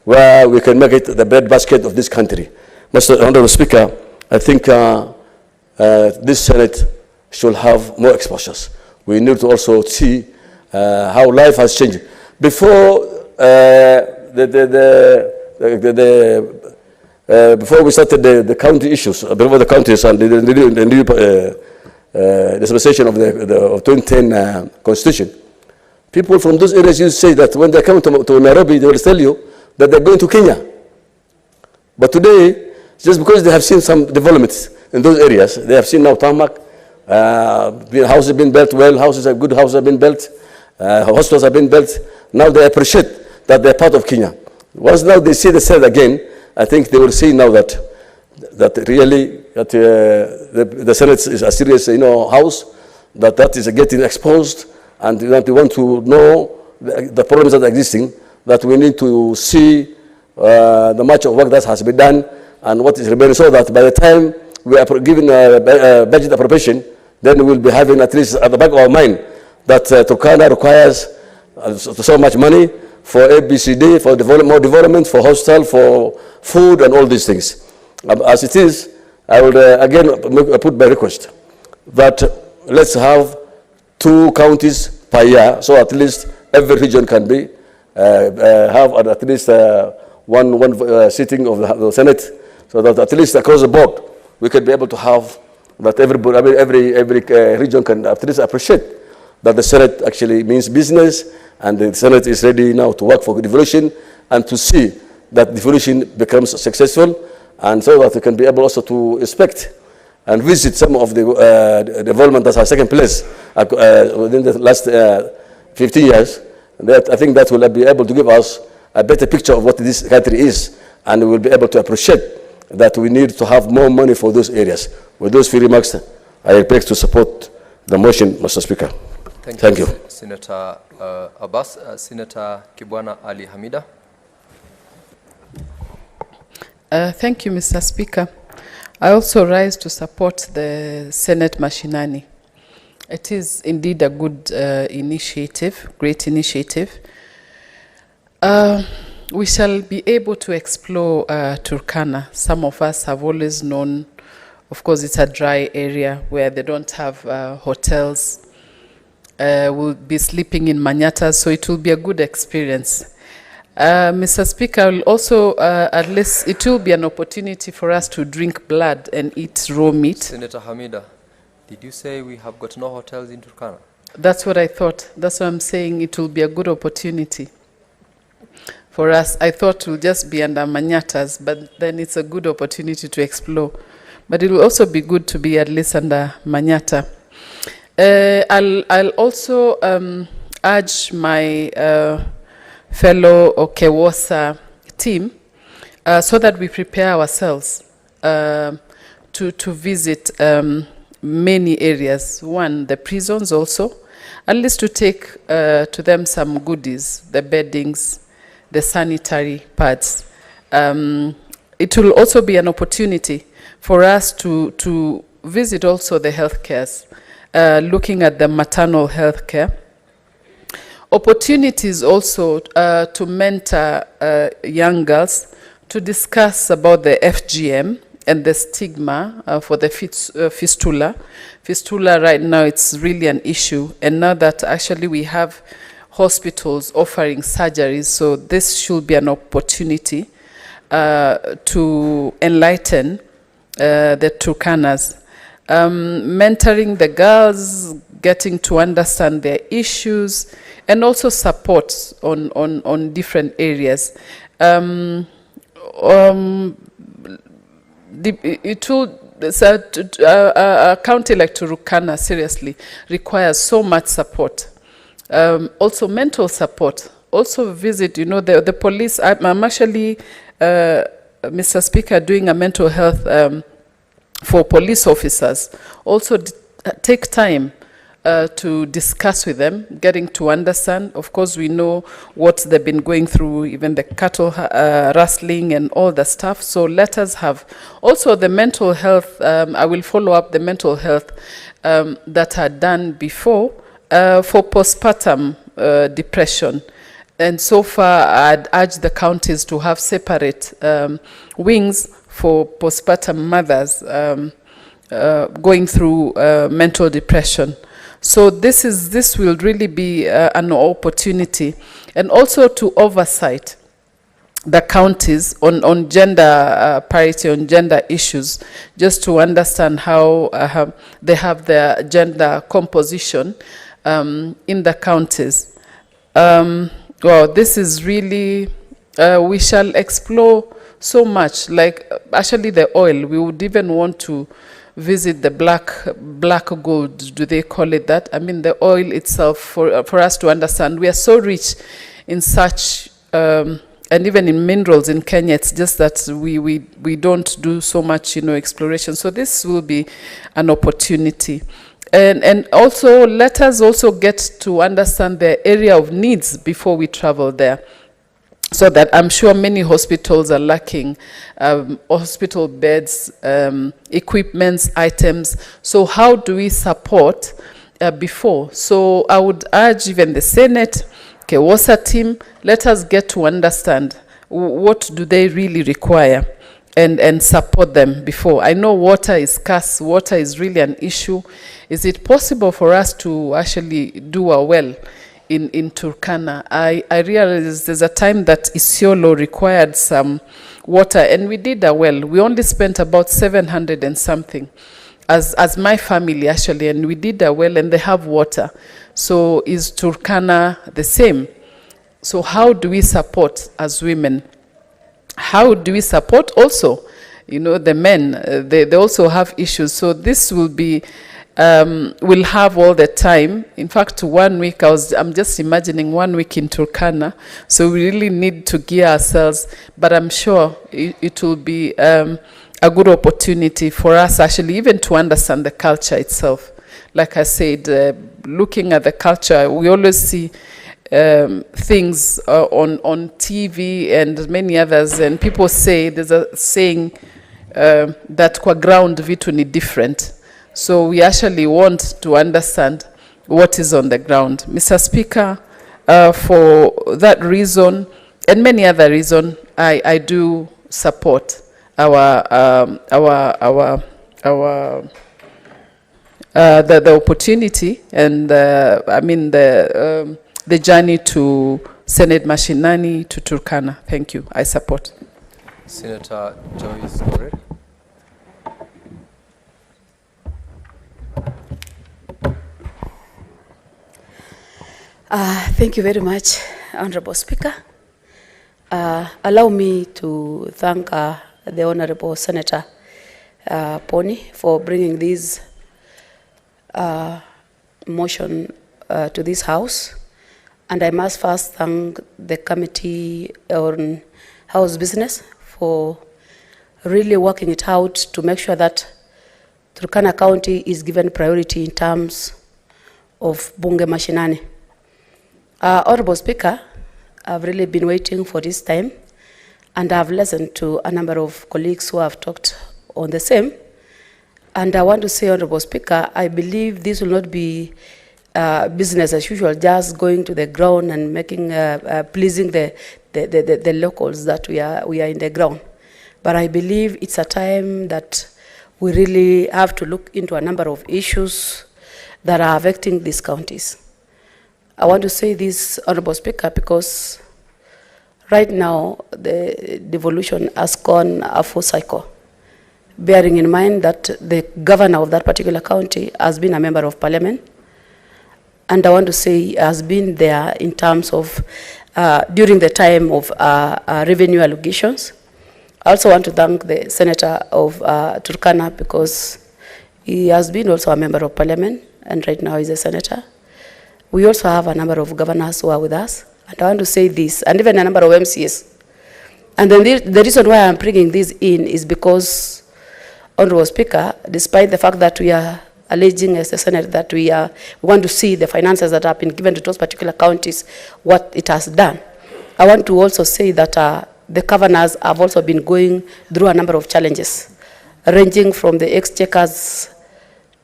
where we can make it the breadbasket of this country. Mr. Honorable Speaker, I think this Senate should have more exposures. We need to also see how life has changed. Before before we started the county issues, before the counties and the new dispensation of the 2010 Constitution, people from those areas used to say that when they come to Nairobi, they will tell you that they're going to Kenya. But today, just because they have seen some developments in those areas, they have seen now tarmac, houses have been built, good houses have been built, hospitals have been built. Now they appreciate that they're part of Kenya. Once now they see the Senate again, I think they will see now that really the Senate is a serious, house, that is getting exposed, and that we want to know the problems that are existing, that we need to see the much of work that has been done and what is remaining, so that by the time we are given a budget appropriation, then we'll be having at least at the back of our mind that Turkana requires so much money for ABCD, for more development, for hostel, for food, and all these things. As it is, I will again put my request that let's have 2 counties per year, so at least every region can be have at least one sitting of the Senate, so that at least across the board we can be able to have that everybody, every region can at least appreciate that the Senate actually means business, and the Senate is ready now to work for devolution and to see that devolution becomes successful, and so that we can be able also to inspect and visit some of the development that has taken place within the last 15 years. That I think that will be able to give us a better picture of what this country is, and we will be able to appreciate that we need to have more money for those areas. With those few remarks, I beg to support the motion, Mr. Speaker. Thank you. Senator Abbas. Senator Kibwana Ali Hamida. Thank you, Mr. Speaker. I also rise to support the Senate Mashinani. It is indeed a good initiative, great initiative. We shall be able to explore Turkana. Some of us have always known, of course, it's a dry area where they don't have hotels. We'll be sleeping in manyatas, so it will be a good experience. Mr. Speaker, will also, at least it will be an opportunity for us to drink blood and eat raw meat. Senator Hamida, did you say we have got no hotels in Turkana? That's what I thought. That's what I'm saying. It will be a good opportunity for us. I thought it will just be under manyatas, but then it's a good opportunity to explore. But it will also be good to be at least under manyata. I'll also urge my fellow Okewosa team so that we prepare ourselves to visit many areas. One, the prisons also, at least to take to them some goodies, the beddings, the sanitary pads. It will also be an opportunity for us to visit also the health cares, looking at the maternal health care. Opportunities also to mentor young girls to discuss about the FGM and the stigma for the fistula. Fistula right now, it's really an issue. And now that actually we have hospitals offering surgeries, so this should be an opportunity to enlighten the Turkanas. Mentoring the girls, getting to understand their issues, and also support on different areas. A county like Turkana seriously requires so much support. Also mental support. Also visit, you know, the police. I'm actually, Mr. Speaker, doing a mental health for police officers. Also take time to discuss with them, getting to understand. Of course, we know what they've been going through, even the cattle rustling and all the stuff. So let us have also the mental health. I will follow up the mental health that are done before for postpartum depression. And so far, I'd urge the counties to have separate wings for postpartum mothers going through mental depression. So this will really be an opportunity, and also to oversight the counties on gender parity, on gender issues, just to understand how they have their gender composition in the counties. Well, this is really, we shall explore so much, like actually the oil. We would even want to visit the black gold, do they call it that? I mean, the oil itself, for us to understand. We are so rich in such, and even in minerals in Kenya, it's just that we don't do so much, you know, exploration. So this will be an opportunity. And also, let us also get to understand the area of needs before we travel there. So that I'm sure many hospitals are lacking hospital beds, equipments, items. So how do we support before? So I would urge even the Senate, KEWOSA team, let us get to understand what do they really require and support them before. I know water is scarce, water is really an issue. Is it possible for us to actually do a well in Turkana? I realized there's a time that Isiolo required some water, and we did a well. We only spent about 700 and something as my family actually, and we did a well, and they have water. So is Turkana the same? So how do we support as women? How do we support also, you know, the men? They also have issues. So this will be, we'll have all the time. In fact, 1 week, I'm just imagining 1 week in Turkana. So we really need to gear ourselves. But I'm sure it will be a good opportunity for us actually even to understand the culture itself. Like I said, looking at the culture, we always see things on TV and many others, and people say, there's a saying that kwa ground vitu ni different. So we actually want to understand what is on the ground. Mr. Speaker, for that reason and many other reasons, I do support the opportunity and I mean the journey to Senate Mashinani to Turkana. Thank you. I support. Senator Joyce Correa. Thank you very much, Honorable Speaker. Allow me to thank the Honorable Senator Pony for bringing this motion to this House. And I must first thank the Committee on House Business for really working it out to make sure that Turkana County is given priority in terms of Bunge Mashinani. Honorable Speaker, I've really been waiting for this time, and I've listened to a number of colleagues who have talked on the same. And I want to say, Honorable Speaker, I believe this will not be business as usual, just going to the ground and making pleasing the locals that we are in the ground. But I believe it's a time that we really have to look into a number of issues that are affecting these counties. I want to say this, Honorable Speaker, because right now the devolution has gone a full cycle. bearing in mind that the governor of that particular county has been a member of parliament. And I want to say has been there in terms of during the time of revenue allocations. I also want to thank the senator of Turkana because he has been also a member of parliament and right now he's a senator. We also have a number of governors who are with us. And I want to say this, and even a number of MCs. And then the reason why I'm bringing this in is because, Honorable Speaker, despite the fact that we are alleging as the Senate that we want to see the finances that have been given to those particular counties, what it has done, I want to also say that the governors have also been going through a number of challenges, ranging from the exchequers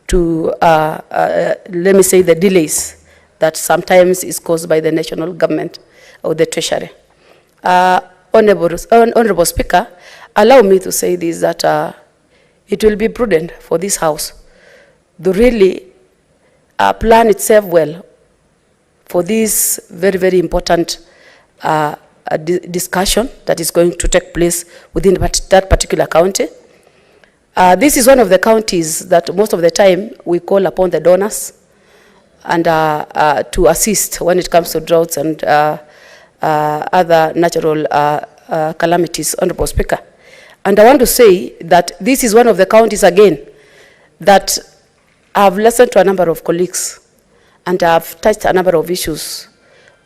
to, let me say, the delays that sometimes is caused by the national government or the treasury. Honorable Speaker, allow me to say this, that it will be prudent for this House to really plan itself well for this very, very important discussion that is going to take place within that particular county. This is one of the counties that most of the time we call upon the donors and to assist when it comes to droughts and other natural calamities, Honorable Speaker. And I want to say that this is one of the counties, again, that I've listened to a number of colleagues and I've touched a number of issues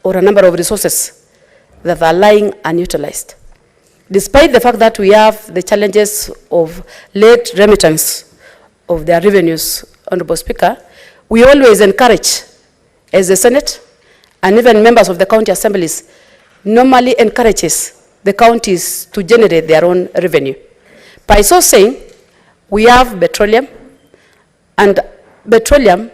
or a number of resources that are lying unutilized. Despite the fact that we have the challenges of late remittance of their revenues, Honorable Speaker, we always encourage, as the Senate and even members of the county assemblies, normally encourages the counties to generate their own revenue. By so saying, we have petroleum, and petroleum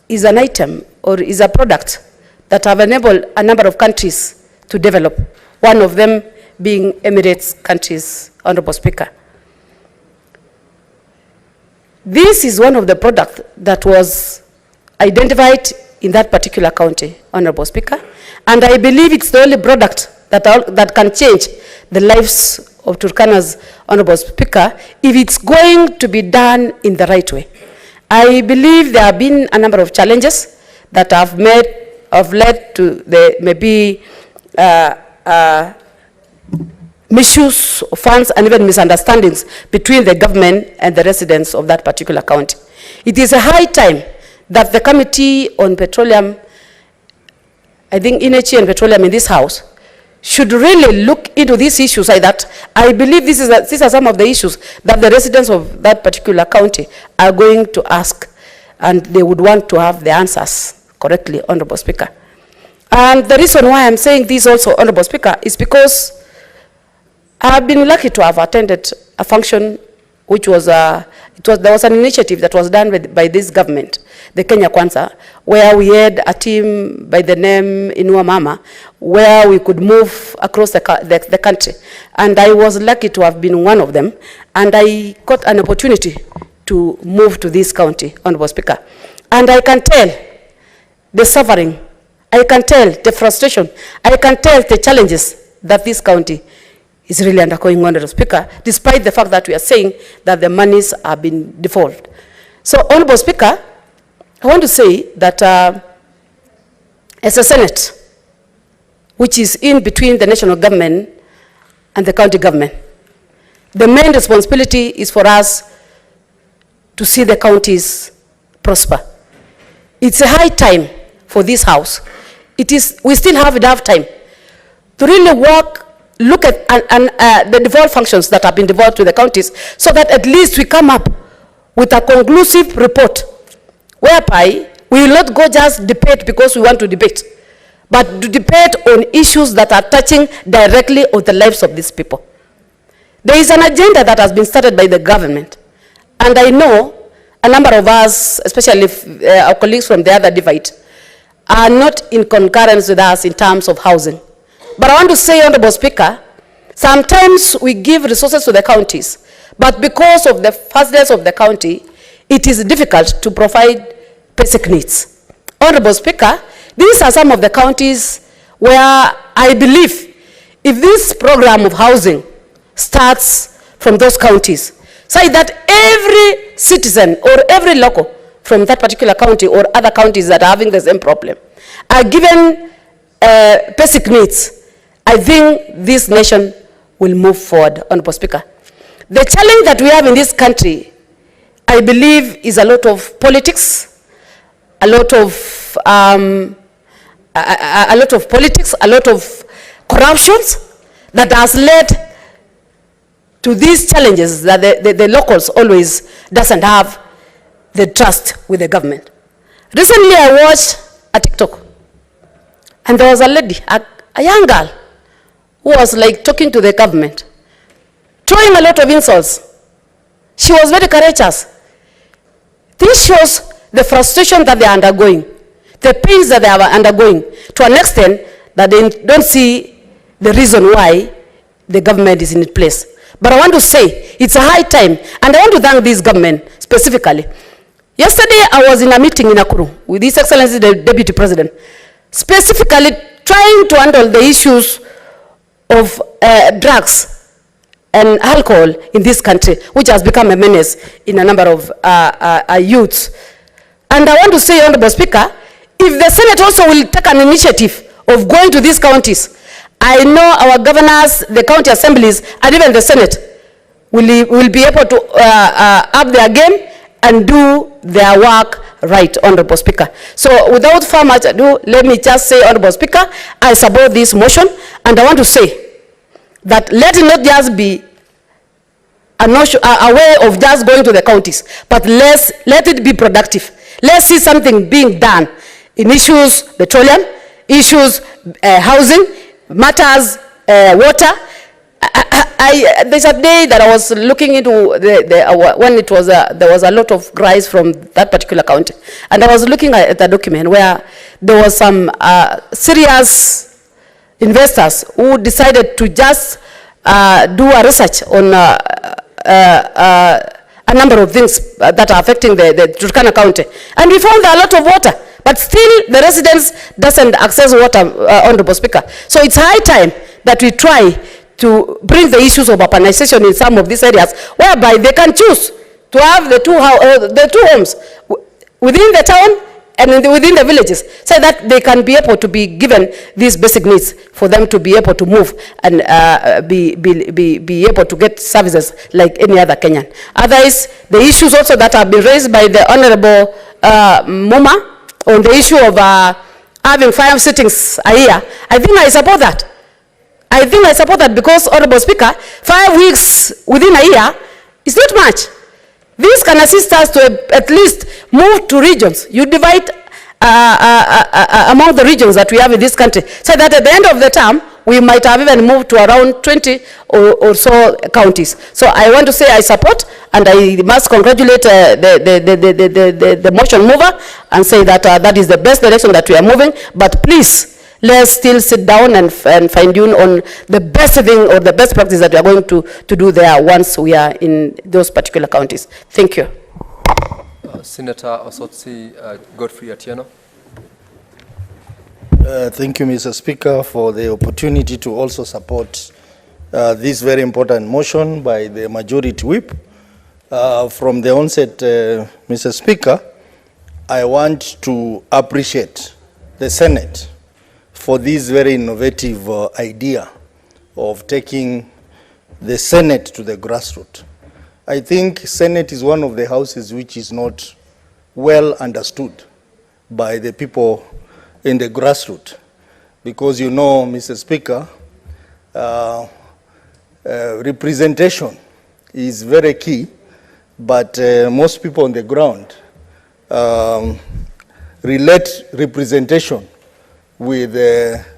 is an item or is a product that have enabled a number of countries to develop, one of them being Emirates countries, Honorable Speaker. This is one of the products that was identified in that particular county, Honorable Speaker, and I believe it's the only product that can change the lives of Turkana's, Honorable Speaker, if it's going to be done in the right way. I believe there have been a number of challenges that have led to the maybe misuse of funds and even misunderstandings between the government and the residents of that particular county. It is a high time that the Committee on Petroleum, I think energy and petroleum in this House, should really look into these issues like that. I believe these are some of the issues that the residents of that particular county are going to ask, and they would want to have the answers correctly, Honorable Speaker. And the reason why I'm saying this also, Honorable Speaker, is because I've been lucky to have attended a function which was, there was an initiative that was done by this government, the Kenya Kwanza, where we had a team by the name Inua Mama, where we could move across the country. And I was lucky to have been one of them, and I got an opportunity to move to this county, Honorable Speaker. And I can tell the suffering, I can tell the frustration, I can tell the challenges that this county is really undergoing, Honorable Speaker, despite the fact that we are saying that the monies have been devolved. So, Honorable Speaker, I want to say that as a Senate, which is in between the national government and the county government, the main responsibility is for us to see the counties prosper. It's a high time for this House. We still have enough time to really look at the devolved functions that have been devolved to the counties, so that at least we come up with a conclusive report whereby we will not go just debate because we want to debate, but to debate on issues that are touching directly on the lives of these people. There is an agenda that has been started by the government, and I know a number of us, especially our colleagues from the other divide, are not in concurrence with us in terms of housing. But I want to say, Honorable Speaker, sometimes we give resources to the counties, but because of the vastness of the county, it is difficult to provide basic needs. Honorable Speaker, these are some of the counties where I believe if this program of housing starts from those counties, so that every citizen or every local from that particular county or other counties that are having the same problem are given basic needs, I think this nation will move forward, Honorable Speaker. The challenge that we have in this country, I believe, is a lot of politics, a lot of politics, a lot of corruptions that has led to these challenges that the locals always doesn't have the trust with the government. Recently, I watched a TikTok, and there was a lady, a young girl, who was like talking to the government, throwing a lot of insults. She was very courageous. This shows the frustration that they are undergoing, the pains that they are undergoing, to an extent that they don't see the reason why the government is in place. But I want to say, it's a high time, and I want to thank this government specifically. Yesterday, I was in a meeting in Nakuru with His Excellency, the Deputy President, specifically trying to handle the issues of drugs and alcohol in this country, which has become a menace in a number of youths. And I want to say, Honorable Speaker, if the Senate also will take an initiative of going to these counties, I know our governors, the county assemblies, and even the Senate will be able to up their game and do their work right, Honorable Speaker. So without far much ado, let me just say, Honorable Speaker, I support this motion, and I want to say that let it not just be a way of just going to the counties, but let it be productive. Let's see something being done in issues, petroleum, issues, housing, matters, water. There's a day that I was looking into when it was there was a lot of cries from that particular county, and I was looking at the document where there was some serious investors who decided to just do a research on a number of things that are affecting the Turkana county, and we found there are a lot of water, but still the residents doesn't access water, Honorable Speaker. So it's high time that we try to bring the issues of urbanization in some of these areas, whereby they can choose to have the two homes within the town and within the villages, so that they can be able to be given these basic needs for them to be able to move and be able to get services like any other Kenyan. Otherwise, the issues also that have been raised by the Honorable Muma on the issue of having 5 sittings a year, I think I support that. I think I support that because, Honorable Speaker, 5 weeks within a year is not much. This can assist us to at least move to regions. You divide among the regions that we have in this country, so that at the end of the term, we might have even moved to around 20 or so counties. So I want to say I support, and I must congratulate the motion mover and say that that is the best direction that we are moving. But please, let's still sit down and fine-tune on the best thing or the best practice that we are going to do there once we are in those particular counties. Thank you. Senator Osotsi Godfrey Atieno. Thank you, Mr. Speaker, for the opportunity to also support this very important motion by the majority whip. From the onset, Mr. Speaker, I want to appreciate the Senate for this very innovative idea of taking the Senate to the grassroots. I think Senate is one of the houses which is not well understood by the people in the grassroots, because you know, Mr. Speaker, representation is very key, but most people on the ground relate representation with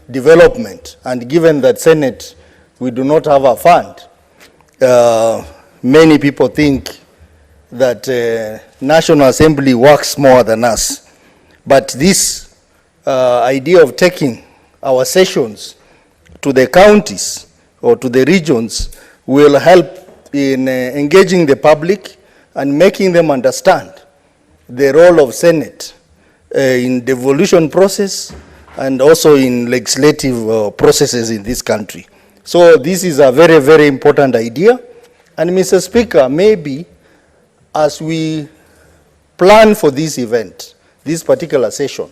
development, and given that Senate, we do not have a fund, many people think that National Assembly works more than us. But this idea of taking our sessions to the counties or to the regions will help in engaging the public and making them understand the role of Senate in devolution process and also in legislative processes in this country. So this is a very, very important idea, And Mr. Speaker, maybe as we plan for this event, this particular session,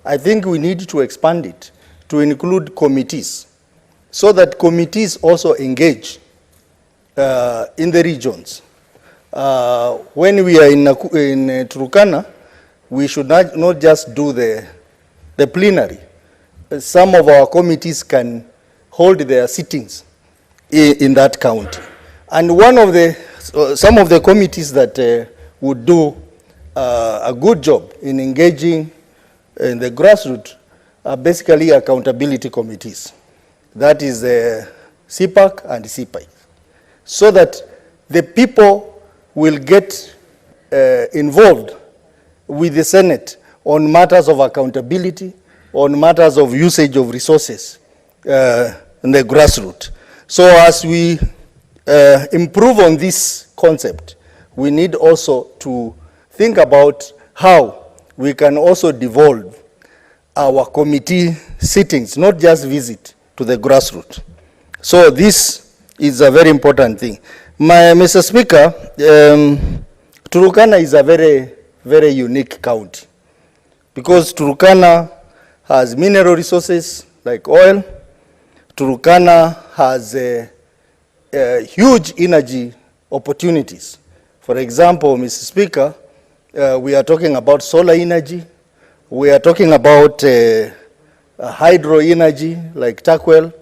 I think we need to expand it to include committees, so that committees also engage in the regions. When we are in Turkana, we should not just do the plenary. Some of our committees can hold their sittings in that county. And some of the committees that would do a good job in engaging in the grassroots are basically accountability committees. That is CPAC and CPI. So that the people will get involved with the Senate on matters of accountability, on matters of usage of resources in the grassroots. So as we improve on this concept, we need also to think about how we can also devolve our committee sittings, not just visit to the grassroots. So this is a very important thing. Mr. Speaker, Turkana is a very, very unique county because Turkana has mineral resources like oil. Turkana has huge energy opportunities. For example, Mr. Speaker, we are talking about solar energy. We are talking about hydro energy like Takwel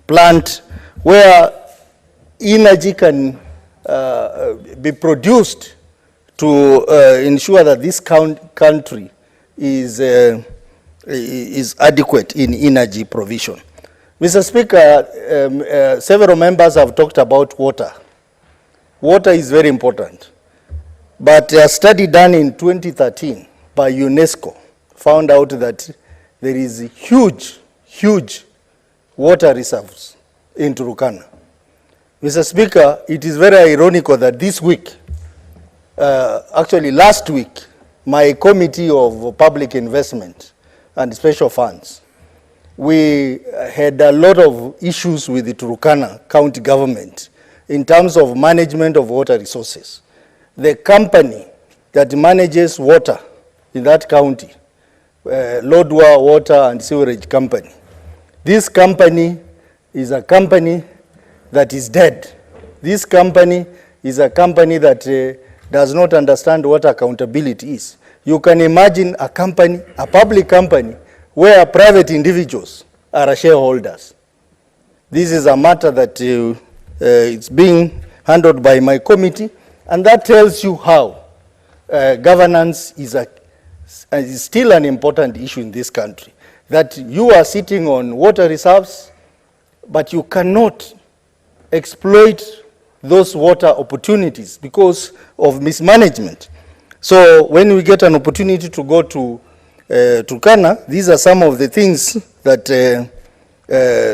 plant, where energy can be produced to ensure that this country is adequate in energy provision. Mr. Speaker, several members have talked about water. Water is very important. But a study done in 2013 by UNESCO found out that there is huge, huge water reserves in Turkana. Mr. Speaker, it is very ironical that this week, actually last week, my Committee of Public Investment and Special Funds, we had a lot of issues with the Turkana County government in terms of management of water resources. The company that manages water in that county, Lodwar Water and Sewerage Company, this company is a company that is dead. This company is a company that does not understand what accountability is. You can imagine a company, a public company, where private individuals are shareholders. This is a matter that it's being handled by my committee, and that tells you how governance is still an important issue in this country. That you are sitting on water reserves, but you cannot exploit those water opportunities because of mismanagement. So when we get an opportunity to go to Turkana, these are some of the things that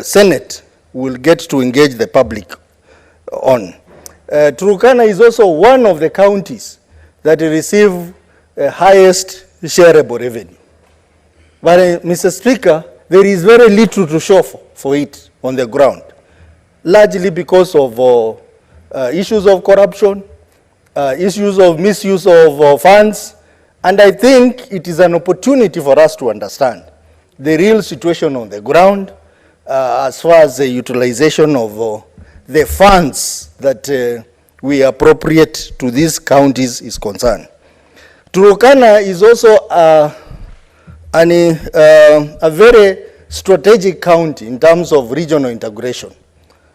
Senate will get to engage the public on. Turkana is also one of the counties that receive highest shareable revenue. But Mr. Speaker, there is very little to show for it on the ground, largely because of issues of corruption, issues of misuse of funds, and I think it is an opportunity for us to understand the real situation on the ground as far as the utilization of the funds that we appropriate to these counties is concerned. Turkana is also a very strategic county in terms of regional integration.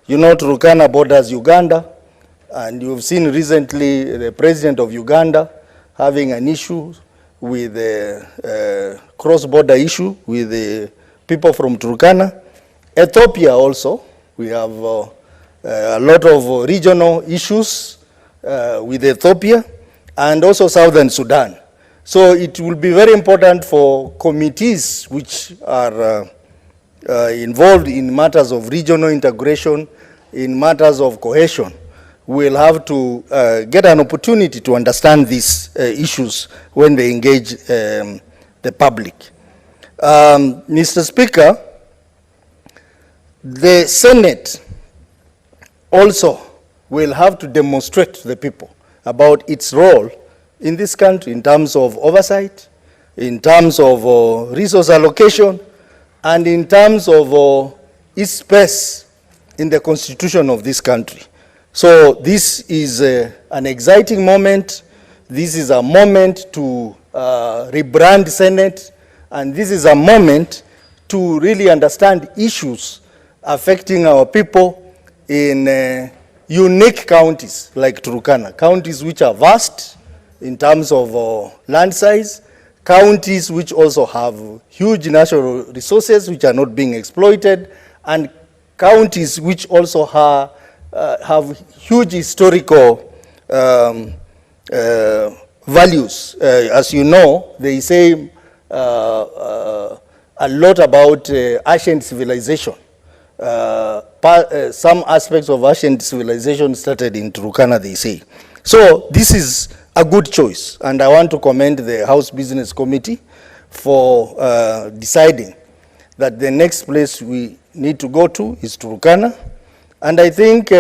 You know, Turkana borders Uganda, and you've seen recently the president of Uganda having an issue with the cross-border issue with the people from Turkana. Ethiopia also, we have a lot of regional issues with Ethiopia, and also Southern Sudan. So it will be very important for committees which are involved in matters of regional integration, in matters of cohesion. We'll have to get an opportunity to understand these issues when they engage the public. Mr. Speaker, the Senate also will have to demonstrate to the people about its role in this country in terms of oversight, in terms of resource allocation, and in terms of its space in the constitution of this country. So this is an exciting moment. This is a moment to rebrand Senate, and this is a moment to really understand issues affecting our people in unique counties like Turkana, counties which are vast in terms of land size, counties which also have huge natural resources which are not being exploited, and counties which also have huge historical values. As you know, they say a lot about ancient civilization. Some aspects of ancient civilization started in Turkana, they say. So this is a good choice, and I want to commend the House Business Committee for deciding that the next place we need to go to is Turkana. And I think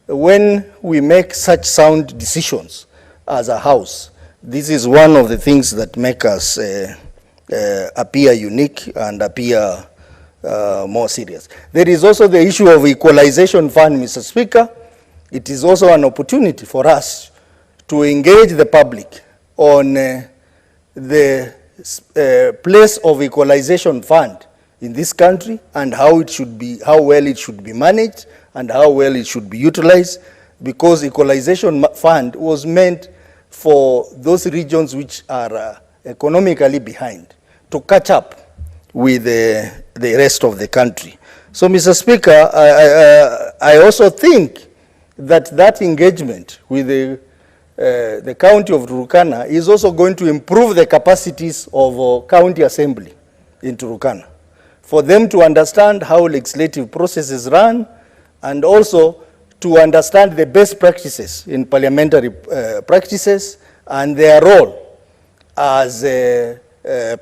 when we make such sound decisions as a House, this is one of the things that make us appear unique and appear more serious. There is also the issue of equalization fund, Mr. Speaker. It is also an opportunity for us to engage the public on the place of equalization fund in this country and how it should be, how well it should be managed and how well it should be utilized, because equalization fund was meant for those regions which are economically behind to catch up with the rest of the country. So, Mr. Speaker, I also think that that engagement with the county of Turkana is also going to improve the capacities of county assembly in Turkana, for them to understand how legislative processes run and also to understand the best practices in parliamentary practices and their role as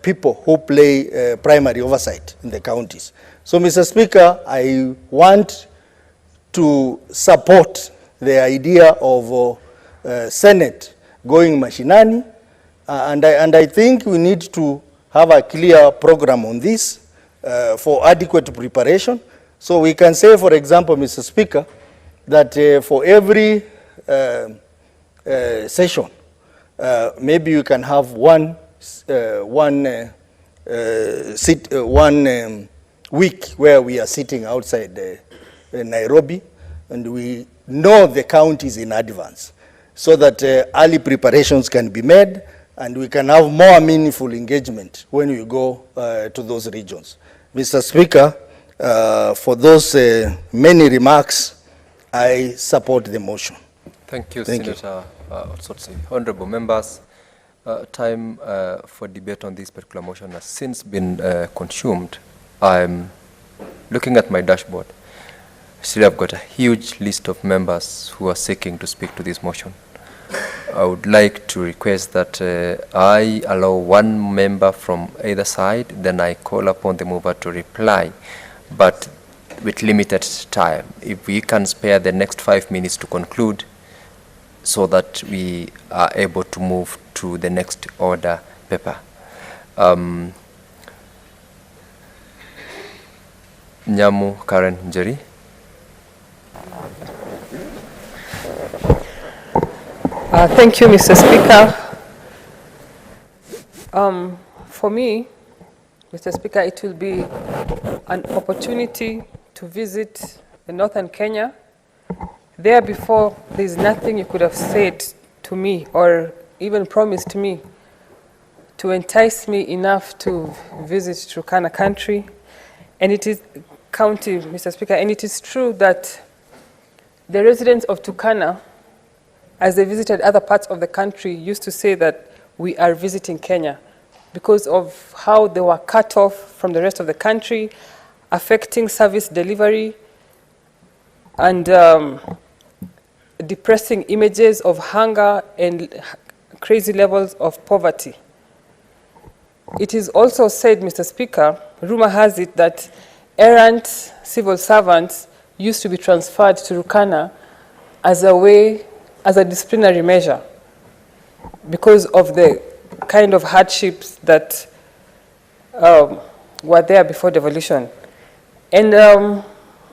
people who play primary oversight in the counties. So, Mr. Speaker, I want to support the idea of Senate going mashinani, and I think we need to have a clear program on this for adequate preparation. So we can say, for example, Mr. Speaker, that for every session, maybe you can have one week where we are sitting outside Nairobi, and we know the counties in advance, so that early preparations can be made and we can have more meaningful engagement when we go to those regions. Mr. Speaker, for those many remarks, I support the motion. Thank you, Senator Otsotsi. Honorable members, time for debate on this particular motion has since been consumed. I'm looking at my dashboard. Still, I've got a huge list of members who are seeking to speak to this motion. I would like to request that I allow one member from either side, then I call upon the mover to reply, but with limited time. If we can spare the next 5 minutes to conclude, so that we are able to move to the next order paper. Nyamu Karen Njeri. Thank you, Mr. Speaker. For me, Mr. Speaker, it will be an opportunity to visit the northern Kenya. There before, there's nothing you could have said to me or even promised me to entice me enough to visit Turkana country. And it is county, Mr. Speaker, and it is true that the residents of Turkana, as they visited other parts of the country, used to say that we are visiting Kenya because of how they were cut off from the rest of the country, affecting service delivery and depressing images of hunger and crazy levels of poverty. It is also said, Mr. Speaker, rumor has it that errant civil servants used to be transferred to Turkana as a disciplinary measure because of the kind of hardships that were there before devolution. And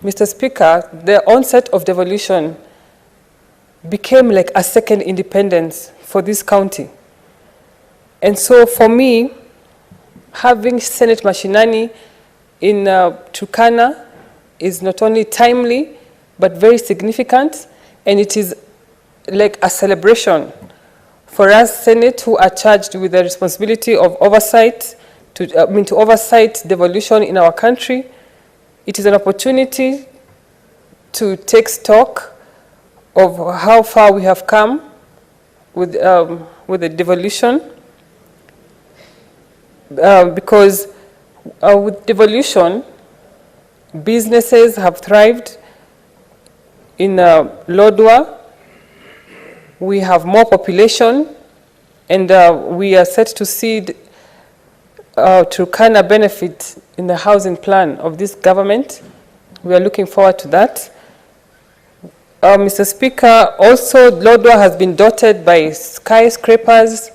Mr. Speaker, the onset of devolution became like a second independence for this county. And so for me, having Senate Mashinani in Turkana is not only timely, but very significant, and it is like a celebration for us Senate who are charged with the responsibility of oversight, to oversight devolution in our country. It is an opportunity to take stock of how far we have come with the devolution, because with devolution, businesses have thrived. In Lodwar, we have more population, and we are set to see Turkana benefit in the housing plan of this government. We are looking forward to that. Mr. Speaker, also Lodwar has been dotted by skyscrapers,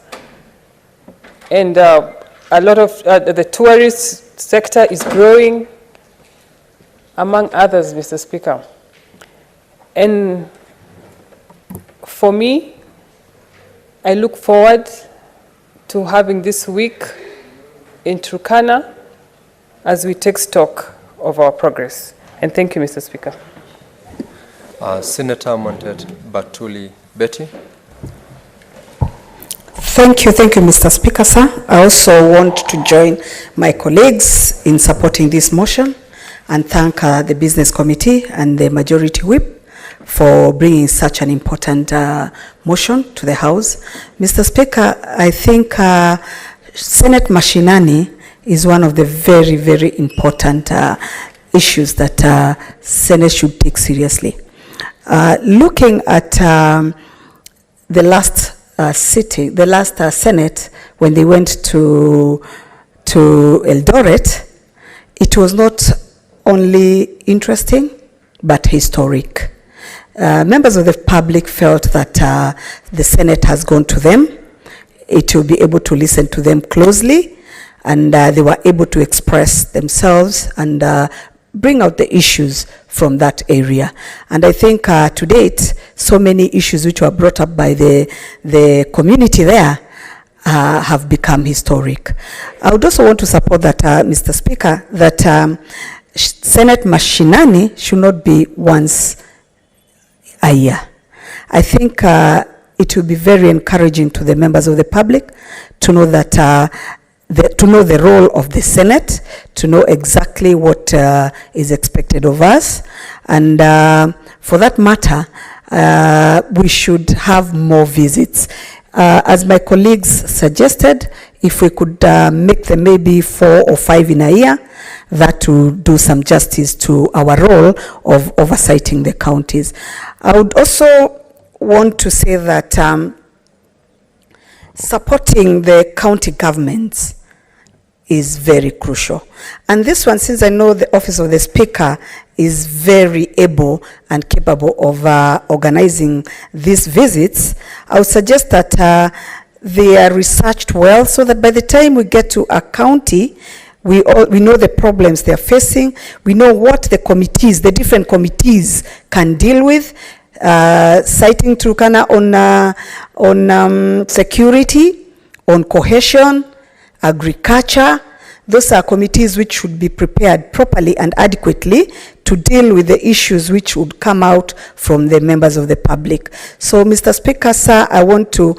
and a lot of the tourist sector is growing, among others, Mr. Speaker. And for me, I look forward to having this week in Turkana as we take stock of our progress. And thank you, Mr. Speaker. Senator Montet Batuli Betty. Thank you, Mr. Speaker, sir. I also want to join my colleagues in supporting this motion and thank the Business Committee and the Majority Whip for bringing such an important motion to the House. Mr. Speaker, I think Senate Mashinani is one of the very, very important issues that Senate should take seriously. Looking at the last Senate, when they went to Eldoret, it was not only interesting, but historic. Members of the public felt that the Senate has gone to them. It will be able to listen to them closely, and they were able to express themselves and bring out the issues from that area. And I think to date, so many issues which were brought up by the community there have become historic. I would also want to support that, Mr. Speaker, that Senate Mashinani should not be once a year. I think it will be very encouraging to the members of the public to know that to know the role of the Senate, to know exactly what is expected of us, and for that matter, we should have more visits. As my colleagues suggested, if we could make them maybe 4 or 5 in a year, that will do some justice to our role of oversighting the counties. I would also want to say that supporting the county governments is very crucial. And this one, since I know the Office of the Speaker is very able and capable of organizing these visits, I would suggest that they are researched well, so that by the time we get to a county, we know the problems they are facing, we know what the committees, the different committees can deal with, citing Turkana on security, on cohesion, agriculture. Those are committees which should be prepared properly and adequately to deal with the issues which would come out from the members of the public. So, Mr. Speaker, sir, I want to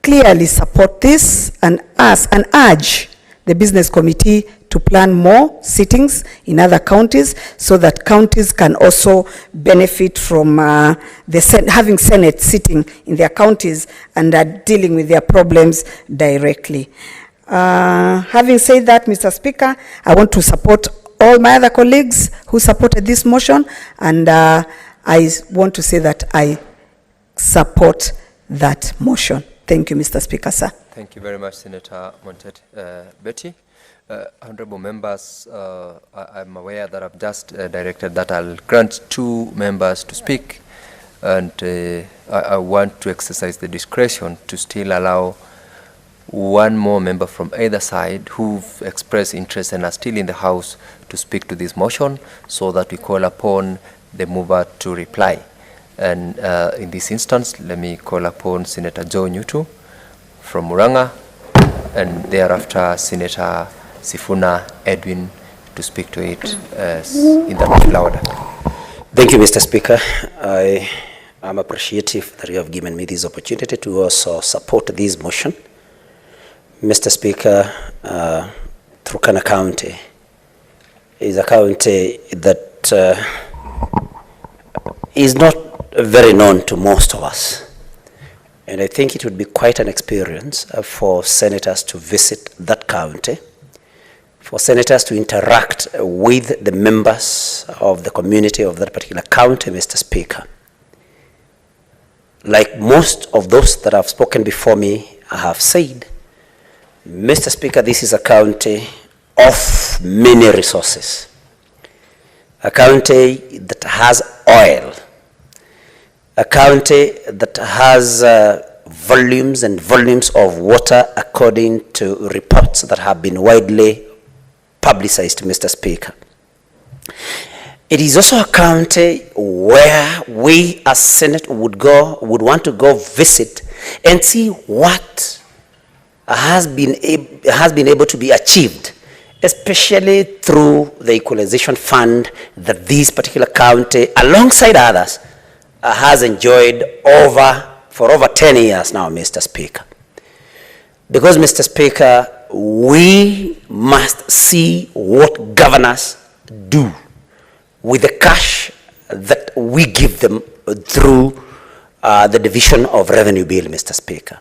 clearly support this and ask and urge the Business Committee to plan more sittings in other counties so that counties can also benefit from having Senate sitting in their counties and dealing with their problems directly. Having said that, Mr. Speaker, I want to support all my other colleagues who supported this motion, and I want to say that I support that motion. Thank you, Mr. Speaker, sir. Thank you very much, Senator Montet Betty. Honorable members, I'm aware that I've just directed that I'll grant 2 members to speak, and I want to exercise the discretion to still allow 1 more member from either side who've expressed interest and are still in the House to speak to this motion, so that we call upon the mover to reply. And in this instance, let me call upon Senator Joe Nyutu from Muranga, and thereafter Senator Sifuna Edwin to speak to it in the particular order. Thank you, Mr. Speaker. I am appreciative that you have given me this opportunity to also support this motion. Mr. Speaker, Turkana County is a county that is not very known to most of us. And I think it would be quite an experience for senators to visit that county, for senators to interact with the members of the community of that particular county, Mr. Speaker. Like most of those that have spoken before me have said, Mr. Speaker, this is a county of many resources. A county that has oil. A county that has volumes and volumes of water according to reports that have been widely publicized, Mr. Speaker. It is also a county where we as Senate would want to go visit and see what has been able to be achieved, especially through the equalization fund that this particular county, alongside others, has enjoyed for over 10 years now, Mr. Speaker. Because, Mr. Speaker, we must see what governors do with the cash that we give them through the division of revenue bill, Mr. Speaker,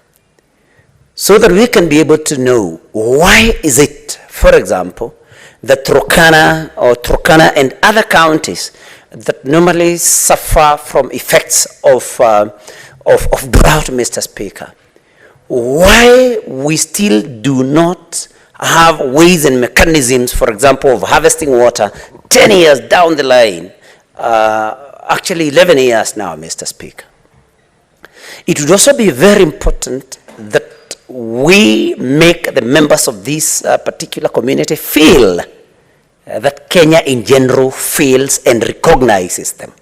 so that we can be able to know why is it, for example, that Turkana and other counties that normally suffer from effects of drought, Mr. Speaker, why we still do not have ways and mechanisms, for example, of harvesting water 10 years down the line, actually 11 years now, Mr. Speaker. It would also be very important that we make the members of this particular community feel that Kenya in general feels and recognizes them.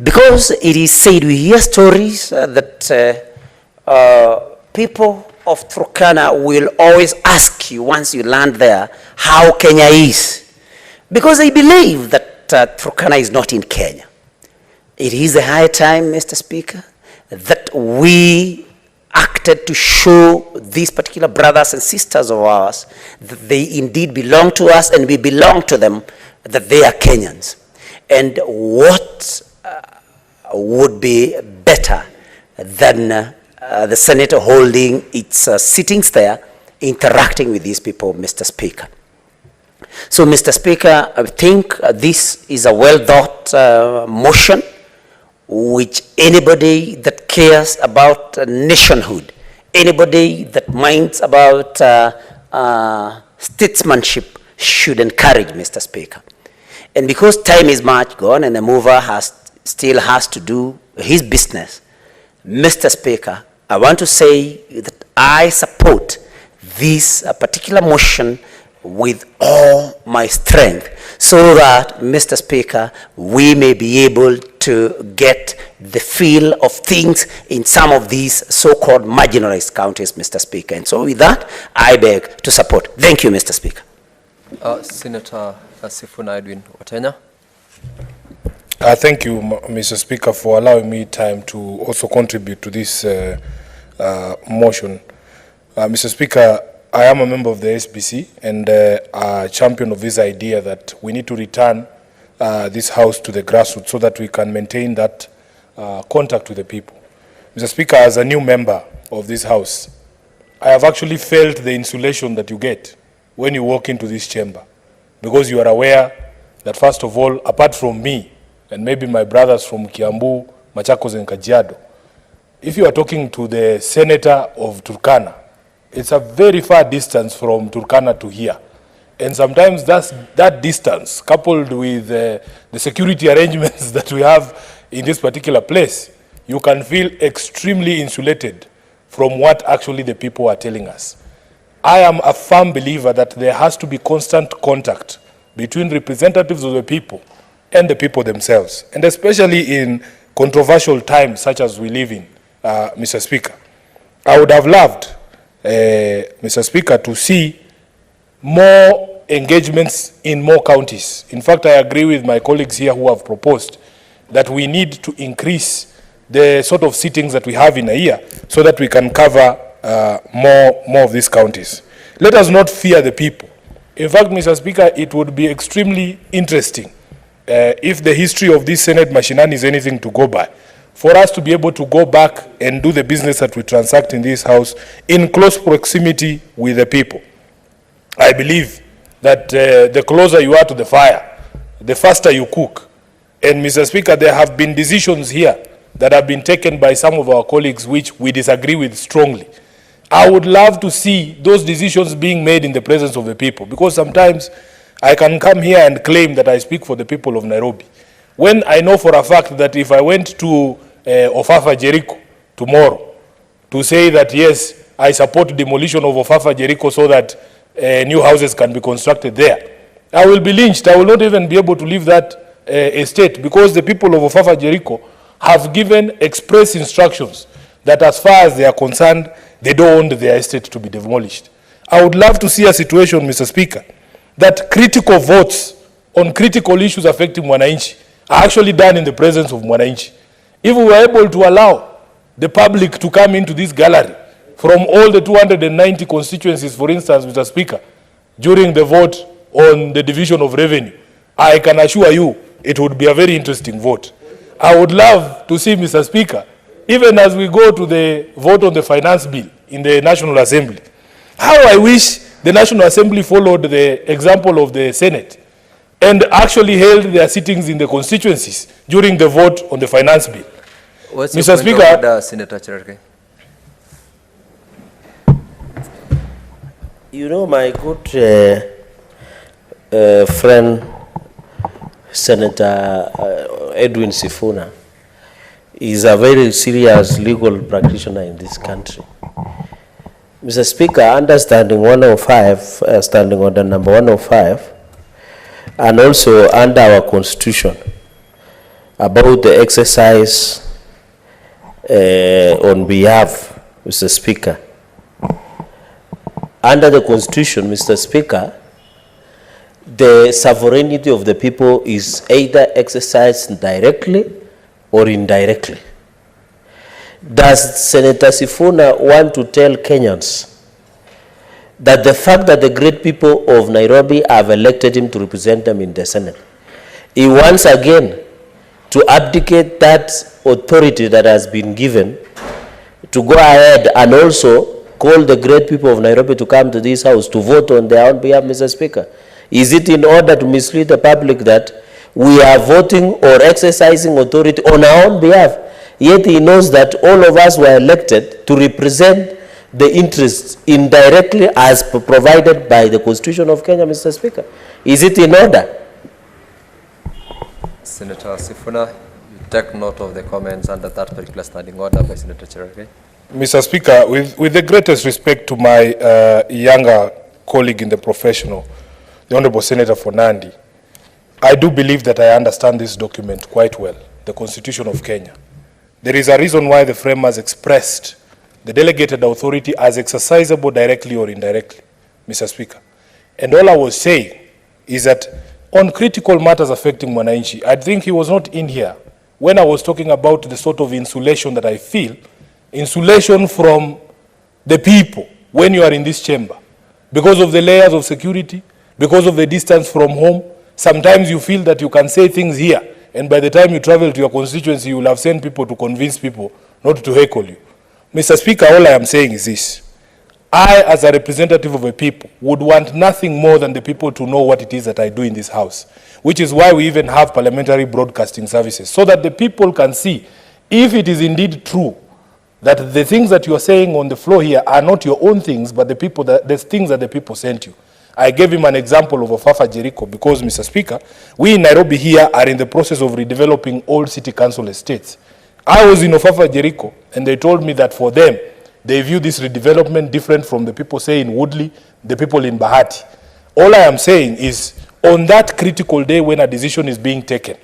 Because it is said, we hear stories that people of Turkana will always ask you once you land there how Kenya is. Because they believe that Turkana is not in Kenya. It is a high time, Mr. Speaker, that we acted to show these particular brothers and sisters of ours that they indeed belong to us and we belong to them, that they are Kenyans. And what would be better than the Senate holding its sittings there, interacting with these people, Mr. Speaker. So, Mr. Speaker, I think this is a well-thought motion, which anybody that cares about nationhood, anybody that minds about statesmanship should encourage, Mr. Speaker. And because time is much gone and the mover still has to do his business, Mr. Speaker, I want to say that I support this particular motion with all my strength, so that, Mr. Speaker, we may be able to get the feel of things in some of these so-called marginalized counties, Mr. Speaker. And so with that, I beg to support. Thank you, Mr. Speaker. Senator Sifuna Edwin Watenya. Thank you, Mr. Speaker, for allowing me time to also contribute to this motion. Mr. Speaker, I am a member of the SBC and a champion of this idea that we need to return this house to the grassroots so that we can maintain that contact with the people. Mr. Speaker, as a new member of this house, I have actually felt the insulation that you get when you walk into this chamber, because you are aware that, first of all, apart from me and maybe my brothers from Kiambu, Machakos and Kajiado, if you are talking to the senator of Turkana, It's a very far distance from Turkana to here. And sometimes that distance, coupled with the security arrangements that we have in this particular place, you can feel extremely insulated from what actually the people are telling us. I am a firm believer that there has to be constant contact between representatives of the people and the people themselves, and especially in controversial times such as we live in, Mr. Speaker. I would have loved, Mr. Speaker, to see more engagements in more counties. In fact, I agree with my colleagues here who have proposed that we need to increase the sort of sittings that we have in a year so that we can cover more of these counties. Let us not fear the people. In fact, Mr. Speaker, it would be extremely interesting if the history of this Senate machinani is anything to go by, for us to be able to go back and do the business that we transact in this House in close proximity with the people. I believe that the closer you are to the fire, the faster you cook. And Mr. Speaker, there have been decisions here that have been taken by some of our colleagues which we disagree with strongly. I would love to see those decisions being made in the presence of the people, because sometimes I can come here and claim that I speak for the people of Nairobi, when I know for a fact that if I went to Ofafa Jericho tomorrow to say that yes, I support demolition of Ofafa Jericho so that new houses can be constructed there, I will be lynched. I will not even be able to leave that estate, because the people of Ofafa Jericho have given express instructions that as far as they are concerned, they don't want their estate to be demolished. I would love to see a situation, Mr. Speaker, that critical votes on critical issues affecting Mwananchi are actually done in the presence of Mwananchi. If we were able to allow the public to come into this gallery from all the 290 constituencies, for instance, Mr. Speaker, during the vote on the division of revenue, I can assure you it would be a very interesting vote. I would love to see, Mr. Speaker, even as we go to the vote on the finance bill in the National Assembly, how I wish the National Assembly followed the example of the Senate and actually held their sittings in the constituencies during the vote on the finance bill. What's Mr. Speaker, Senator Cherargei? You know, my good friend, Senator Edwin Sifuna, is a very serious legal practitioner in this country. Mr. Speaker, understanding 105, standing order number 105, and also under our constitution about the exercise on behalf, Mr. Speaker. Under the constitution, Mr. Speaker, the sovereignty of the people is either exercised directly or indirectly. Does Senator Sifuna want to tell Kenyans that the fact that the great people of Nairobi have elected him to represent them in the Senate, he wants again to abdicate that authority that has been given to go ahead and also call the great people of Nairobi to come to this House to vote on their own behalf, Mr. Speaker? Is it in order to mislead the public that we are voting or exercising authority on our own behalf, yet he knows that all of us were elected to represent the interests indirectly as provided by the Constitution of Kenya, Mr. Speaker? Is it in order? Senator Sifuna, you take note of the comments under that particular standing order by Senator Cherargei. Mr. Speaker, with the greatest respect to my younger colleague in the professional, the Honorable Senator Fonandi, I do believe that I understand this document quite well, the Constitution of Kenya. There is a reason why the framers expressed the delegated authority as exercisable directly or indirectly, Mr. Speaker. And all I was saying is that on critical matters affecting Mwananchi, I think he was not in here when I was talking about the sort of insulation that I feel, insulation from the people when you are in this chamber, because of the layers of security, because of the distance from home. Sometimes you feel that you can say things here, and by the time you travel to your constituency, you will have sent people to convince people not to heckle you. Mr. Speaker, all I am saying is this. I, as a representative of a people, would want nothing more than the people to know what it is that I do in this House, which is why we even have parliamentary broadcasting services, so that the people can see if it is indeed true that the things that you are saying on the floor here are not your own things, but the things that the people sent you. I gave him an example of Ofafa Jericho because, Mr. Speaker, we in Nairobi here are in the process of redeveloping old city council estates. I was in Ofafa Jericho, and they told me that for them, they view this redevelopment different from the people, say, in Woodley, the people in Bahati. All I am saying is, on that critical day when a decision is being taken,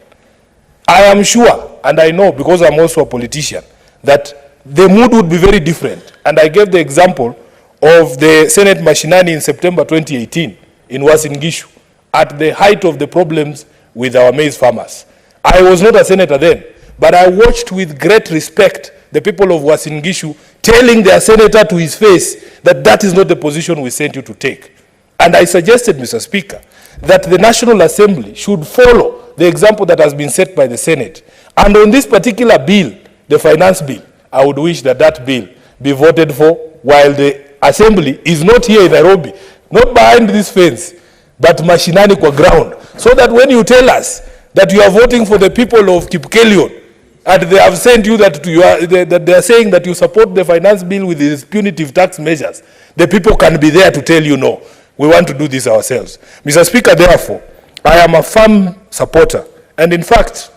I am sure, and I know because I'm also a politician, that the mood would be very different. And I gave the example of the Senate Mashinani in September 2018 in Uasin Gishu, at the height of the problems with our maize farmers. I was not a senator then, but I watched with great respect the people of Uasin Gishu telling their senator to his face that that is not the position we sent you to take. And I suggested, Mr. Speaker, that the National Assembly should follow the example that has been set by the Senate. And on this particular bill, the finance bill, I would wish that that bill be voted for while the Assembly is not here in Nairobi, not behind this fence, but mashinani kwa ground. So that when you tell us that you are voting for the people of Kipkelion, and they have sent you that that they are saying that you support the finance bill with these punitive tax measures, the people can be there to tell you, no, we want to do this ourselves. Mr. Speaker, therefore, I am a firm supporter. And in fact,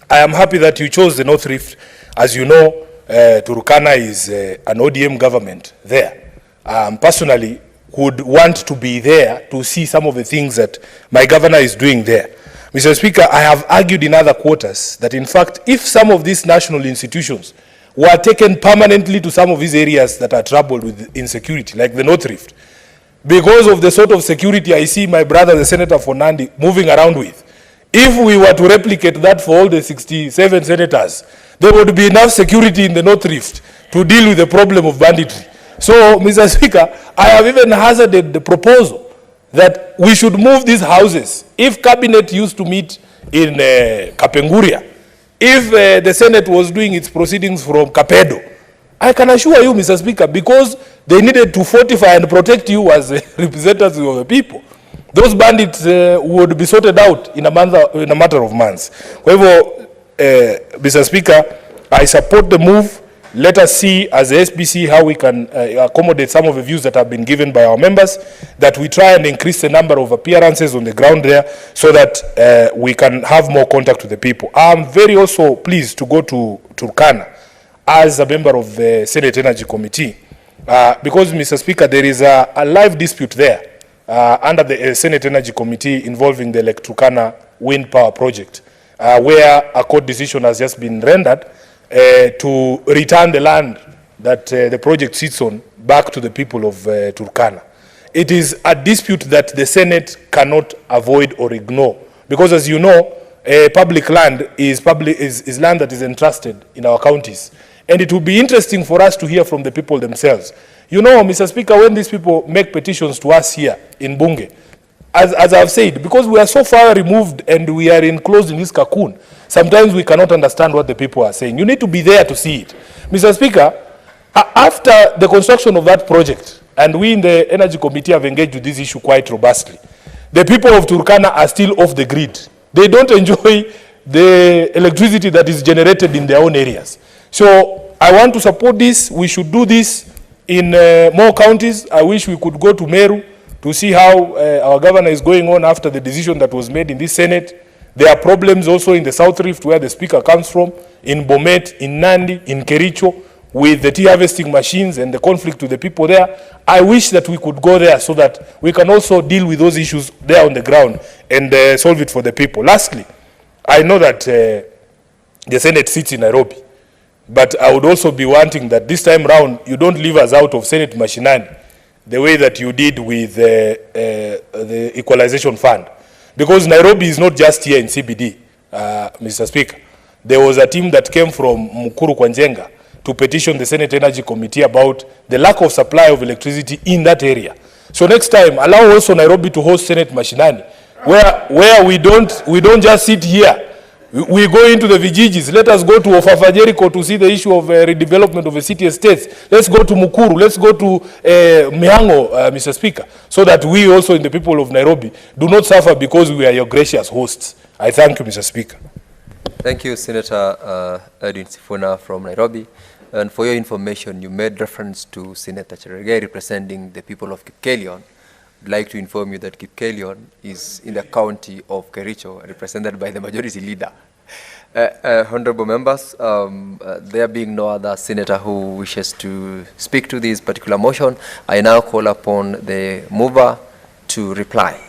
I am happy that you chose the North Rift. As you know, Turkana is an ODM government there. Personally, would want to be there to see some of the things that my governor is doing there. Mr. Speaker, I have argued in other quarters that in fact, if some of these national institutions were taken permanently to some of these areas that are troubled with insecurity, like the North Rift, because of the sort of security I see my brother, the Senator for Nandi, moving around with, if we were to replicate that for all the 67 senators, there would be enough security in the North Rift to deal with the problem of banditry. So, Mr. Speaker, I have even hazarded the proposal that we should move these houses. If cabinet used to meet in Kapenguria, if the Senate was doing its proceedings from Kapedo, I can assure you, Mr. Speaker, because they needed to fortify and protect you as representatives of the people, those bandits would be sorted out in a matter of months. However, Mr. Speaker, I support the move. Let us see as the SBC how we can accommodate some of the views that have been given by our members, that we try and increase the number of appearances on the ground there so that we can have more contact with the people. I'm very also pleased to go to Turkana as a member of the Senate Energy Committee because, Mr. Speaker, there is a live dispute there under the Senate Energy Committee involving the Lake Turkana wind power project, where a court decision has just been rendered to return the land that the project sits on back to the people of Turkana. It is a dispute that the Senate cannot avoid or ignore because, as you know, public land is land that is entrusted in our counties. And it will be interesting for us to hear from the people themselves. You know, Mr. Speaker, when these people make petitions to us here in Bunge, as I've said, because we are so far removed and we are enclosed in this cocoon, sometimes we cannot understand what the people are saying. You need to be there to see it. Mr. Speaker, after the construction of that project, and we in the Energy Committee have engaged with this issue quite robustly, the people of Turkana are still off the grid. They don't enjoy the electricity that is generated in their own areas. So I want to support this. We should do this in more counties. I wish we could go to Meru to see how our governor is going on after the decision that was made in this Senate. There are problems also in the South Rift where the speaker comes from, in Bomet, in Nandi, in Kericho, with the tea harvesting machines and the conflict with the people there. I wish that we could go there so that we can also deal with those issues there on the ground and solve it for the people. Lastly, I know that the Senate sits in Nairobi, but I would also be wanting that this time round you don't leave us out of Senate Mashinani the way that you did with the Equalization Fund. Because Nairobi is not just here in CBD, Mr. Speaker. There was a team that came from Mukuru Kwanjenga to petition the Senate Energy Committee about the lack of supply of electricity in that area. So next time, allow also Nairobi to host Senate Mashinani, where we don't just sit here. We go into the vijijis. Let us go to Ofafa Jericho to see the issue of redevelopment of the city estates. Let's go to Mukuru. Let's go to Mihango, Mr. Speaker, so that we also in the people of Nairobi do not suffer because we are your gracious hosts. I thank you, Mr. Speaker. Thank you, Senator Edwin Sifuna from Nairobi. And for your information, you made reference to Senator Cherargei representing the people of Kipkelion. I'd like to inform you that Kipkelion is in the county of Kericho, represented by the majority leader. Honorable members, there being no other senator who wishes to speak to this particular motion, I now call upon the mover to reply.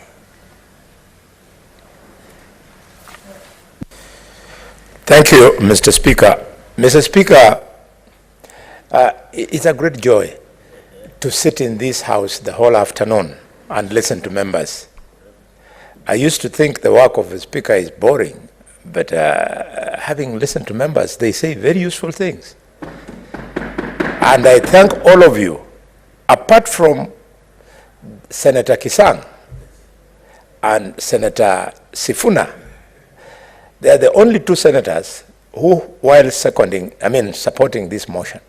Thank you, Mr. Speaker. Mr. Speaker, it's a great joy to sit in this house the whole afternoon and listen to members. I used to think the work of a speaker is boring, but having listened to members, they say very useful things. And I thank all of you, apart from Senator Kisang and Senator Sifuna. They are the only two senators who, while supporting this motion,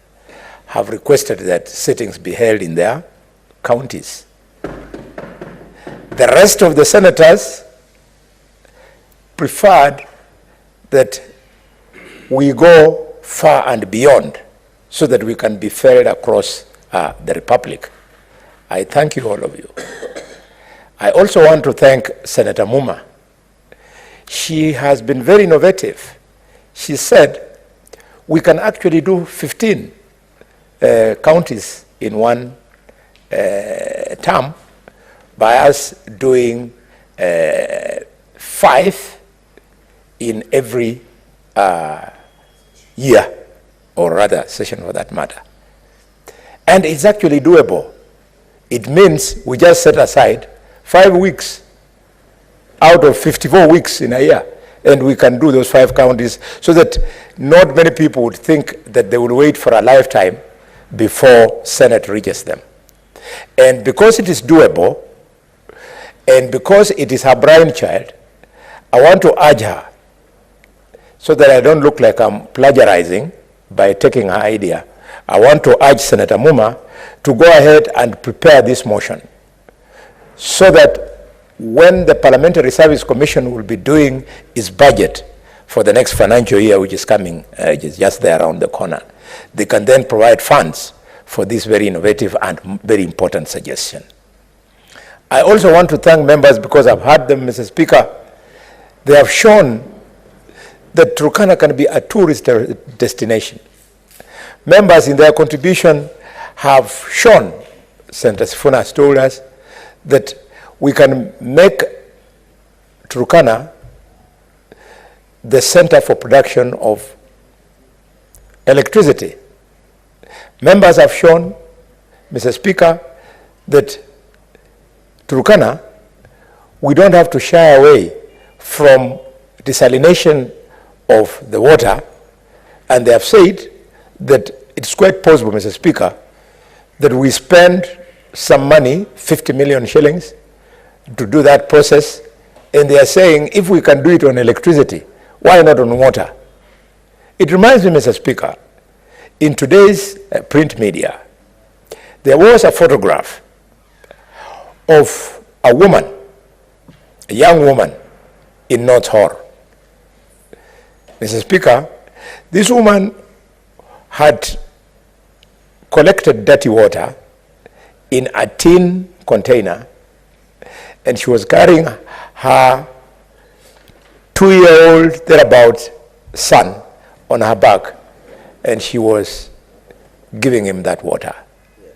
have requested that sittings be held in their counties. The rest of the senators preferred that we go far and beyond so that we can be fed across the Republic. I thank you, all of you. I also want to thank Senator Muma. She has been very innovative. She said we can actually do 15 counties in one term by us doing 5 in every year, or rather session for that matter. And it's actually doable. It means we just set aside 5 weeks out of 54 weeks in a year, and we can do those 5 counties so that not many people would think that they will wait for a lifetime before Senate reaches them. And because it is doable, and because it is her brainchild, I want to urge her, so that I don't look like I'm plagiarizing by taking her idea, I want to urge Senator Muma to go ahead and prepare this motion so that when the Parliamentary Service Commission will be doing its budget for the next financial year, which is coming, which is just there around the corner, they can then provide funds for this very innovative and very important suggestion. I also want to thank members because I've heard them, Mr. Speaker. They have shown that Turkana can be a tourist destination. Members in their contribution have shown, Senator Sifuna has told us, that we can make Turkana the center for production of electricity. Members have shown, Mr. Speaker, that Turkana, we don't have to shy away from desalination of the water, and they have said that it's quite possible, Mr. Speaker, that we spend some money, 50 million shillings, to do that process, and they are saying if we can do it on electricity, why not on water? It reminds me, Mr. Speaker, in today's print media, there was a photograph of a woman, a young woman in North Horr. Mr. Speaker, this woman had collected dirty water in a tin container, and she was carrying her 2-year-old, thereabout, son on her back, and she was giving him that water. Yes.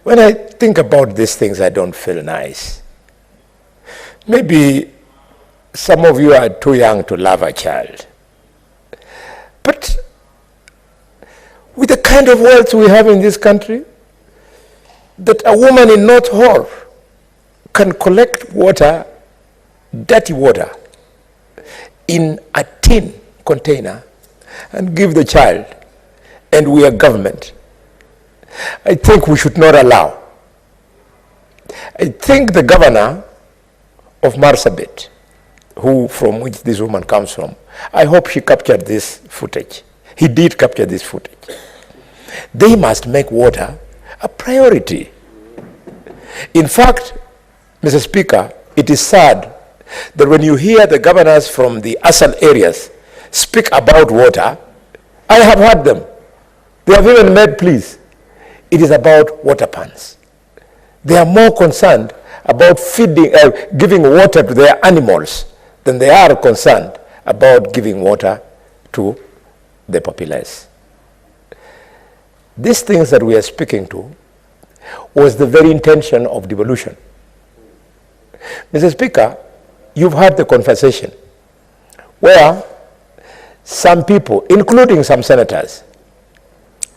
When I think about these things, I don't feel nice. Maybe some of you are too young to love a child. But with the kind of wealth we have in this country, that a woman in North Horr can collect water, dirty water, in a tin container and give the child, and we are government, I think we should not allow. I think the governor of Marsabit, from which this woman comes from, I hope she captured this footage. He did capture this footage. They must make water a priority. In fact, Mr. Speaker, it is sad that when you hear the governors from the ASAL areas speak about water, I have heard them. They have even made pleas. It is about water pans. They are more concerned about feeding, giving water to their animals than they are concerned about giving water to the populace. These things that we are speaking to was the very intention of devolution. Mr. Speaker, you've heard the conversation where some people, including some senators,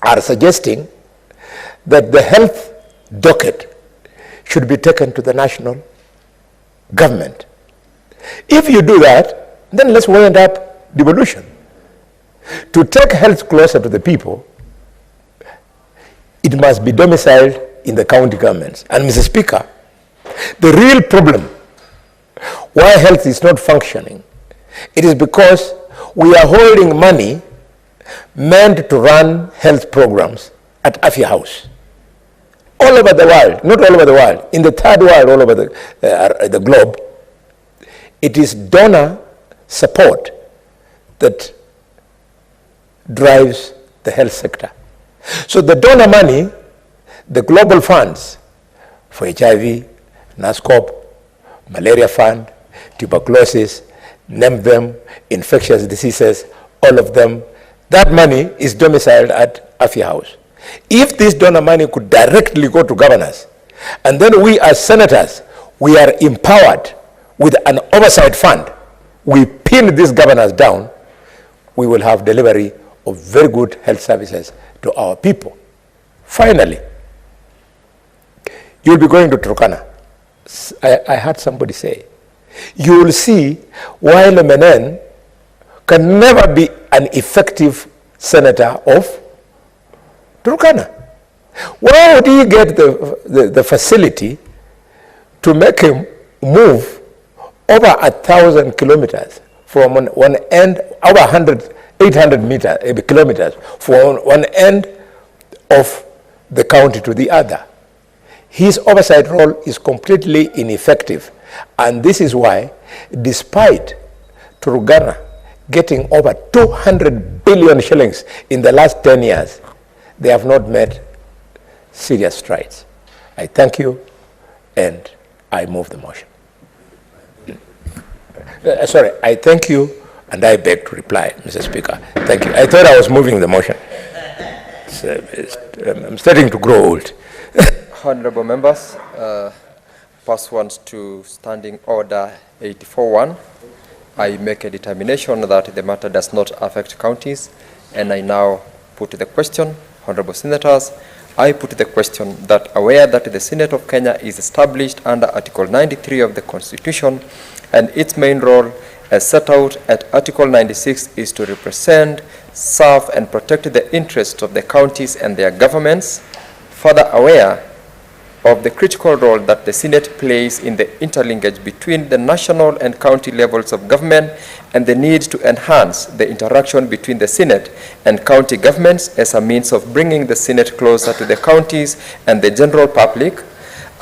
are suggesting that the health docket should be taken to the national government. If you do that, then let's wind up devolution. To take health closer to the people, it must be domiciled in the county governments. And Mr. Speaker, the real problem why health is not functioning, it is because we are holding money meant to run health programs at Afya House. All over the world, not all over the world, in the third world, all over the globe, it is donor support that drives the health sector. So the donor money, the global funds for HIV, NASCOP, malaria fund, tuberculosis, name them, infectious diseases, all of them, that money is domiciled at Afya House. If this donor money could directly go to governors, and then we as senators, we are empowered with an oversight fund, we pin these governors down, we will have delivery of very good health services to our people. Finally, you'll be going to Turkana. I heard somebody say, you will see why Lemenen can never be an effective senator of Turkana. Where would he get the facility to make him move over 1,000 kilometers from one end, over 800 kilometers from one end of the county to the other? His oversight role is completely ineffective. And this is why, despite Turkana getting over 200 billion shillings in the last 10 years, they have not made serious strides. I thank you, and I move the motion. Sorry, I thank you, and I beg to reply, Mr. Speaker. Thank you. I thought I was moving the motion. I'm starting to grow old. Honorable members, pursuant to Standing Order 84.1, I make a determination that the matter does not affect counties, and I now put the question. Honorable Senators, I put the question that aware that the Senate of Kenya is established under Article 93 of the Constitution, and its main role as set out at Article 96 is to represent, serve, and protect the interests of the counties and their governments, further aware of the critical role that the Senate plays in the interlinkage between the national and county levels of government, and the need to enhance the interaction between the Senate and county governments as a means of bringing the Senate closer to the counties and the general public,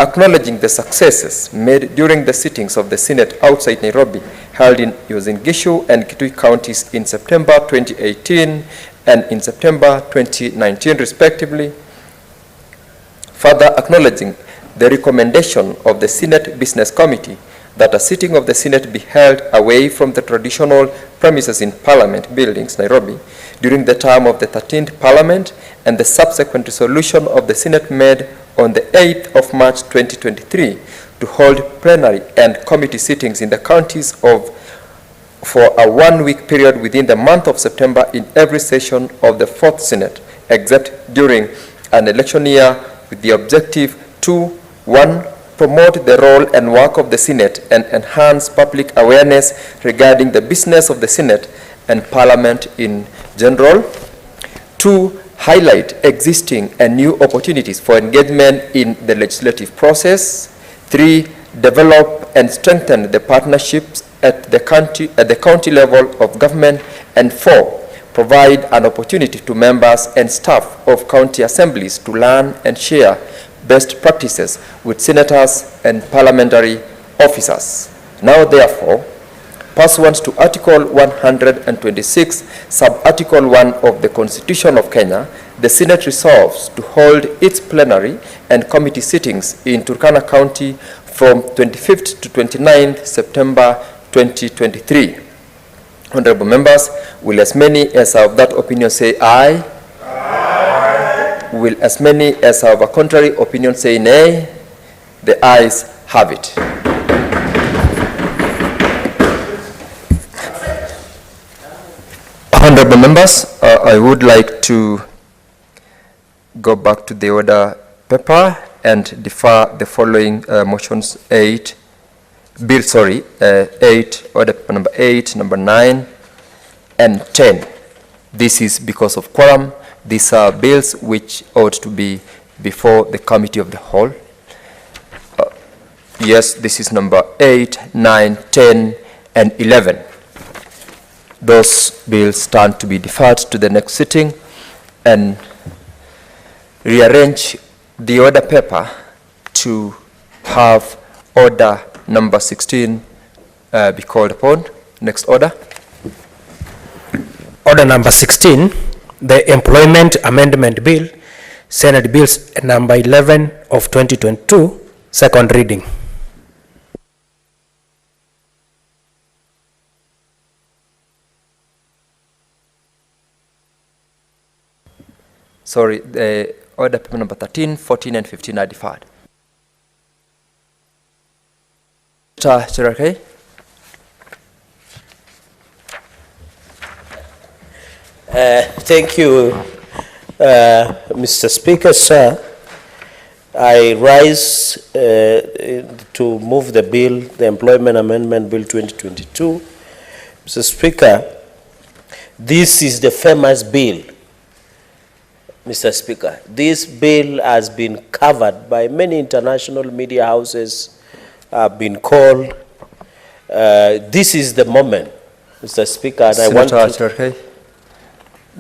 acknowledging the successes made during the sittings of the Senate outside Nairobi, held in Uasin Gishu and Kitui counties in September 2018 and in September 2019 respectively, further acknowledging the recommendation of the Senate Business Committee that a sitting of the Senate be held away from the traditional premises in Parliament buildings, Nairobi, during the term of the 13th Parliament, and the subsequent resolution of the Senate made on the 8th of March 2023 to hold plenary and committee sittings in the counties for a one-week period within the month of September in every session of the 4th Senate, except during an election year, with the objective to, 1, promote the role and work of the Senate and enhance public awareness regarding the business of the Senate and Parliament in general. 2, highlight existing and new opportunities for engagement in the legislative process. 3, develop and strengthen the partnerships at the county level of government. And 4, provide an opportunity to members and staff of county assemblies to learn and share best practices with senators and parliamentary officers. Now, therefore, pursuant to Article 126, Sub-Article 1 of the Constitution of Kenya, the Senate resolves to hold its plenary and committee sittings in Turkana County from 25th to 29th September 2023. Honorable members, will as many as are of that opinion say aye? Aye. Will as many as are of a contrary opinion say nay? The ayes have it. Honorable members, I would like to go back to the order paper and defer the following motions 8, order paper number 8, number 9, and 10. This is because of quorum. These are bills which ought to be before the committee of the whole. Yes, this is number 8, 9, 10, and 11. Those bills stand to be deferred to the next sitting, and rearrange the order paper to have order number 16 be called upon. Next order. Order number 16, the Employment Amendment Bill, Senate Bills number 11 of 2022, second reading. Sorry, the order paper number 13, 14, and 15 are deferred. Mr. Thank you, Mr. Speaker, sir. I rise to move the bill, the Employment Amendment Bill 2022. Mr. Speaker, this is the famous bill. Mr. Speaker, this bill has been covered by many international media houses, been called. This is the moment, Mr. Speaker, and Senator I want to...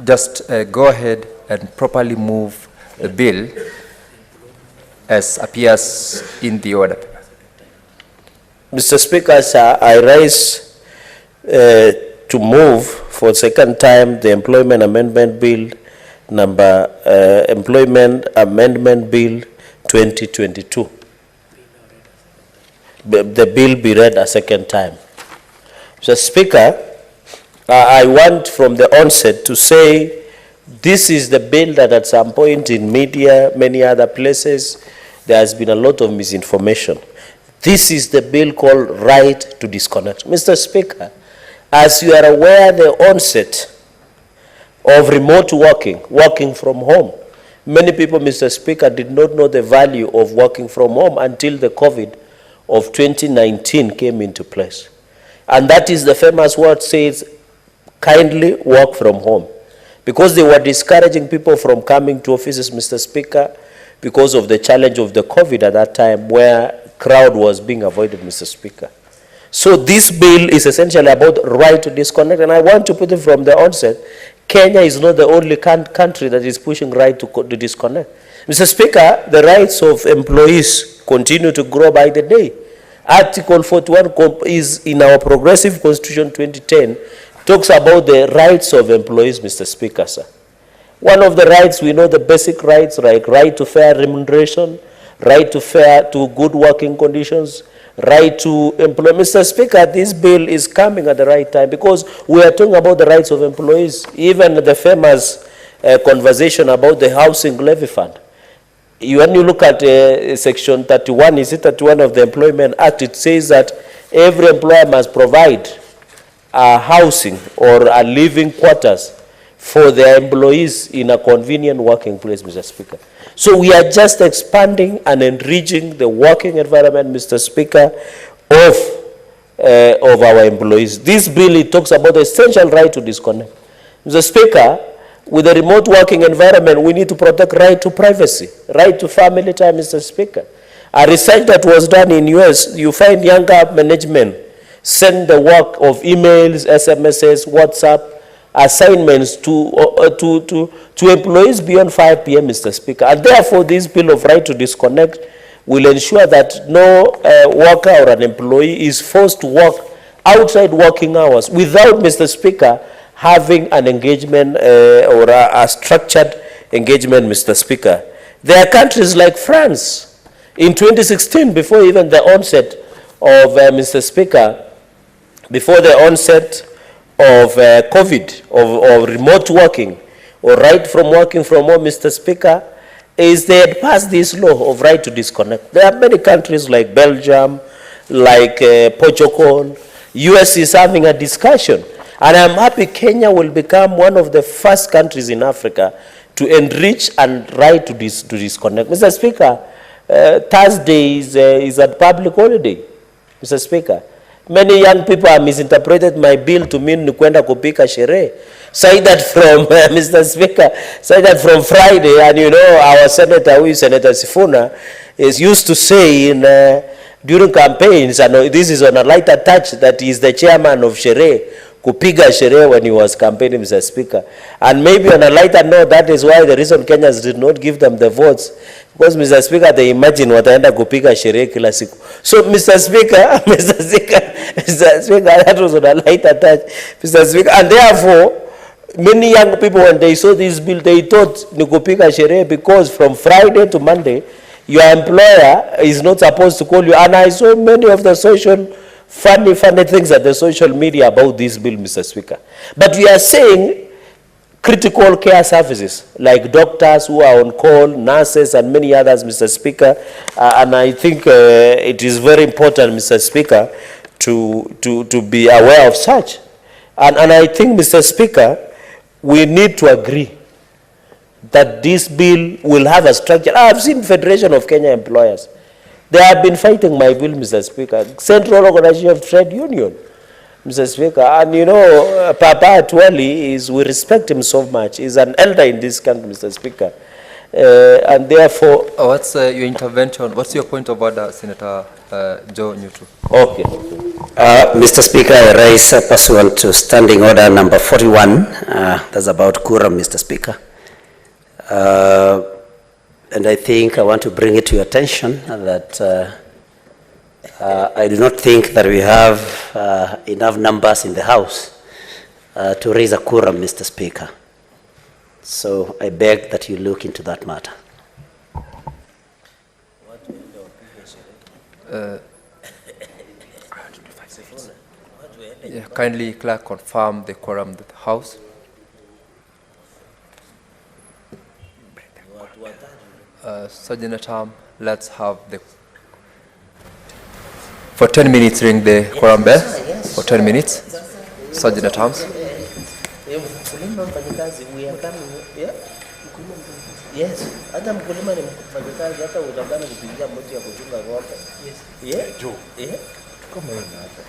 Just go ahead and properly move the bill as appears in the order. Mr. Speaker, sir, I rise to move for second time the Employment Amendment Bill number Employment Amendment Bill 2022. The bill be read a second time. Mr. Speaker, I want from the onset to say this is the bill that at some point in media, many other places, there has been a lot of misinformation. This is the bill called Right to Disconnect. Mr. Speaker, as you are aware, the onset of remote working from home. Many people, Mr. Speaker, did not know the value of working from home until the COVID of 2019 came into place. And that is the famous word says, kindly work from home. Because they were discouraging people from coming to offices, Mr. Speaker, because of the challenge of the COVID at that time where crowd was being avoided, Mr. Speaker. So this bill is essentially about right to disconnect, and I want to put it from the onset, Kenya is not the only country that is pushing right to disconnect. Mr. Speaker, the rights of employees continue to grow by the day. Article 41 is in our Progressive Constitution 2010, talks about the rights of employees, Mr. Speaker, sir. One of the rights, we know the basic rights, like right to fair remuneration, right to good working conditions, right to employ. Mr. Speaker, this bill is coming at the right time because we are talking about the rights of employees. Even the famous conversation about the housing levy fund. When you look at section 31, is it 31 of the Employment Act, it says that every employer must provide a housing or a living quarters for their employees in a convenient working place, Mr. Speaker. So we are just expanding and enriching the working environment, Mr. Speaker, of our employees. This bill, it talks about the essential right to disconnect. Mr. Speaker, with the remote working environment, we need to protect right to privacy, right to family time, Mr. Speaker. A research that was done in US, you find younger management send the work of emails, SMSs, WhatsApp, assignments to employees beyond 5 p.m., Mr. Speaker. And therefore, this bill of right to disconnect will ensure that no worker or an employee is forced to work outside working hours without, Mr. Speaker, having an engagement or a structured engagement, Mr. Speaker. There are countries like France. In 2016, before even the onset of, Mr. Speaker, before the onset of COVID, of remote working, or right from working from home, Mr. Speaker, is they had passed this law of right to disconnect. There are many countries like Belgium, like Portugal. US is having a discussion. And I'm happy Kenya will become one of the first countries in Africa to enrich and right to disconnect. Mr. Speaker, Thursday is a public holiday, Mr. Speaker. Many young people have misinterpreted my bill to mean kwenda kupika sherehe. Say that from, Mr. Speaker, say that from Friday, and you know our senator, who is Senator Sifuna, is used to say in, during campaigns, and this is on a lighter touch, that he is the chairman of sherehe, kupiga sherehe when he was campaigning, Mr. Speaker. And maybe on a lighter note, that is why the reason Kenyans did not give them the votes, because Mr. Speaker, they imagine wataenda kupiga sherehe kila siku. So Mr. Speaker, Mr. Speaker, that was on a lighter touch, Mr. Speaker, and therefore, many young people, when they saw this bill, they thought ni kupiga sherehe, because from Friday to Monday, your employer is not supposed to call you. And I saw many of the funny things at the social media about this bill, Mr. Speaker. But we are saying critical care services, like doctors who are on call, nurses, and many others, Mr. Speaker. And I think it is very important, Mr. Speaker, to be aware of such. And I think, Mr. Speaker, we need to agree that this bill will have a structure. I have seen Federation of Kenya Employers. They have been fighting my bill, Mr. Speaker. Central Organization of Trade Union, Mr. Speaker. And you know, Papa Atwali, we respect him so much. He's an elder in this country, Mr. Speaker. And therefore... What's your intervention? What's your point of order, Senator Joe Newton? Okay. Mr. Speaker, I raise pursuant to Standing Order number 41. That's about quorum, Mr. Speaker. And I think I want to bring it to your attention that I do not think that we have enough numbers in the House to raise a quorum, Mr. Speaker. So I beg that you look into that matter. Yeah, kindly, clerk, confirm the quorum of the House. Sergeant at Arms, let's have the... For 10 minutes, ring the quorum bell. For 10 minutes. Sergeant at Arms. Yes, hata mkulima ni mfanyikazi, hata utabana kupigia mti ya kuchunga ng'ombe. Yes. Yeah. Yeah. Kama hiyo hata.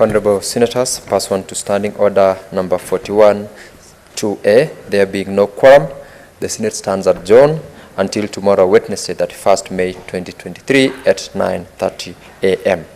Honorable Senators, pursuant to Standing Order number 41 2A, there being no quorum, the Senate stands adjourned until tomorrow, Wednesday, 31st May 2023 at 9:30 a.m.